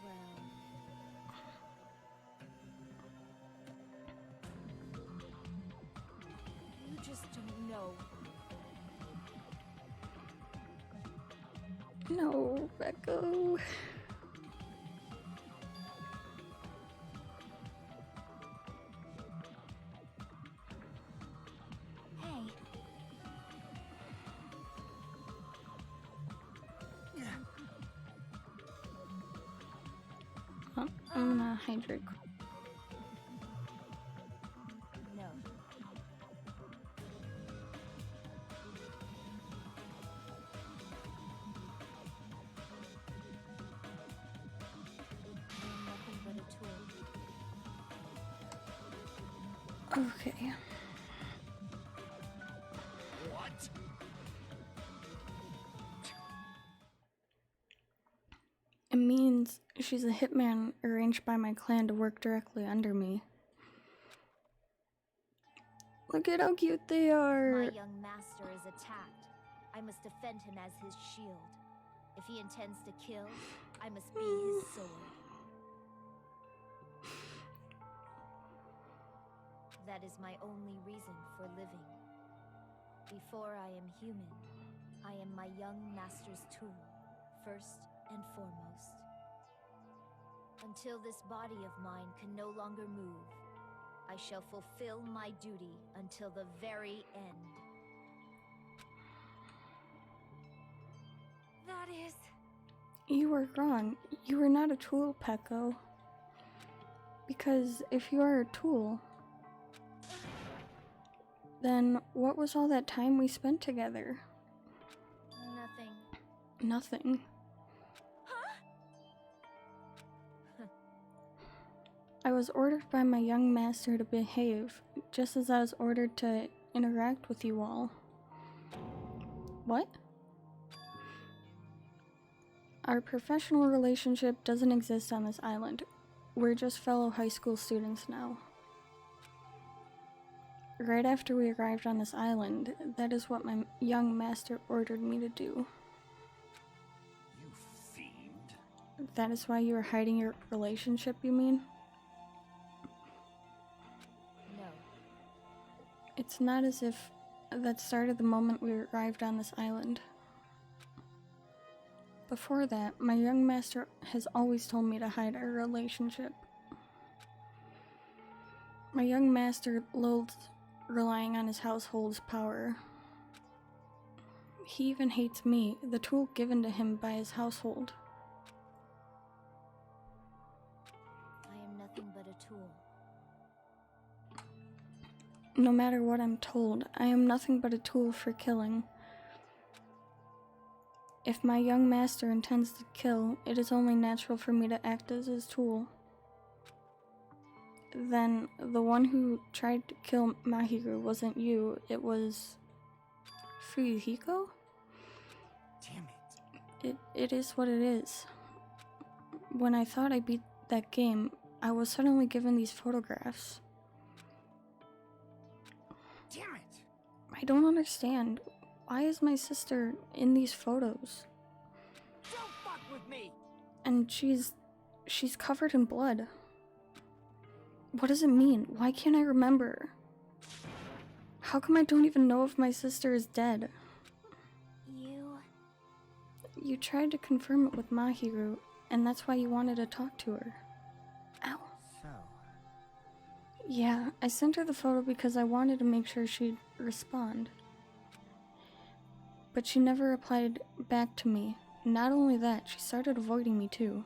Well, you just don't know. No, Becco. Hey, Oh, I'm gonna hydrate. no. I'm nothing but a tool. Okay. What? It means she's a hitman arranged by my clan to work directly under me. Look at how cute they are. My young master is attacked. I must defend him as his shield. If he intends to kill, I must be his sword. That is my only reason for living. Before I am human, I am my young master's tool, first and foremost. Until this body of mine can no longer move, I shall fulfill my duty until the very end. That is... You were wrong. You are not a tool, Pecco. Because if you are a tool, then what was all that time we spent together? nothing. Nothing. I was ordered by my young master to behave, just as I was ordered to interact with you all. What? Our professional relationship doesn't exist on this island. We're just fellow high school students now. Right after we arrived on this island, that is what my young master ordered me to do. You fiend. That is why you were hiding your relationship, you mean? No. It's not as if that started the moment we arrived on this island. Before that, my young master has always told me to hide our relationship. My young master loathes relying on his household's power. He even hates me, the tool given to him by his household. I am nothing but a tool. No matter what I'm told, I am nothing but a tool for killing. If my young master intends to kill, it is only natural for me to act as his tool. Then, the one who tried to kill Mahiru wasn't you, it was... Fuyuhiko? Damn it. It is what it is. When I thought I beat that game, I was suddenly given these photographs. Damn it. I don't understand. why is my sister in these photos? Don't fuck with me! And she's covered in blood. What does it mean? Why can't I remember? How come I don't even know if my sister is dead? You tried to confirm it with Mahiru, and that's why you wanted to talk to her. Ow. So... Yeah, I sent her the photo because I wanted to make sure she'd respond. But she never replied back to me. Not only that, she started avoiding me too.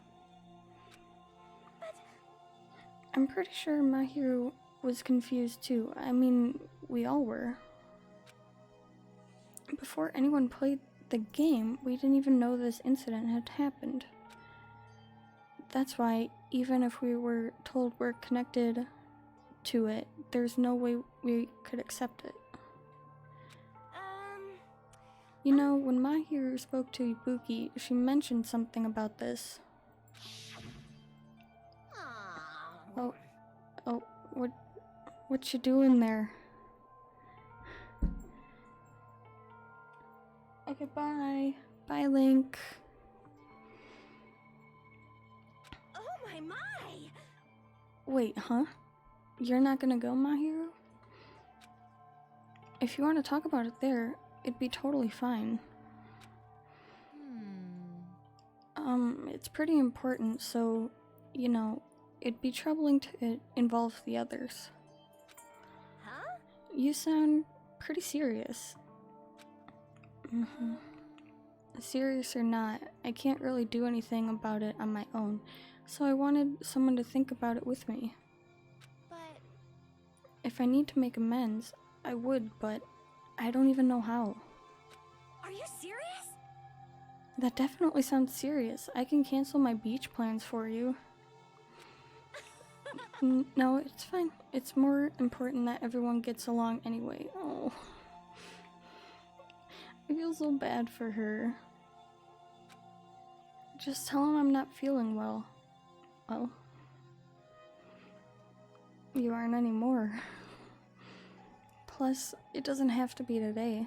I'm pretty sure Mahiru was confused too. I mean, we all were. Before anyone played the game, we didn't even know this incident had happened. That's why, even if we were told we're connected to it, there's no way we could accept it. You know, when Mahiru spoke to Ibuki, she mentioned something about this. Oh, what you doing there? Okay, bye. Bye, Link. Oh my! Wait, huh? You're not gonna go, Mahiru? If you want to talk about it there, it'd be totally fine. It's pretty important, so, you know, it'd be troubling to involve the others. Huh? You sound pretty serious. Serious or not, I can't really do anything about it on my own, so I wanted someone to think about it with me. But... If I need to make amends, I would, but I don't even know how. Are you serious? That definitely sounds serious. I can cancel my beach plans for you. No, it's fine. It's more important that everyone gets along anyway. Oh. I feel so bad for her. Just tell him I'm not feeling well. Well, you aren't anymore. Plus, it doesn't have to be today.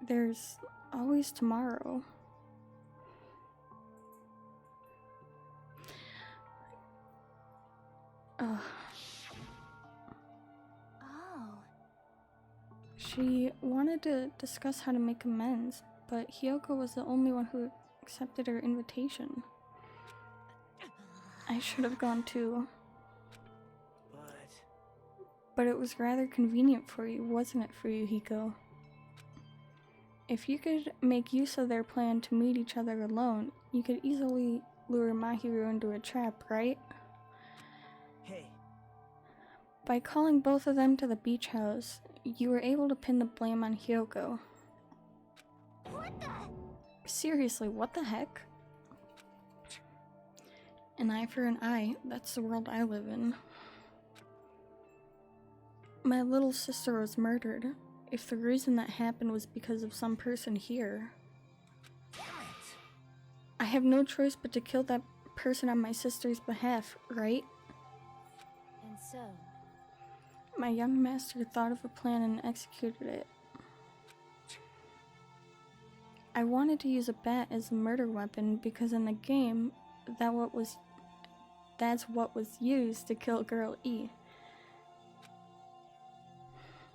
There's always tomorrow. Ugh. Oh. She wanted to discuss how to make amends, but Hiyoko was the only one who accepted her invitation. I should have gone too. But it was rather convenient for you, wasn't it, for Hiko? If you could make use of their plan to meet each other alone, you could easily lure Mahiru into a trap, right? Hey. By calling both of them to the beach house, you were able to pin the blame on Hiyoko. What the? Seriously, what the heck? An eye for an eye, that's the world I live in. My little sister was murdered. If the reason that happened was because of some person here, I have no choice but to kill that person on my sister's behalf, right? And so, My young master thought of a plan and executed it. I wanted to use a bat as a murder weapon because in the game, that's what was used to kill Girl E.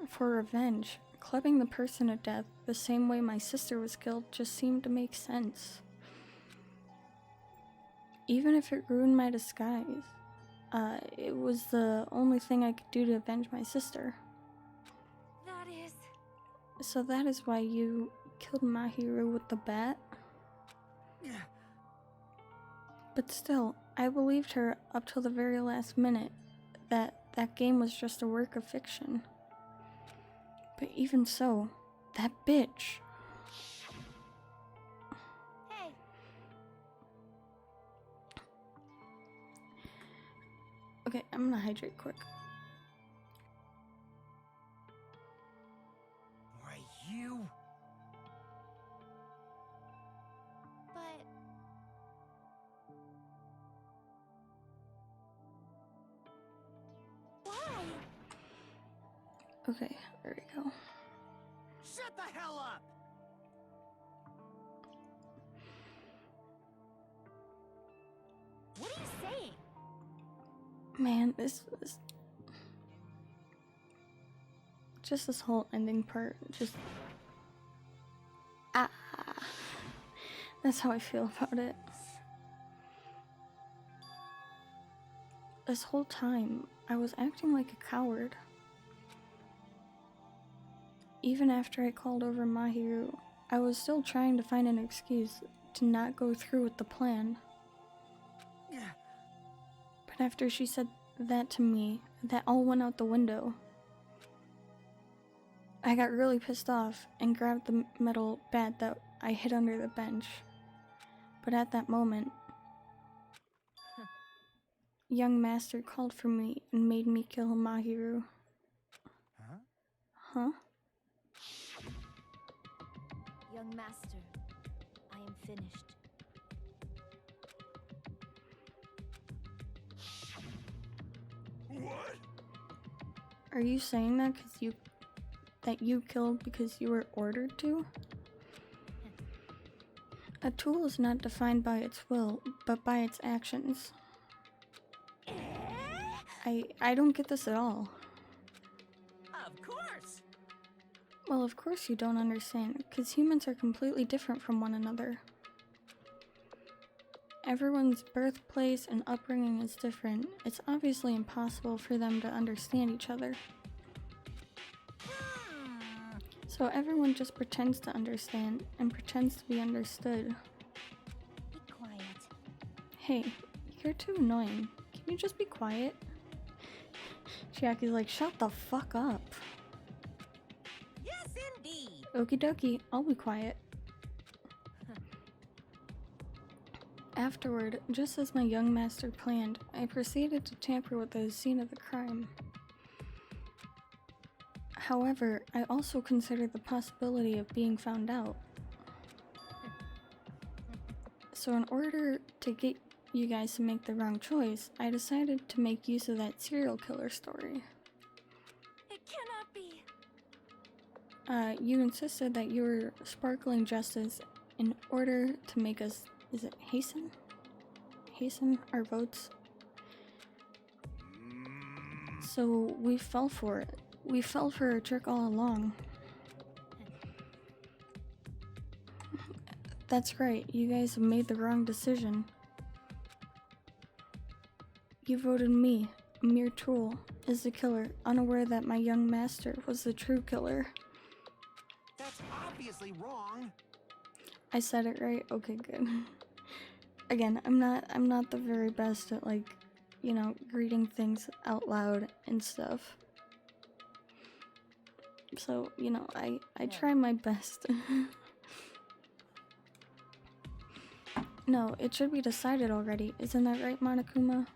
For revenge, clubbing the person to death the same way my sister was killed just seemed to make sense. Even if it ruined my disguise, it was the only thing I could do to avenge my sister. That is... So that is why you killed Mahiru with the bat? But still, I believed her up till the very last minute that that game was just a work of fiction. But even so, that bitch. Hey. Okay, I'm gonna hydrate quick. Why, you? But... Why? Okay, there we go. Shut the hell up! What are you saying? Man, this just this whole ending part, just that's how I feel about it. This whole time, I was acting like a coward. Even after I called over Mahiru, I was still trying to find an excuse to not go through with the plan. But after she said that to me, that all went out the window. I got really pissed off and grabbed the metal bat that I hid under the bench. But at that moment, young master called for me and made me kill Mahiru. Huh? Young master, I am finished. What? Are you saying that you killed because you were ordered to? A tool is not defined by its will, but by its actions. I don't get this at all. Of course. Well, of course you don't understand, because humans are completely different from one another. Everyone's birthplace and upbringing is different. It's obviously impossible for them to understand each other. So everyone just pretends to understand and pretends to be understood. Be quiet. Hey, you're too annoying. Can you just be quiet? Chiaki's like, shut the fuck up. Yes, indeed. Okie dokie, I'll be quiet. Afterward, just as my young master planned, I proceeded to tamper with the scene of the crime. However, I also considered the possibility of being found out. So in order to get you guys to make the wrong choice, I decided to make use of that serial killer story. It cannot be. You insisted that you were sparkling justice in order to make us, is it hasten our votes? So we fell for it. We fell for a trick all along. That's right, you guys have made the wrong decision. You voted me, a mere tool, as the killer, unaware that my young master was the true killer. That's obviously wrong. I said it right? Okay, good. Again, I'm not the very best at, like, you know, reading things out loud and stuff. So, you know, I try my best. No, it should be decided already. Isn't that right, Monokuma?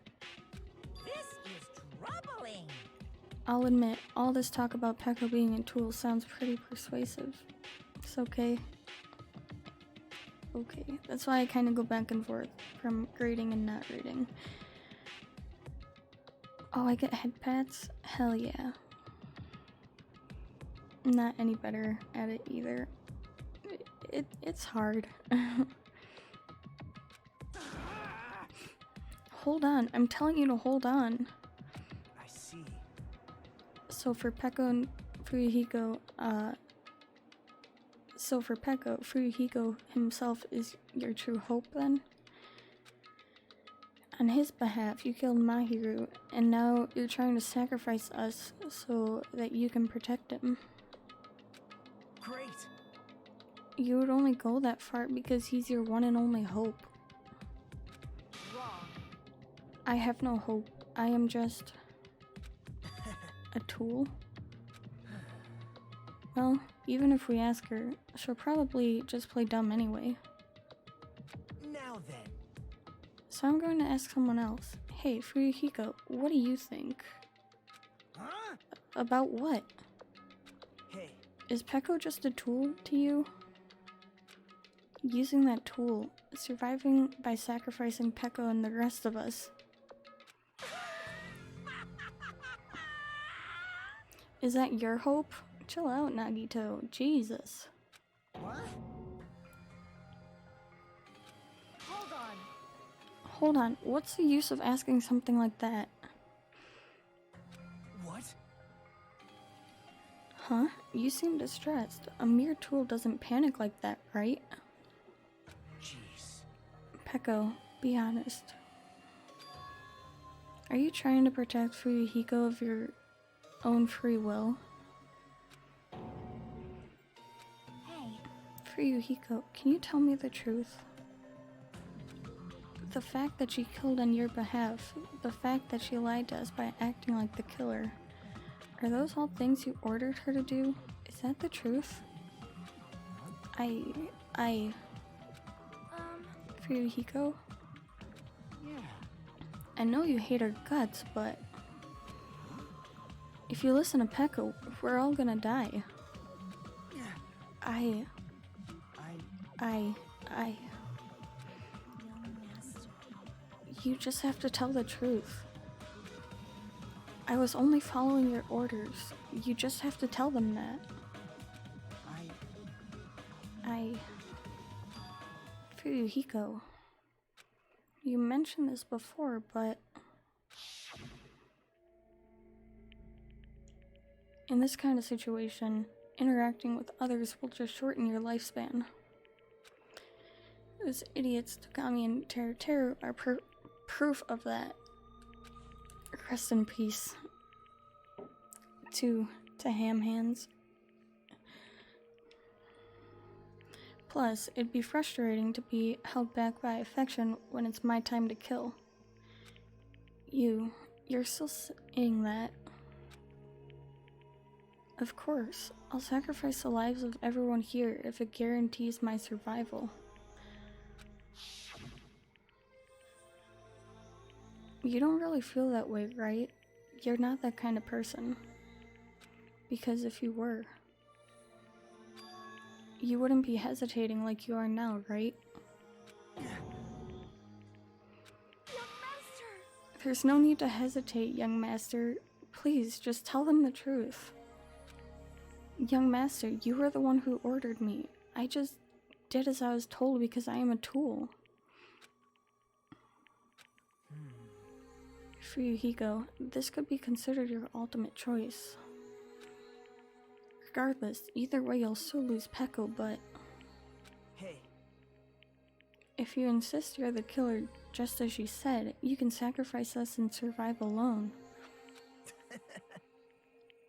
This is troubling. I'll admit, all this talk about Pekka being a tool sounds pretty persuasive. It's okay. Okay, that's why I kind of go back and forth from grading and not grading. Oh, I get head pats? Hell yeah. I'm not any better at it either. It's hard. Hold on, I'm telling you to hold on. I see. So for Pekka and Fuyuhiko, Fuyuhiko himself is your true hope then? On his behalf, you killed Mahiru, and now you're trying to sacrifice us so that you can protect him. Great. You would only go that far because he's your one and only hope. Wrong. I have no hope. I am just a tool. Well, even if we ask her, she'll probably just play dumb anyway. Now then. So I'm going to ask someone else. Hey, Fuyuhiko, what do you think? Huh? About what? Hey, Is Pekko just a tool to you? Using that tool, surviving by sacrificing Pekko and the rest of us. Is that your hope? Chill out, Nagito. Jesus. What? Hold on. Hold on. What's the use of asking something like that? What? Huh? You seem distressed. A mere tool doesn't panic like that, right? Jeez. Peko, be honest. Are you trying to protect Fuyuhiko of your own free will? Hey, Fuyuhiko, can you tell me the truth? The fact that she killed on your behalf, the fact that she lied to us by acting like the killer, are those all things you ordered her to do? Is that the truth? Fuyuhiko? Yeah. I know you hate her guts, but if you listen to Peko, we're all gonna die. young master. You just have to tell the truth. I was only following your orders. You just have to tell them that. Fuyuhiko. You mentioned this before, but in this kind of situation, interacting with others will just shorten your lifespan. Those idiots, Takami and Teru, are proof of that. Rest in peace to Ham Hands. Plus, it'd be frustrating to be held back by affection when it's my time to kill. You're still saying that. Of course, I'll sacrifice the lives of everyone here if it guarantees my survival. You don't really feel that way, right? You're not that kind of person. Because if you were, you wouldn't be hesitating like you are now, right? Young Master! There's no need to hesitate, young master. Please, just tell them the truth. Young master, you were the one who ordered me. I just did as I was told because I am a tool. Fuyuhiko, this could be considered your ultimate choice. Regardless, either way you'll still lose Peko, but Hey, if you insist you're the killer just as you said, you can sacrifice us and survive alone.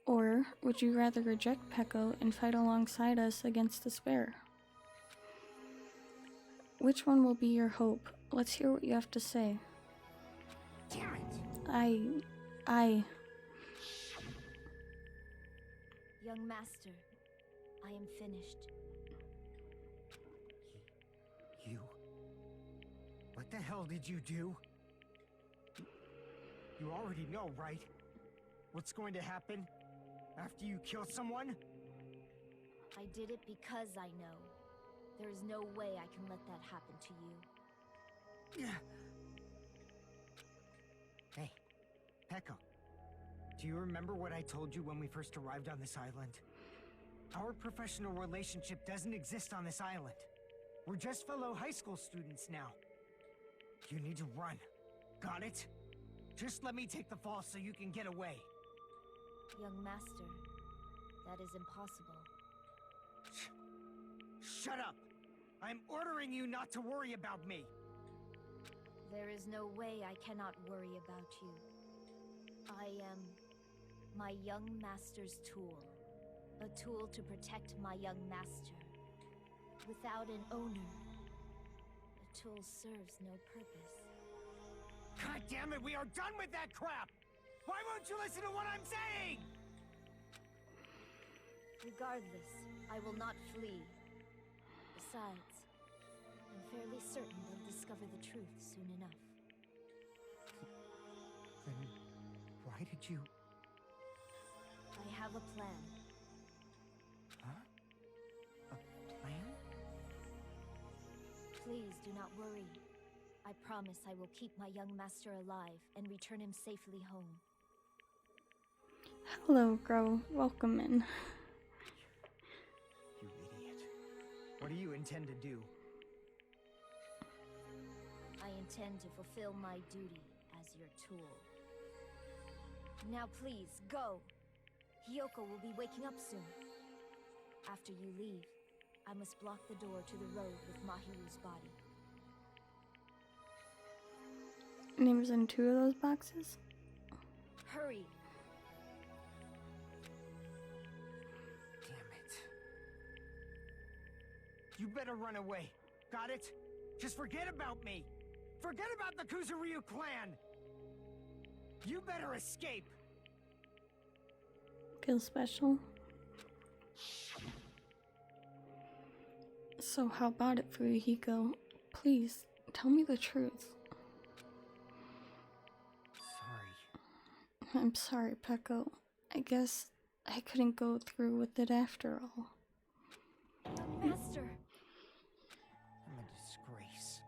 Or would you rather reject Peko and fight alongside us against despair? Which one will be your hope? Let's hear what you have to say. damn it! Young master, I am finished. You? What the hell did you do? You already know, right? What's going to happen after you kill someone? I did it because I know. There is no way I can let that happen to you. Hey, Peko. Do you remember what I told you when we first arrived on this island? Our professional relationship doesn't exist on this island. We're just fellow high school students now. You need to run. Got it? Just let me take the fall so you can get away. Young master, that is impossible. Shut up! I'm ordering you not to worry about me! There is no way I cannot worry about you. I am my young master's tool. A tool to protect my young master. Without an owner, the tool serves no purpose. God damn it, we are done with that crap! Why won't you listen to what I'm saying? Regardless, I will not flee. Besides, I'm fairly certain they'll discover the truth soon enough. Then why did you... I have a plan. Huh? A plan? Please do not worry. I promise I will keep my young master alive and return him safely home. Hello, Gro. Welcome in. You idiot. What do you intend to do? I intend to fulfill my duty as your tool. Now please, go! Hiyoko will be waking up soon. After you leave, I must block the door to the road with Mahiru's body. Names in 2 of those boxes? Hurry! Damn it. You better run away. Got it? Just forget about me. Forget about the Kuzuryu clan. You better escape. Feels special. So how about it, Fuyuhiko? Please, tell me the truth. Sorry. I'm sorry, Peko. I guess I couldn't go through with it after all. Master! I'm a disgrace.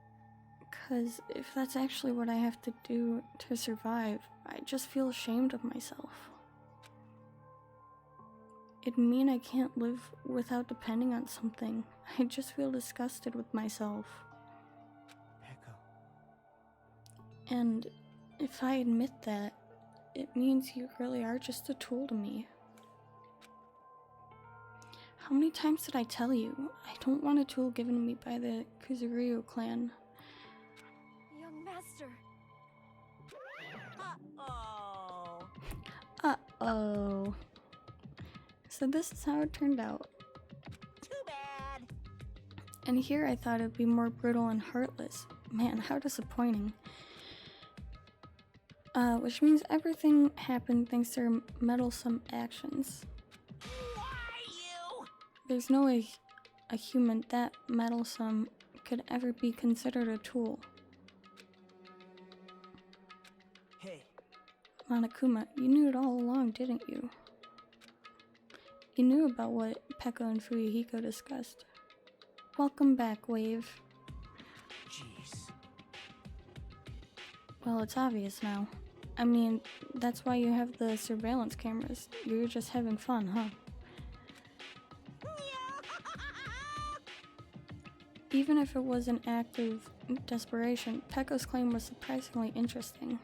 'Cause if that's actually what I have to do to survive, I just feel ashamed of myself. It'd mean I can't live without depending on something. I just feel disgusted with myself. Peko. And if I admit that, it means you really are just a tool to me. How many times did I tell you? I don't want a tool given to me by the Kuzuryu clan. Young master! Uh-oh. Uh-oh. So this is how it turned out. Too bad. And here I thought it'd be more brutal and heartless. Man, how disappointing. Which means everything happened thanks to her meddlesome actions. Why you? There's no way a human that meddlesome could ever be considered a tool. Hey, Monokuma, you knew it all along, didn't you? You knew about what Peko and Fuyuhiko discussed. Welcome back, Wave. jeez. Well, it's obvious now. I mean, that's why you have the surveillance cameras. You're just having fun, huh? Even if it was an act of desperation, Peko's claim was surprisingly interesting.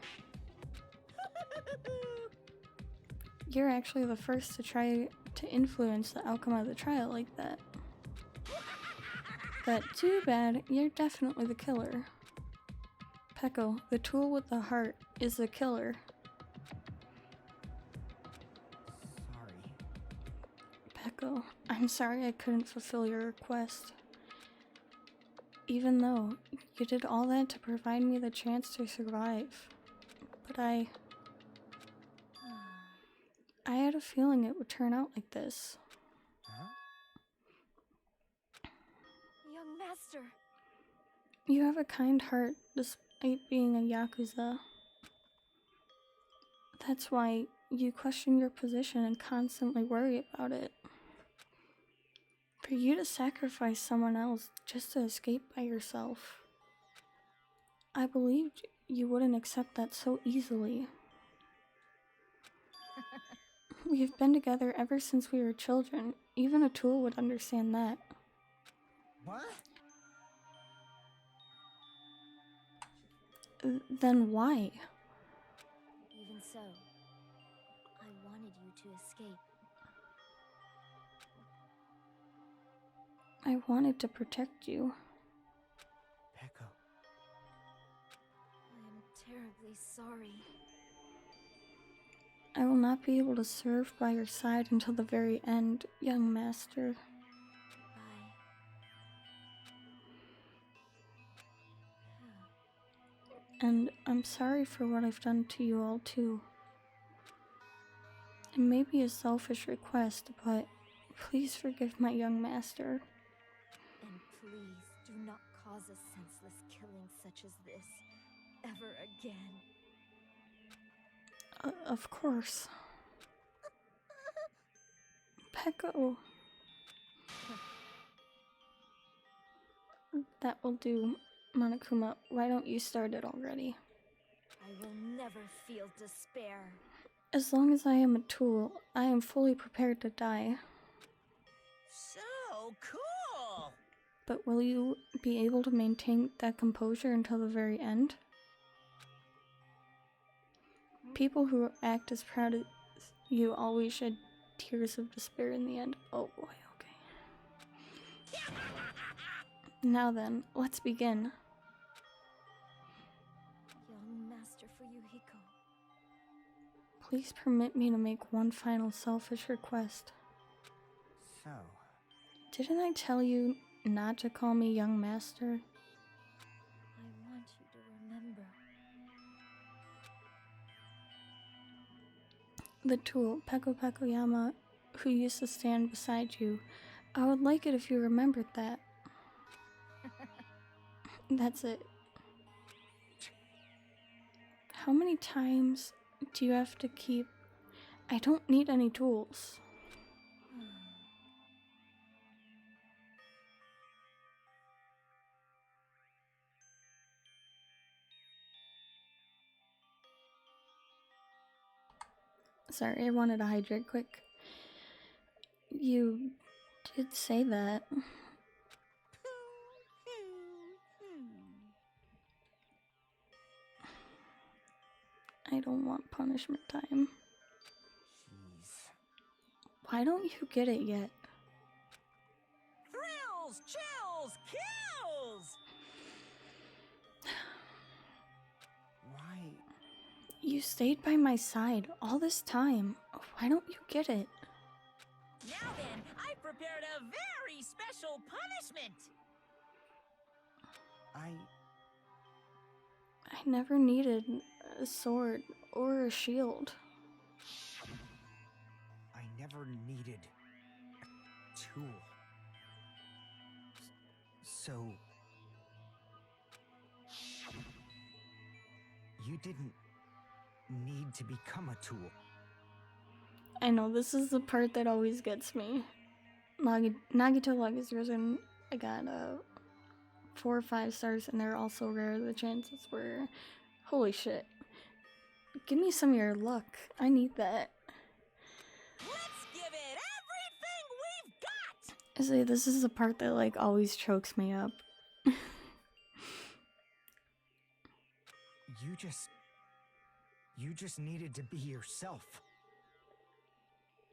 You're actually the first to try to influence the outcome of the trial like that. But too bad, you're definitely the killer. Peko, the tool with the heart, is the killer. Sorry. Peko, I'm sorry I couldn't fulfill your request. Even though you did all that to provide me the chance to survive. But I had a feeling it would turn out like this. Huh? Young master! You have a kind heart despite being a Yakuza. That's why you question your position and constantly worry about it. For you to sacrifice someone else just to escape by yourself. I believed you wouldn't accept that so easily. We have been together ever since we were children. Even a tool would understand that. What? Then why? Even so, I wanted you to escape. I wanted to protect you. Peko. I am terribly sorry. I will not be able to serve by your side until the very end, young master. Bye. And I'm sorry for what I've done to you all too. It may be a selfish request, but please forgive my young master. And please do not cause a senseless killing such as this ever again. Of course. Peko. That will do. Monokuma, why don't you start it already? I will never feel despair. As long as I am a tool, I am fully prepared to die. So cool! But will you be able to maintain that composure until the very end? People who act as proud as you always shed tears of despair in the end. Oh boy, okay. Now then, let's begin. Young Master Fuyuhiko. Please permit me to make one final selfish request. So, Didn't I tell you not to call me young master? I want you to remember. The tool, Peko Pekoyama, who used to stand beside you. I would like it if you remembered that. That's it. How many times do you have to keep... I don't need any tools. Sorry, I wanted to hydrate quick. You did say that. I don't want punishment time. jeez. Why don't you get it yet? Thrills, chills, kills! Why? You stayed by my side all this time. Why don't you get it? Now then, I prepared a very special punishment! I never needed a sword or a shield. never needed a tool. So... you didn't need to become a tool. I know, this is the part that always gets me. Nagito Legacy Risen, I got 4 or 5 stars, and they're also rare. The chances were, holy shit. Give me some of your luck. I need that. Let's give it everything we've got! I say, this is the part that like always chokes me up. You just needed to be yourself.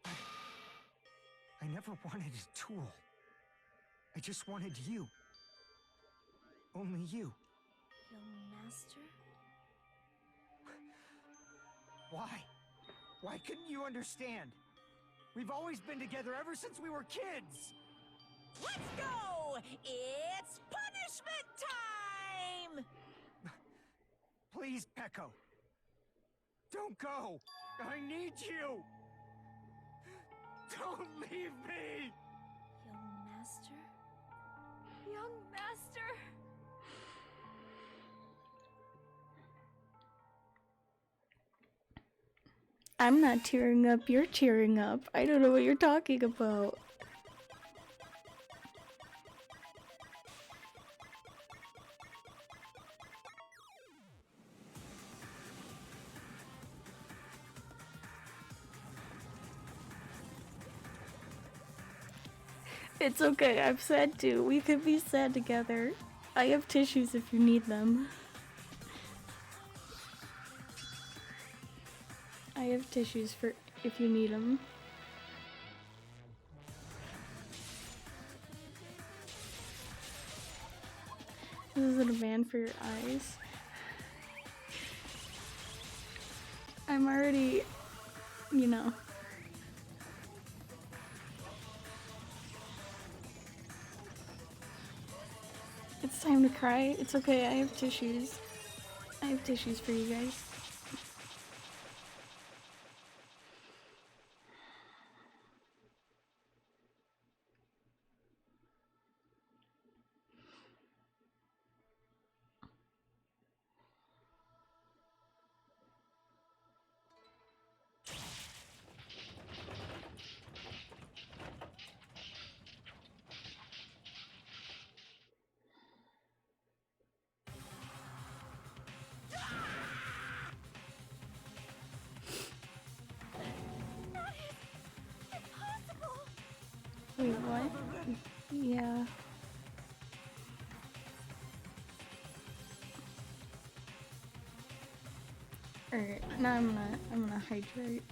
I never wanted a tool. I just wanted you. Only you. Young master? Why? Why couldn't you understand? We've always been together ever since we were kids! Let's go! It's punishment time! Please, Peko. Don't go! I need you! Don't leave me! Young master? Young master? I'm not tearing up, you're tearing up. I don't know what you're talking about. It's okay, I'm sad too. We could be sad together. I have tissues if you need them. I have tissues for if you need them. This isn't a ban for your eyes. I'm already, you know. It's time to cry. It's okay, I have tissues. I have tissues for you guys. what? Yeah. Alright, now I'm gonna hydrate.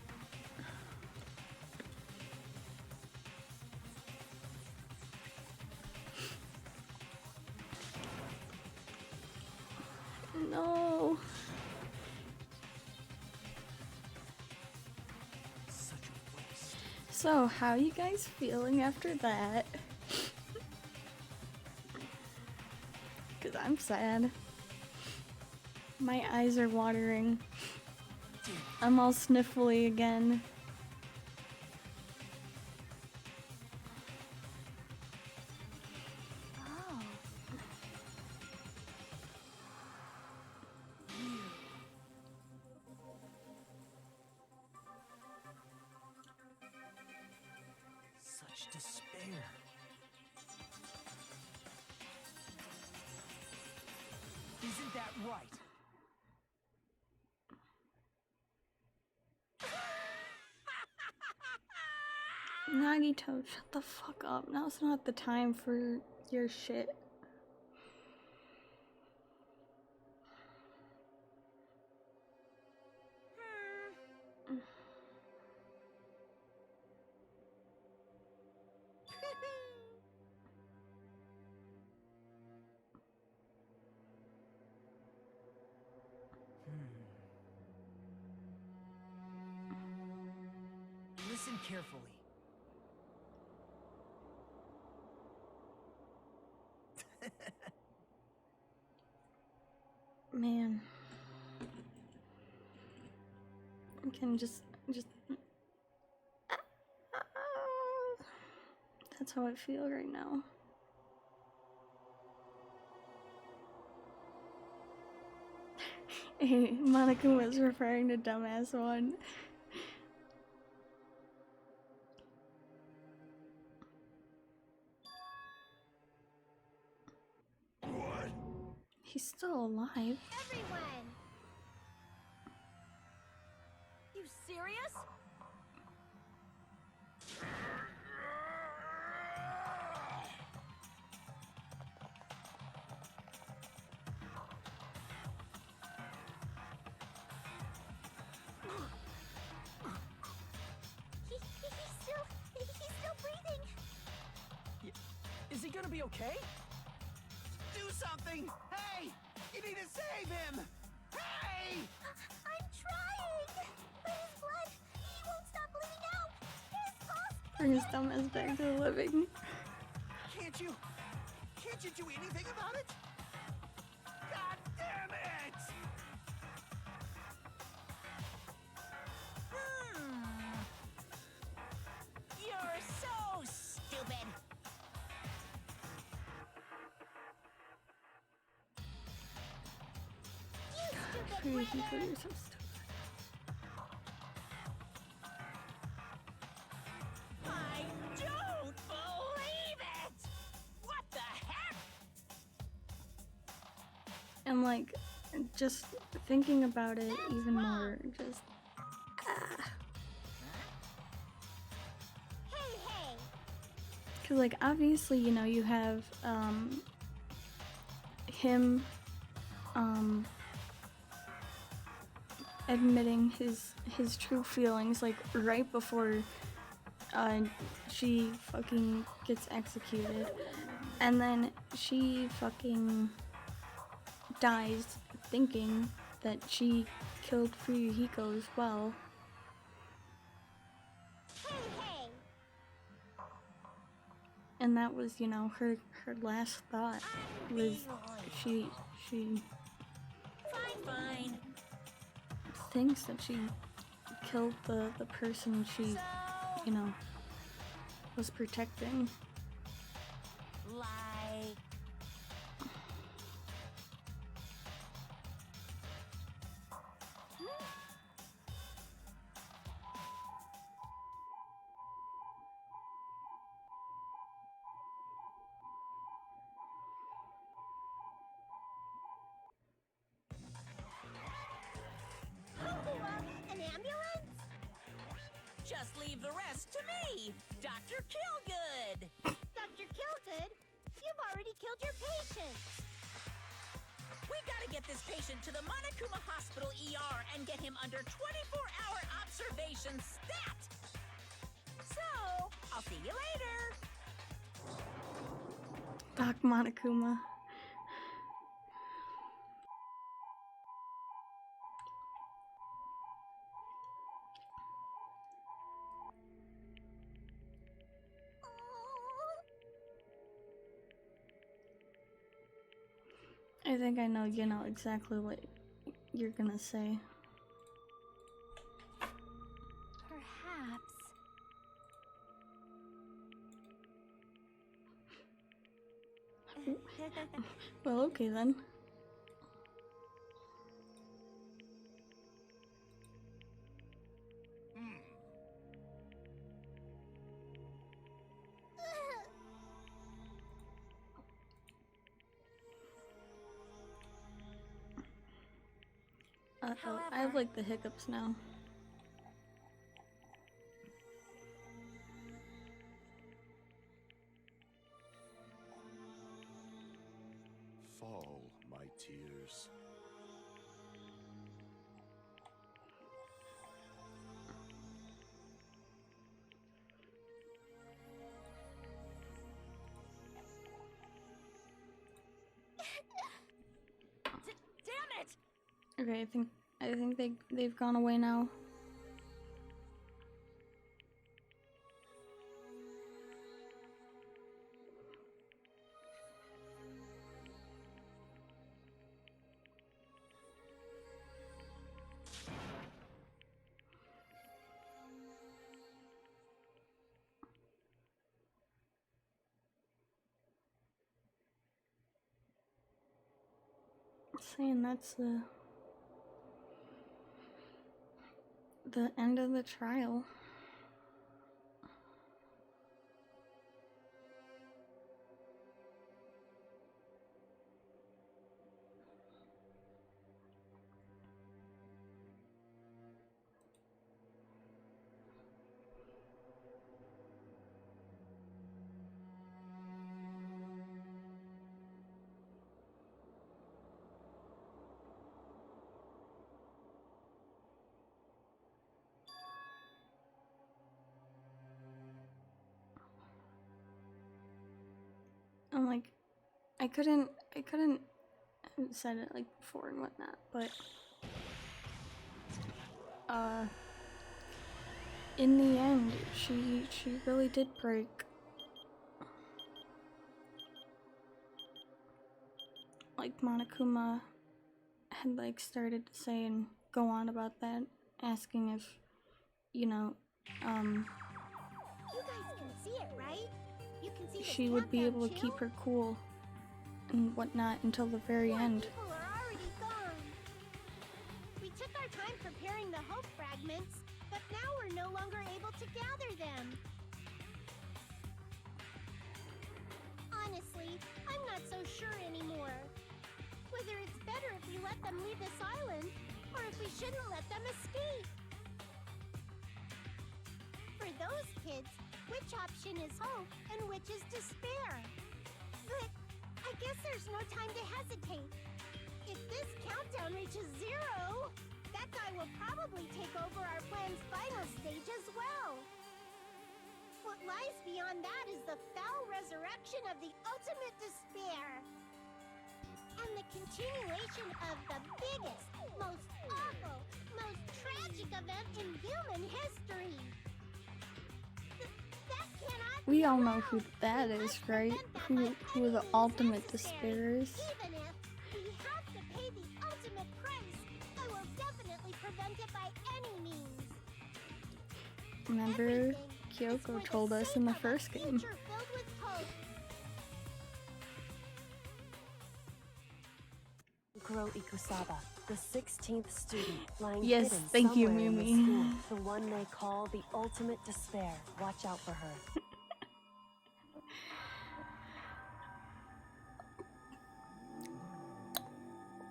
No. Such a waste. So, how you guys feeling after that? Cause I'm sad. My eyes are watering. I'm all sniffly again. Oh. Such despair. Isn't that right? Nagito, shut the fuck up. Now's not the time for your shit. Listen carefully. Man. I can just that's how I feel right now. Hey, Monica was referring to dumbass one. What? He's still alive. Everyone! You serious? He's still breathing. Is he gonna be okay? Do something! Hey! You need to save him! Hey! I'm trying. But his blood, he won't stop bleeding out. His pulse. Bring his dumbass back to the living. Can't you do anything about it? God damn it! You're so stupid. You're so stupid. I don't believe it! What the heck? And like, just thinking about it even more, just Hey. cause like obviously, you know, you have him admitting his true feelings like right before she fucking gets executed, and then she fucking dies thinking that she killed Fuyuhiko as well. Hey. And that was, you know, her last thought was she Fine. thinks that she killed the person she, you know, was protecting. Like... An ambulance? Just leave the rest to me. Dr. Killgood! Dr. Killgood, you've already killed your patient. We gotta get this patient to the Monokuma Hospital ER and get him under 24-hour observation stat! So, I'll see you later! Doc Monokuma. I think I know, you know exactly what you're gonna say. Perhaps. Well, okay then. Uh-oh, I have like the hiccups now. Fall, my tears. Damn it! Okay, I think they've gone away now. Saying that's the end of the trial. I'm like, I couldn't I haven't said it like before and whatnot, but in the end, she really did break. Like Monokuma had like started to say and go on about that, asking if, you know, You guys can see it, right? You can see the she would be countdown able to too? keep her cool and whatnot until the very More end. people are already gone. We took our time preparing the hope fragments, but now we're no longer able to gather them. Honestly, I'm not so sure anymore. Whether it's better if we let them leave this island, or if we shouldn't let them escape. For those kids, which option is hope and which is despair? But I guess there's no time to hesitate. If this countdown reaches 0, that guy will probably take over our plan's final stage as well. What lies beyond that is the foul resurrection of the ultimate despair. And the continuation of the biggest, most awful, most tragic event in human history. That cannot We be all know allowed. who that We is, must right? prevent that Who by the any means ultimate necessary. despair is. Even if we have to pay the ultimate price, I will definitely prevent it by any means. Remember, Everything is Kyoko for the told us sake in the of a first game. future filled with hope. Kuro Ikusaba, the 16th student, lying Yes, hidden thank you, somewhere in the Mimi. school. The one they call the ultimate despair. Watch out for her.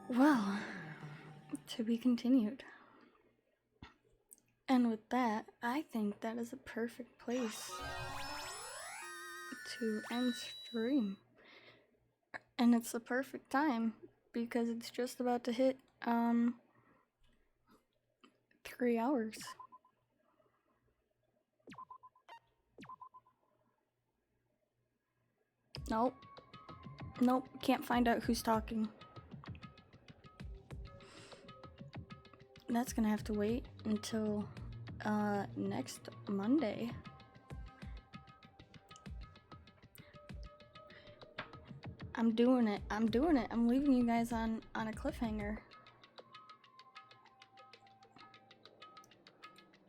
Well, to be continued. And with that, I think that is a perfect place to end stream. And it's the perfect time because it's just about to hit 3 hours. Nope. Nope, can't find out who's talking. That's gonna have to wait until next Monday. I'm doing it. I'm leaving you guys on a cliffhanger.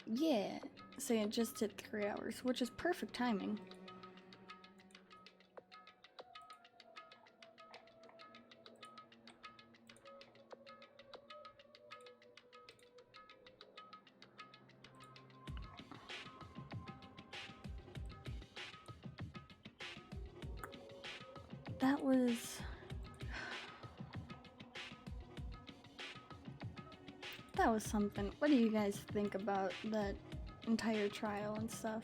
Yeah. So it just hit 3 hours, which is perfect timing. That was something. What do you guys think about that entire trial and stuff?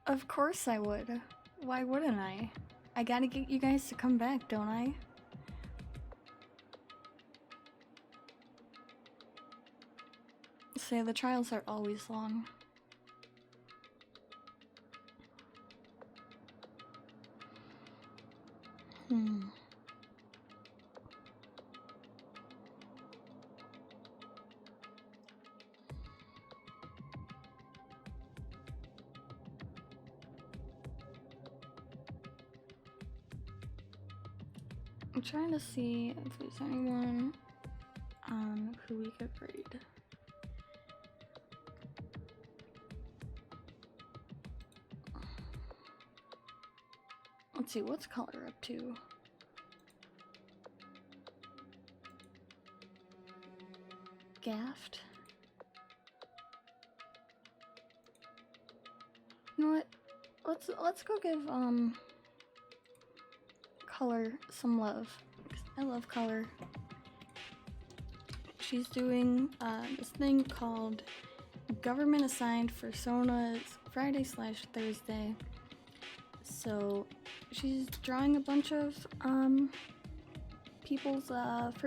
Of course I would. Why wouldn't I? I gotta get you guys to come back, don't I? Say the trials are always long. I'm trying to see if there's anyone who we could read. Let's see, what's Color up to? Gaffed? You know what? Let's go give Color some love. 'Cause I love Color. She's doing this thing called Government Assigned Personas Friday/Thursday. So she's drawing a bunch of people's first